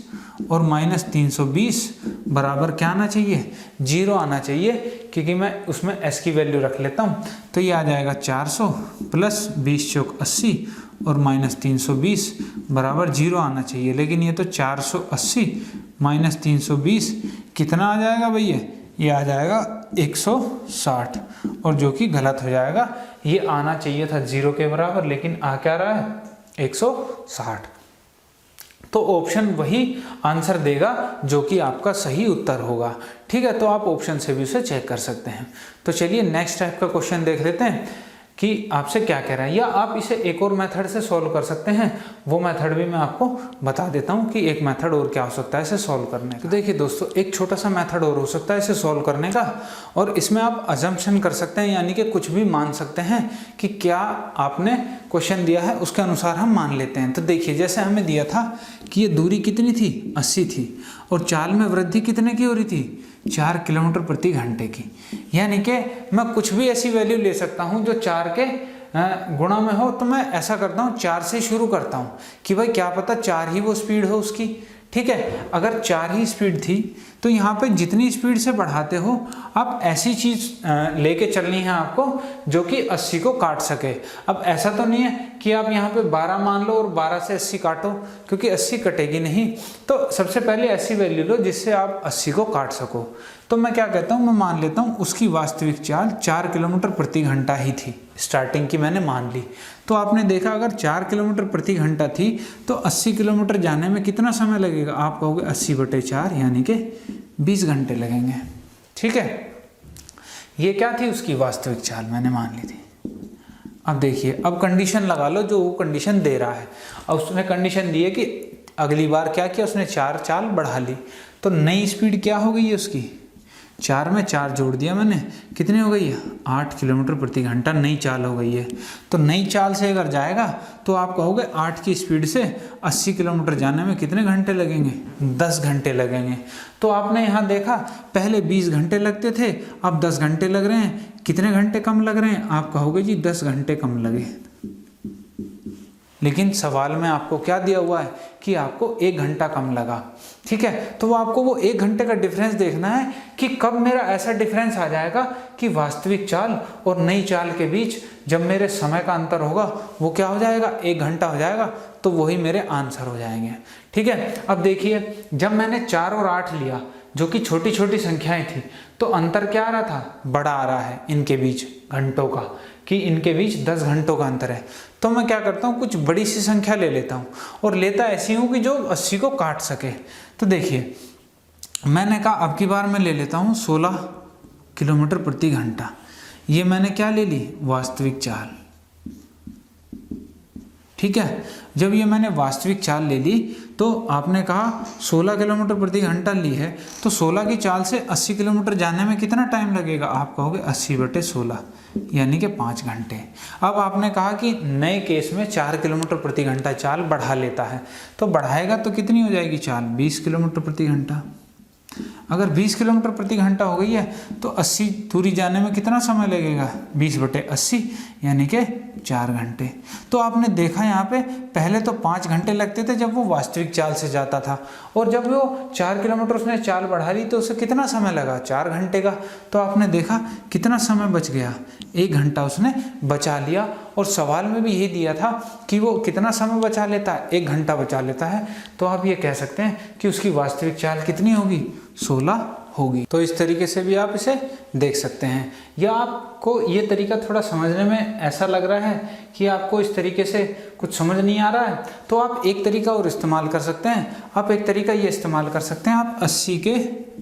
और माइनस 320 बराबर क्या आना चाहिए, 0 आना चाहिए, क्योंकि मैं उसमें s की वैल्यू रख लेता हूँ। तो ये आ जाएगा 400 प्लस 20 चौक 80 और माइनस 320 बराबर 0 आना चाहिए। लेकिन ये तो 480 माइनस 320 कितना आ जाएगा भैया, ये आ जाएगा 160, और जो कि गलत हो जाएगा। ये आना चाहिए था 0 के बराबर, लेकिन आ क्या रहा है 160। तो ऑप्शन वही आंसर देगा जो कि आपका सही उत्तर होगा। ठीक है, तो आप ऑप्शन से भी उसे चेक कर सकते हैं। तो चलिए नेक्स्ट टाइप का क्वेश्चन देख लेते हैं कि आपसे क्या कह रहा है, या आप इसे एक और मेथड से सॉल्व कर सकते हैं। वो मेथड भी मैं आपको बता देता हूँ कि एक मेथड और क्या हो सकता है इसे सॉल्व करने का। तो देखिए दोस्तों, एक छोटा सा मेथड और हो सकता है इसे सॉल्व करने का, और इसमें आप अजम्पशन कर सकते हैं, यानी कि कुछ भी मान सकते हैं कि क्या आपने क्वेश्चन दिया है उसके अनुसार हम मान लेते हैं। तो देखिए जैसे हमें दिया था कि ये दूरी कितनी थी, 80 थी, और चाल में वृद्धि कितने की हो रही थी, 4 किलोमीटर प्रति घंटे की। यानी कि मैं कुछ भी ऐसी वैल्यू ले सकता हूं जो 4 के गुणा में हो। तो मैं ऐसा करता हूं 4 से शुरू करता हूं कि भाई क्या पता 4 ही वो स्पीड हो उसकी। ठीक है, अगर 4 ही स्पीड थी तो यहाँ पे जितनी स्पीड से बढ़ाते हो आप ऐसी चीज़ लेके चलनी है आपको जो कि 80 को काट सके। अब ऐसा तो नहीं है कि आप यहाँ पे 12 मान लो और 12 से 80 काटो, क्योंकि 80 कटेगी नहीं। तो सबसे पहले ऐसी वैल्यू लो जिससे आप 80 को काट सको। तो मैं क्या कहता हूँ, मैं मान लेता हूँ उसकी वास्तविक चाल 4 किलोमीटर प्रति घंटा ही थी, स्टार्टिंग की मैंने मान ली। तो आपने देखा अगर 4 किलोमीटर प्रति घंटा थी तो 80 किलोमीटर जाने में कितना समय लगेगा, आप कहोगे 80/4 यानी कि 20 घंटे लगेंगे। ठीक है, ये क्या थी उसकी वास्तविक चाल मैंने मान ली थी। अब देखिए, अब कंडीशन लगा लो जो वो कंडीशन दे रहा है। अब उसने कंडीशन दी है कि अगली बार क्या किया उसने 4 चाल बढ़ा ली, तो नई स्पीड क्या हो गई है उसकी, 4 में 4 जोड़ दिया मैंने, कितनी हो गई है 8 किलोमीटर प्रति घंटा नई चाल हो गई है। तो नई चाल से अगर जाएगा तो आप कहोगे 8 की स्पीड से 80 किलोमीटर जाने में कितने घंटे लगेंगे, 10 घंटे लगेंगे। तो आपने यहाँ देखा पहले 20 घंटे लगते थे, अब 10 घंटे लग रहे हैं। कितने घंटे कम लग रहे हैं, आप कहोगे जी 10 घंटे कम लगे। लेकिन सवाल में आपको क्या दिया हुआ है कि आपको 1 घंटा कम लगा। ठीक है, तो आपको वो 1 घंटे का डिफरेंस देखना है कि कब मेरा ऐसा डिफरेंस आ जाएगा कि वास्तविक चाल और नई चाल के बीच जब मेरे समय का अंतर होगा वो क्या हो जाएगा, 1 घंटा हो जाएगा। तो वही मेरे आंसर हो जाएंगे। ठीक है, अब देखिए जब मैंने 4 और 8 लिया जो कि छोटी छोटी संख्याएं थी, तो अंतर क्या आ रहा था, बड़ा आ रहा है इनके बीच घंटों का, कि इनके बीच 10 घंटों का अंतर है। तो मैं क्या करता हूँ, कुछ बड़ी सी संख्या ले लेता हूँ, और लेता ऐसी हूँ कि जो 80 को काट सके। तो देखिए मैंने कहा अब की बार मैं ले लेता हूँ 16 किलोमीटर प्रति घंटा। ये मैंने क्या ले ली, वास्तविक चाल। ठीक है, जब ये मैंने वास्तविक चाल ले ली तो आपने कहा 16 किलोमीटर प्रति घंटा ली है, तो 16 की चाल से 80 किलोमीटर जाने में कितना टाइम लगेगा, आप कहोगे 80/16 यानी कि 5 घंटे। अब आपने कहा कि नए केस में 4 किलोमीटर प्रति घंटा चाल बढ़ा लेता है, तो बढ़ाएगा तो कितनी हो जाएगी चाल, 20 किलोमीटर प्रति घंटा। अगर 20 किलोमीटर प्रति घंटा हो गई है तो 80 दूरी जाने में कितना समय लगेगा, 20/80 यानी कि 4 घंटे। तो आपने देखा यहाँ पे पहले तो 5 घंटे लगते थे जब वो वास्तविक चाल से जाता था, और जब वो 4 किलोमीटर उसने चाल बढ़ा ली तो उसे कितना समय लगा, 4 घंटे का। तो आपने देखा कितना समय बच गया, 1 घंटा उसने बचा लिया। और सवाल में भी यही दिया था कि वो कितना समय बचा लेता है, 1 घंटा बचा लेता है। तो आप ये कह सकते हैं कि उसकी वास्तविक चाल कितनी होगी, 16 होगी। तो इस तरीके से भी आप इसे देख सकते हैं। या आपको ये तरीका थोड़ा समझने में ऐसा लग रहा है कि आपको इस तरीके से कुछ समझ नहीं आ रहा है, तो आप एक तरीका और इस्तेमाल कर सकते हैं। आप एक तरीका ये इस्तेमाल कर सकते हैं, आप 80 के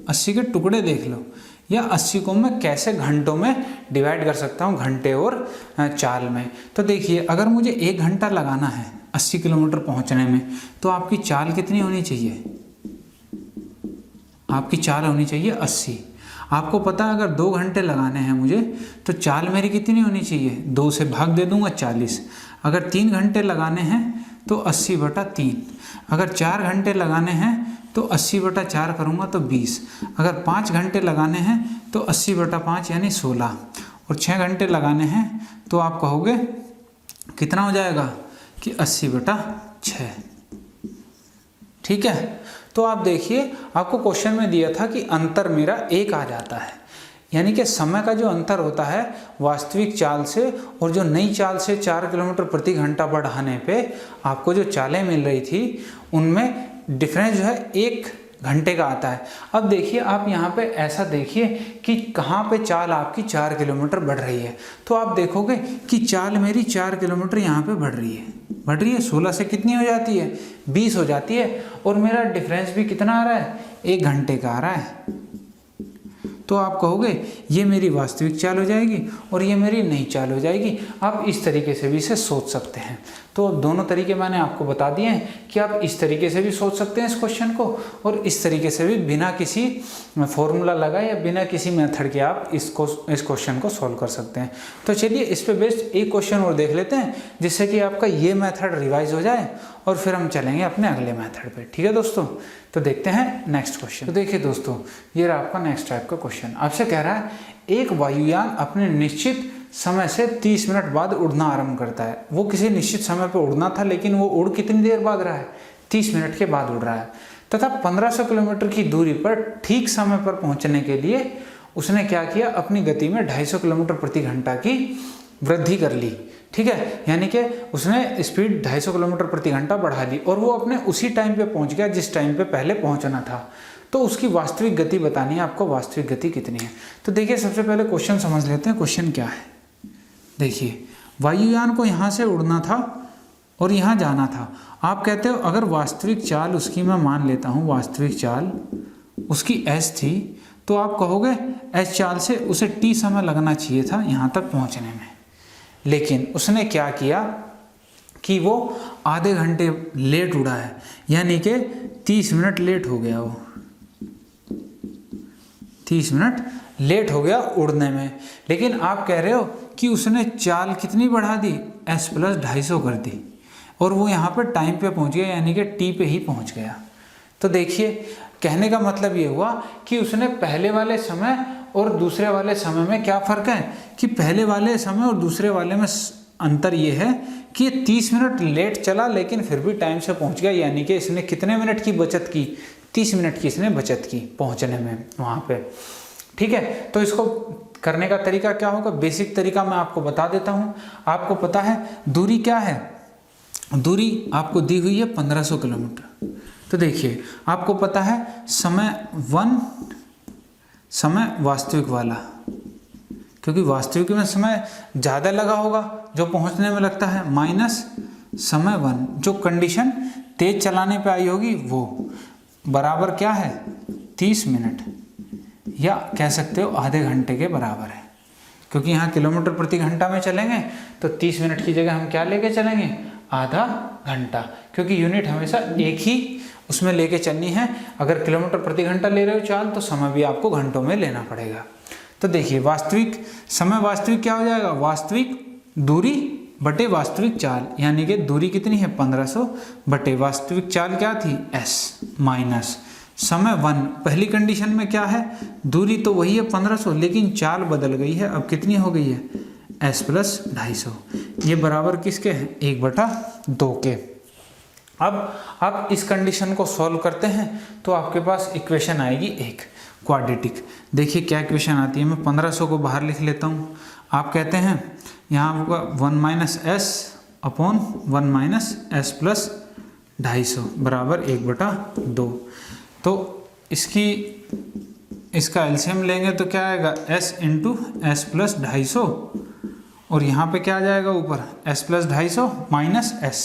80 के टुकड़े देख लो, या 80 को मैं कैसे घंटों में डिवाइड कर सकता हूँ, घंटे और चाल में। तो देखिए अगर मुझे 1 घंटा लगाना है 80 किलोमीटर पहुँचने में, तो आपकी चाल कितनी होनी चाहिए? आपकी चाल होनी चाहिए 80। आपको पता है अगर 2 घंटे लगाने हैं मुझे, तो चाल मेरी कितनी होनी चाहिए? 2 से भाग दे दूंगा 40। अगर 3 घंटे लगाने हैं तो 80/3। अगर 4 घंटे लगाने हैं तो 80/4 करूँगा तो 20। अगर 5 घंटे लगाने हैं तो 80/5 यानी 16। और 6 घंटे लगाने हैं तो आप कहोगे कितना हो जाएगा कि 80/6। ठीक है, तो आप देखिए आपको क्वेश्चन में दिया था कि अंतर मेरा 1 आ जाता है, यानी कि समय का जो अंतर होता है वास्तविक चाल से और जो नई चाल से 4 किलोमीटर प्रति घंटा बढ़ाने पे आपको जो चालें मिल रही थी उनमें डिफरेंस जो है 1 घंटे का आता है। अब देखिए आप यहाँ पे ऐसा देखिए कि कहाँ पे चाल आपकी 4 किलोमीटर बढ़ रही है, तो आप देखोगे कि चाल मेरी 4 किलोमीटर यहाँ पे बढ़ रही है 16 से कितनी हो जाती है? 20 हो जाती है, और मेरा डिफरेंस भी कितना आ रहा है? 1 घंटे का आ रहा है। तो आप कहोगे ये मेरी वास्तविक चाल हो जाएगी और ये मेरी नई चाल हो जाएगी। आप इस तरीके से भी इसे सोच सकते हैं। तो दोनों तरीके मैंने आपको बता दिए हैं कि आप इस तरीके से भी सोच सकते हैं इस क्वेश्चन को, और इस तरीके से भी बिना किसी फॉर्मूला लगाए या बिना किसी मेथड के आप इस क्वेश्चन को सॉल्व कर सकते हैं। तो चलिए इस पे बेस्ड एक क्वेश्चन और देख लेते हैं, जिससे कि आपका ये मेथड रिवाइज हो जाए और फिर हम चलेंगे अपने अगले मेथड पे। ठीक है दोस्तों, तो देखते हैं नेक्स्ट क्वेश्चन। तो देखिए दोस्तों, ये रहा आपका नेक्स्ट टाइप का क्वेश्चन। आपसे कह रहा है एक वायुयान अपने निश्चित समय से 30 मिनट बाद उड़ना आरंभ करता है। वो किसी निश्चित समय पर उड़ना था, लेकिन वो उड़ कितनी देर बाद रहा है? 30 मिनट के बाद उड़ रहा है, तथा 1500 किलोमीटर की दूरी पर ठीक समय पर पहुंचने के लिए उसने क्या किया? अपनी गति में 250 किलोमीटर प्रति घंटा की वृद्धि कर ली। ठीक है, यानी कि उसने स्पीड 250 किलोमीटर प्रति घंटा बढ़ा ली और वो अपने उसी टाइम पे पहुंच गया जिस टाइम पे पहले पहुंचना था। तो उसकी वास्तविक गति बतानी है आपको, वास्तविक गति कितनी है। तो देखिए सबसे पहले क्वेश्चन समझ लेते हैं। क्वेश्चन क्या है? देखिए वायुयान को यहाँ से उड़ना था और यहाँ जाना था। आप कहते हो अगर वास्तविक चाल उसकी मैं मान लेता हूँ, वास्तविक चाल उसकी s थी, तो आप कहोगे s चाल से उसे t समय लगना चाहिए था यहाँ तक पहुँचने में। लेकिन उसने क्या किया कि वो आधे घंटे लेट उड़ा है, यानी कि 30 मिनट लेट हो गया। वो 30 मिनट लेट हो गया उड़ने में। लेकिन आप कह रहे हो कि उसने चाल कितनी बढ़ा दी? s + 250 कर दी, और वो यहाँ पर टाइम पे पहुँच गया, यानी कि t पे ही पहुँच गया। तो देखिए कहने का मतलब ये हुआ कि उसने पहले वाले समय और दूसरे वाले समय में क्या फ़र्क है कि पहले वाले समय और दूसरे वाले में अंतर ये है कि 30 मिनट लेट चला लेकिन फिर भी टाइम से पहुंच गया, यानी कि इसने कितने मिनट की बचत की? 30 मिनट की इसने बचत की पहुंचने में वहाँ पे। ठीक है, तो इसको करने का तरीका क्या होगा? बेसिक तरीका मैं आपको बता देता हूँ। आपको पता है दूरी क्या है? दूरी आपको दी हुई है 1500 किलोमीटर। तो देखिए आपको पता है समय 1, समय वास्तविक वाला, क्योंकि वास्तविक में समय ज़्यादा लगा होगा जो पहुंचने में लगता है, माइनस समय 1 जो कंडीशन तेज चलाने पे आई होगी वो, बराबर क्या है? 30 मिनट, या कह सकते हो आधे घंटे के बराबर है। क्योंकि यहाँ किलोमीटर प्रति घंटा में चलेंगे तो 30 मिनट की जगह हम क्या लेके चलेंगे? आधा घंटा, क्योंकि यूनिट हमेशा एक ही उसमें लेके चलनी है। अगर किलोमीटर प्रति घंटा ले रहे हो चाल, तो समय भी आपको घंटों में लेना पड़ेगा। तो देखिए वास्तविक समय, वास्तविक क्या हो जाएगा? वास्तविक दूरी बटे वास्तविक चाल, यानी कि दूरी कितनी है? 1500 बटे वास्तविक चाल क्या थी? s, माइनस समय 1। पहली कंडीशन में क्या है? दूरी तो वही है 1500, लेकिन चाल बदल गई है, अब कितनी हो गई है? s + 250। ये बराबर किसके हैं? 1/2 के। अब आप इस कंडीशन को सॉल्व करते हैं तो आपके पास इक्वेशन आएगी एक क्वाड्रेटिक। देखिए क्या इक्वेशन आती है, मैं 1500 को बाहर लिख लेता हूँ। आप कहते हैं यहाँ होगा 1 - s अपॉन 1 - s + 250 बराबर 1/2। तो इसका एलसीएम लेंगे तो क्या आएगा? s × s + 250, और यहाँ पे क्या आ जाएगा ऊपर? s + 250 माइनस s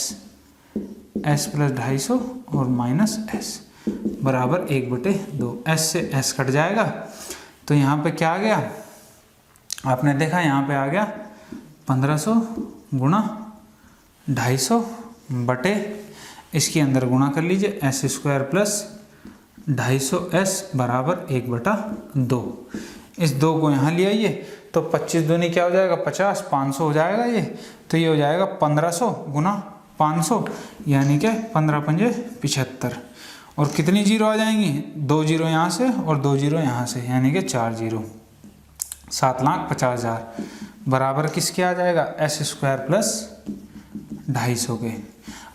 + 250 और माइनस s। बराबर 1/2। S से S कट जाएगा तो यहाँ पे क्या आ गया, आपने देखा यहाँ पे आ गया 1500 गुणा 250 बटे, इसके अंदर गुणा कर लीजिए S² प्लस 250S बराबर 1/2। इस 2 को यहाँ ले आइए तो 25 दूनी क्या हो जाएगा 50, 500 हो जाएगा ये, तो ये हो जाएगा 1500 गुणा 500 यानी कि 15×5 75। और कितनी जीरो आ जाएंगी, 2 जीरो यहाँ से और 2 जीरो यहाँ से, यानी कि 4 जीरो, 7,50,000 बराबर किसके आ जाएगा S² प्लस 250 के।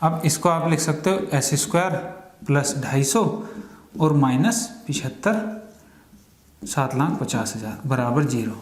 अब इसको आप लिख सकते हो S² प्लस 250 और माइनस 75, 7,50,000 बराबर 0।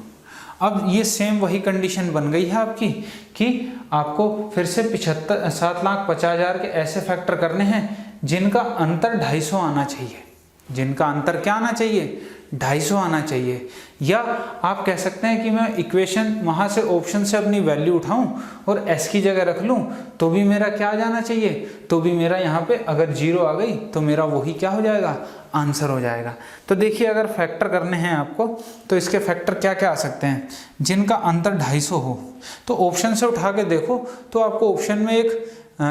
अब ये सेम वही कंडीशन बन गई है आपकी कि आपको फिर से 7,50,000 के ऐसे फैक्टर करने हैं जिनका अंतर 250 आना चाहिए, जिनका अंतर क्या आना चाहिए 250 आना चाहिए। या आप कह सकते हैं कि मैं इक्वेशन वहाँ से ऑप्शन से अपनी वैल्यू उठाऊं और s की जगह रख लूं तो भी मेरा क्या आ जाना चाहिए, तो भी मेरा यहाँ पे अगर 0 आ गई तो मेरा वही क्या हो जाएगा, आंसर हो जाएगा। तो देखिए अगर फैक्टर करने हैं आपको तो इसके फैक्टर क्या क्या आ सकते हैं, जिनका अंतर 250 हो तो ऑप्शन से उठा के देखो तो आपको ऑप्शन में एक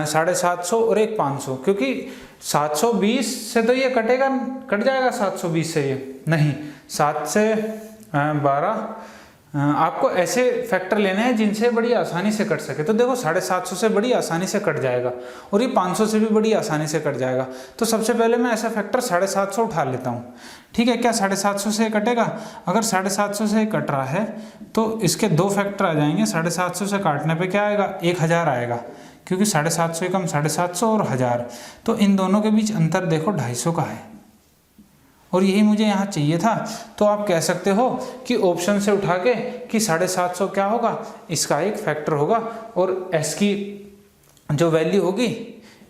750 और एक 500, क्योंकि 720 से तो ये कटेगा, कट जाएगा 720 से, ये नहीं 7 से 12। आपको ऐसे फैक्टर लेने हैं जिनसे बड़ी आसानी से कट सके। तो देखो 750 से बड़ी आसानी से कट जाएगा और ये 500 से भी बड़ी आसानी से कट जाएगा। तो सबसे पहले मैं ऐसा फैक्टर 750 उठा लेता हूँ, ठीक है। क्या 750 से कटेगा, अगर 750 से कट रहा है तो इसके 2 फैक्टर आ जाएंगे। 750 से काटने पे क्या आएगा, 1000 आएगा, क्योंकि 750 कम 750 और 1000, तो इन दोनों के बीच अंतर देखो 250 का है और यही मुझे यहाँ चाहिए था। तो आप कह सकते हो कि ऑप्शन से उठा के कि 750 क्या होगा, इसका एक फैक्टर होगा और s की जो वैल्यू होगी,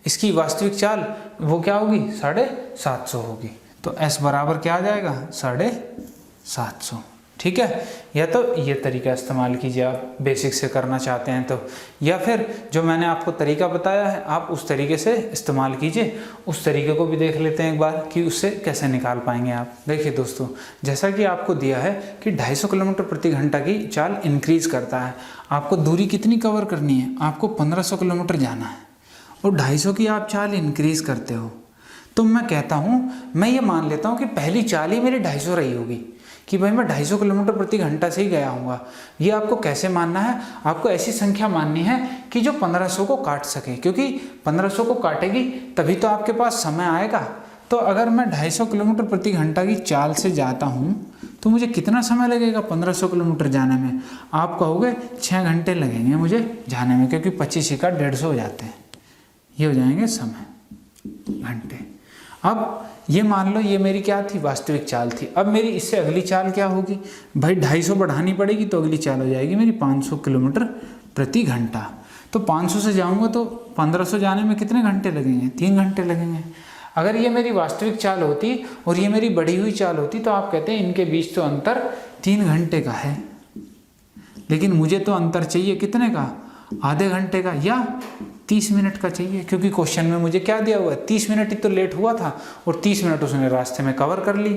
इसकी वास्तविक चाल वो क्या होगी 750 होगी। तो s बराबर क्या आ जाएगा 750, ठीक है। या तो ये तरीका इस्तेमाल कीजिए आप बेसिक से करना चाहते हैं तो, या फिर जो मैंने आपको तरीका बताया है आप उस तरीके से इस्तेमाल कीजिए। उस तरीके को भी देख लेते हैं एक बार कि उससे कैसे निकाल पाएंगे आप। देखिए दोस्तों, जैसा कि आपको दिया है कि 250 किलोमीटर प्रति घंटा की चाल इंक्रीज करता है, आपको दूरी कितनी कवर करनी है, आपको 1500 किलोमीटर जाना है और 250 की आप चाल इंक्रीज करते हो। तो मैं कहता हूँ, मैं ये मान लेता हूँ कि पहली चाल ही मेरी 250 रही होगी कि भाई मैं 250 किलोमीटर प्रति घंटा से ही गया हूँगा। ये आपको कैसे मानना है, आपको ऐसी संख्या माननी है कि जो 1500 को काट सके, क्योंकि 1500 को काटेगी तभी तो आपके पास समय आएगा। तो अगर मैं 250 किलोमीटर प्रति घंटा की चाल से जाता हूँ तो मुझे कितना समय लगेगा 1500 किलोमीटर जाने में, आप कहोगे 6 घंटे लगेंगे मुझे जाने में, क्योंकि 25 का 150 हो जाते हैं, ये हो जाएंगे समय घंटे। अब ये मान लो ये मेरी क्या थी, वास्तविक चाल थी। अब मेरी इससे अगली चाल क्या होगी भाई, 250 बढ़ानी पड़ेगी तो अगली चाल हो जाएगी मेरी 500 किलोमीटर प्रति घंटा। तो 500 से जाऊंगा तो 1500 जाने में कितने घंटे लगेंगे, 3 घंटे लगेंगे। अगर ये मेरी वास्तविक चाल होती और ये मेरी बढ़ी हुई चाल होती तो आप कहते हैं इनके बीच तो अंतर 3 घंटे का है, लेकिन मुझे तो अंतर चाहिए कितने का, आधे घंटे का या 30 मिनट का चाहिए, क्योंकि क्वेश्चन में मुझे क्या दिया हुआ है, 30 मिनट ही तो लेट हुआ था और 30 मिनट उसने रास्ते में कवर कर ली।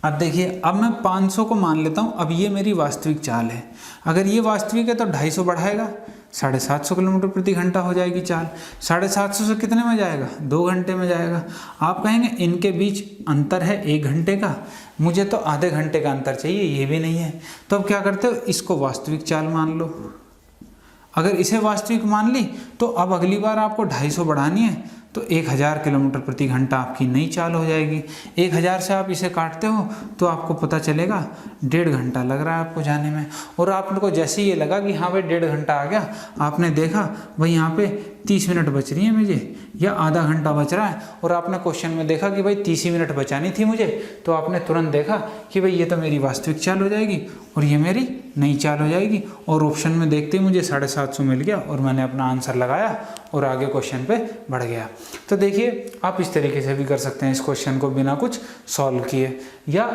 अब देखिए, अब मैं 500 को मान लेता हूँ, अब ये मेरी वास्तविक चाल है। अगर ये वास्तविक है तो 250 बढ़ाएगा, 750 किलोमीटर प्रति घंटा हो जाएगी चाल। 750 से कितने में जाएगा, 2 घंटे में जाएगा। आप कहेंगे इनके बीच अंतर है 1 घंटे का, मुझे तो आधे घंटे का अंतर चाहिए, ये भी नहीं है। तो अब क्या करते हो, इसको वास्तविक चाल मान लो। अगर इसे वास्तविक मान ली तो अब अगली बार आपको 250 बढ़ानी है तो 1000 किलोमीटर प्रति घंटा आपकी नई चाल हो जाएगी। 1000 से आप इसे काटते हो तो आपको पता चलेगा 1.5 घंटा लग रहा है आपको जाने में। और आपको जैसे ही ये लगा कि हाँ भाई 1.5 घंटा आ गया, आपने देखा भाई यहाँ पे 30 मिनट बच रही है मुझे या आधा घंटा बच रहा है, और आपने क्वेश्चन में देखा कि भाई 30 ही मिनट बचानी थी मुझे, तो आपने तुरंत देखा कि भाई ये तो मेरी वास्तविक चाल हो जाएगी और ये मेरी नई चाल हो जाएगी। और ऑप्शन में देखते ही मुझे 750 मिल गया और मैंने अपना आंसर लगाया और आगे क्वेश्चन पे बढ़ गया। तो देखिए, आप इस तरीके से भी कर सकते हैं इस क्वेश्चन को बिना कुछ सॉल्व किए। या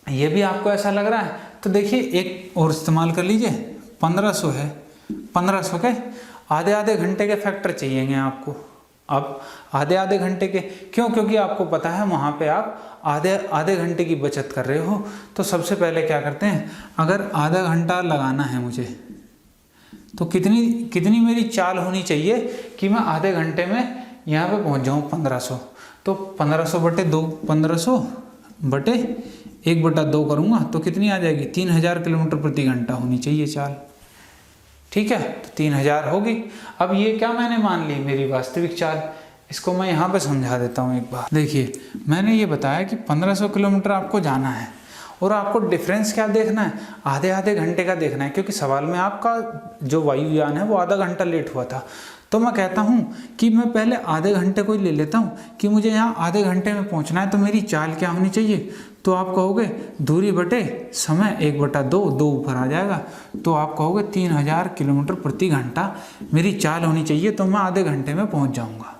ये भी आपको ऐसा लग रहा है तो देखिए एक और इस्तेमाल कर लीजिए, 1500 है, 1500 के आधे आधे घंटे के फैक्टर चाहिएंगे आपको, अब आधे आधे घंटे के, क्यों? क्योंकि आपको पता है वहाँ पे आप आधे आधे घंटे की बचत कर रहे हो। तो सबसे पहले क्या करते हैं, अगर आधा घंटा लगाना है मुझे तो कितनी मेरी चाल होनी चाहिए कि मैं आधे घंटे में यहाँ पे पहुँच जाऊँ 1500। तो 1500 बटे 2, 1500 बटे 1/2 करूँगा तो कितनी आ जाएगी, 3000 किलोमीटर प्रति घंटा होनी चाहिए चाल। ठीक है, तो 3000 होगी। अब ये क्या मैंने मान ली, मेरी वास्तविक चाल। इसको मैं यहाँ पे समझा देता हूँ एक बार। देखिए, मैंने ये बताया कि 1500 किलोमीटर आपको जाना है और आपको डिफरेंस क्या देखना है, आधे आधे घंटे का देखना है, क्योंकि सवाल में आपका जो वायुयान है वो आधा घंटा लेट हुआ था। तो मैं कहता हूँ कि मैं पहले आधे घंटे को ही ले लेता हूँ कि मुझे यहाँ आधे घंटे में पहुँचना है, तो मेरी चाल क्या होनी चाहिए। तो आप कहोगे दूरी बटे समय 1/2, 2 ऊपर आ जाएगा, तो आप कहोगे 3000 किलोमीटर प्रति घंटा मेरी चाल होनी चाहिए, तो मैं आधे घंटे में पहुँच जाऊँगा।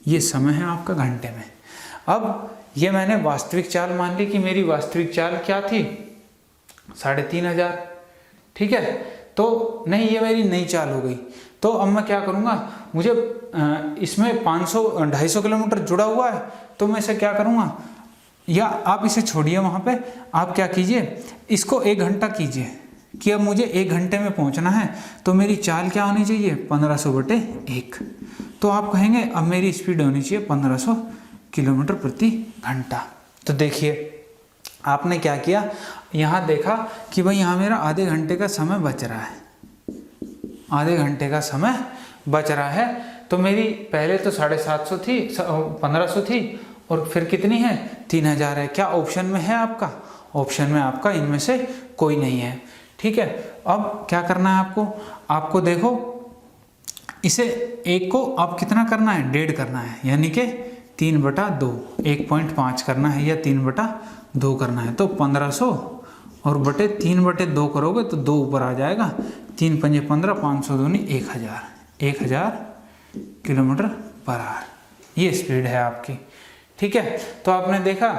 ये समय है आपका घंटे में। अब ये मैंने वास्तविक चाल मान ली कि मेरी वास्तविक चाल क्या थी, 3500। ठीक है, तो नहीं, ये मेरी नई चाल हो गई। तो अब मैं क्या करूँगा, मुझे इसमें 250 किलोमीटर जुड़ा हुआ है, तो मैं इसे क्या करूँगा, या आप इसे छोड़िए, वहाँ पे आप क्या कीजिए, इसको 1 घंटा कीजिए कि अब मुझे 1 घंटे में पहुँचना है, तो मेरी चाल क्या होनी चाहिए, 1500 बटे 1। तो आप कहेंगे अब मेरी स्पीड होनी चाहिए 1500 किलोमीटर प्रति घंटा। तो देखिए आपने क्या किया, यहाँ देखा कि भाई यहाँ मेरा आधे घंटे का समय बच रहा है, आधे घंटे का समय बच रहा है। तो मेरी पहले तो 750 थी, 1500 थी, और फिर कितनी है, 3000 है। क्या ऑप्शन में है आपका, ऑप्शन में आपका इनमें से कोई नहीं है। ठीक है, अब क्या करना है आपको, आपको देखो इसे एक को अब कितना करना है, 1.5 करना है, यानी कि 3/2, 1.5 करना है या 3/2 करना है। तो 1500 और बटे 3/2 करोगे तो 2 ऊपर आ जाएगा, 3 पंजे 15, 500 दूनी 1000 किलोमीटर पर आवर। ये स्पीड है आपकी। ठीक है, तो आपने देखा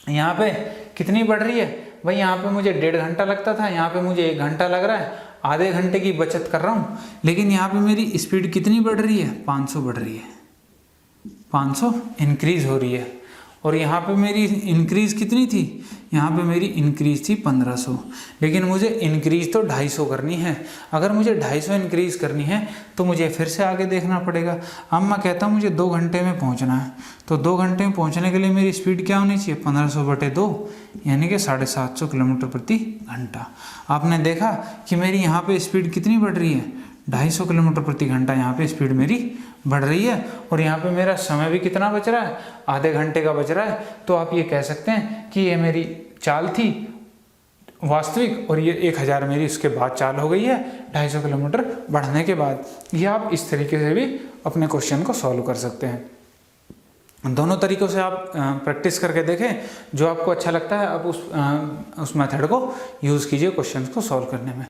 यहाँ पे कितनी बढ़ रही है भाई, यहाँ पे मुझे 1.5 घंटा लगता था, यहाँ पे मुझे 1 घंटा लग रहा है, आधे घंटे की बचत कर रहा हूँ। लेकिन यहाँ पे मेरी स्पीड कितनी बढ़ रही है, 500 बढ़ रही है, 500 इंक्रीज हो रही है। और यहाँ पे मेरी इंक्रीज कितनी थी, यहाँ पे मेरी इंक्रीज थी 1500, लेकिन मुझे इंक्रीज तो 250 करनी है। अगर मुझे 250 इंक्रीज करनी है तो मुझे फिर से आगे देखना पड़ेगा। अब मैं कहता हूँ मुझे 2 घंटे में पहुँचना है, तो 2 घंटे में पहुँचने के लिए मेरी स्पीड क्या होनी चाहिए, 1500 बटे 2, यानी कि 750 किलोमीटर प्रति घंटा। आपने देखा कि मेरी यहाँ पे स्पीड कितनी बढ़ रही है, 250 किलोमीटर प्रति घंटा यहाँ पे स्पीड मेरी बढ़ रही है। और यहाँ पे मेरा समय भी कितना बच रहा है, आधे घंटे का बच रहा है। तो आप ये कह सकते हैं कि ये मेरी चाल थी वास्तविक, और ये 1000 मेरी उसके बाद चाल हो गई है 250 किलोमीटर बढ़ने के बाद। ये आप इस तरीके से भी अपने क्वेश्चन को सॉल्व कर सकते हैं। दोनों तरीक़ों से आप प्रैक्टिस करके देखें, जो आपको अच्छा लगता है आप उस मेथड को यूज़ कीजिए क्वेश्चन को सॉल्व करने में।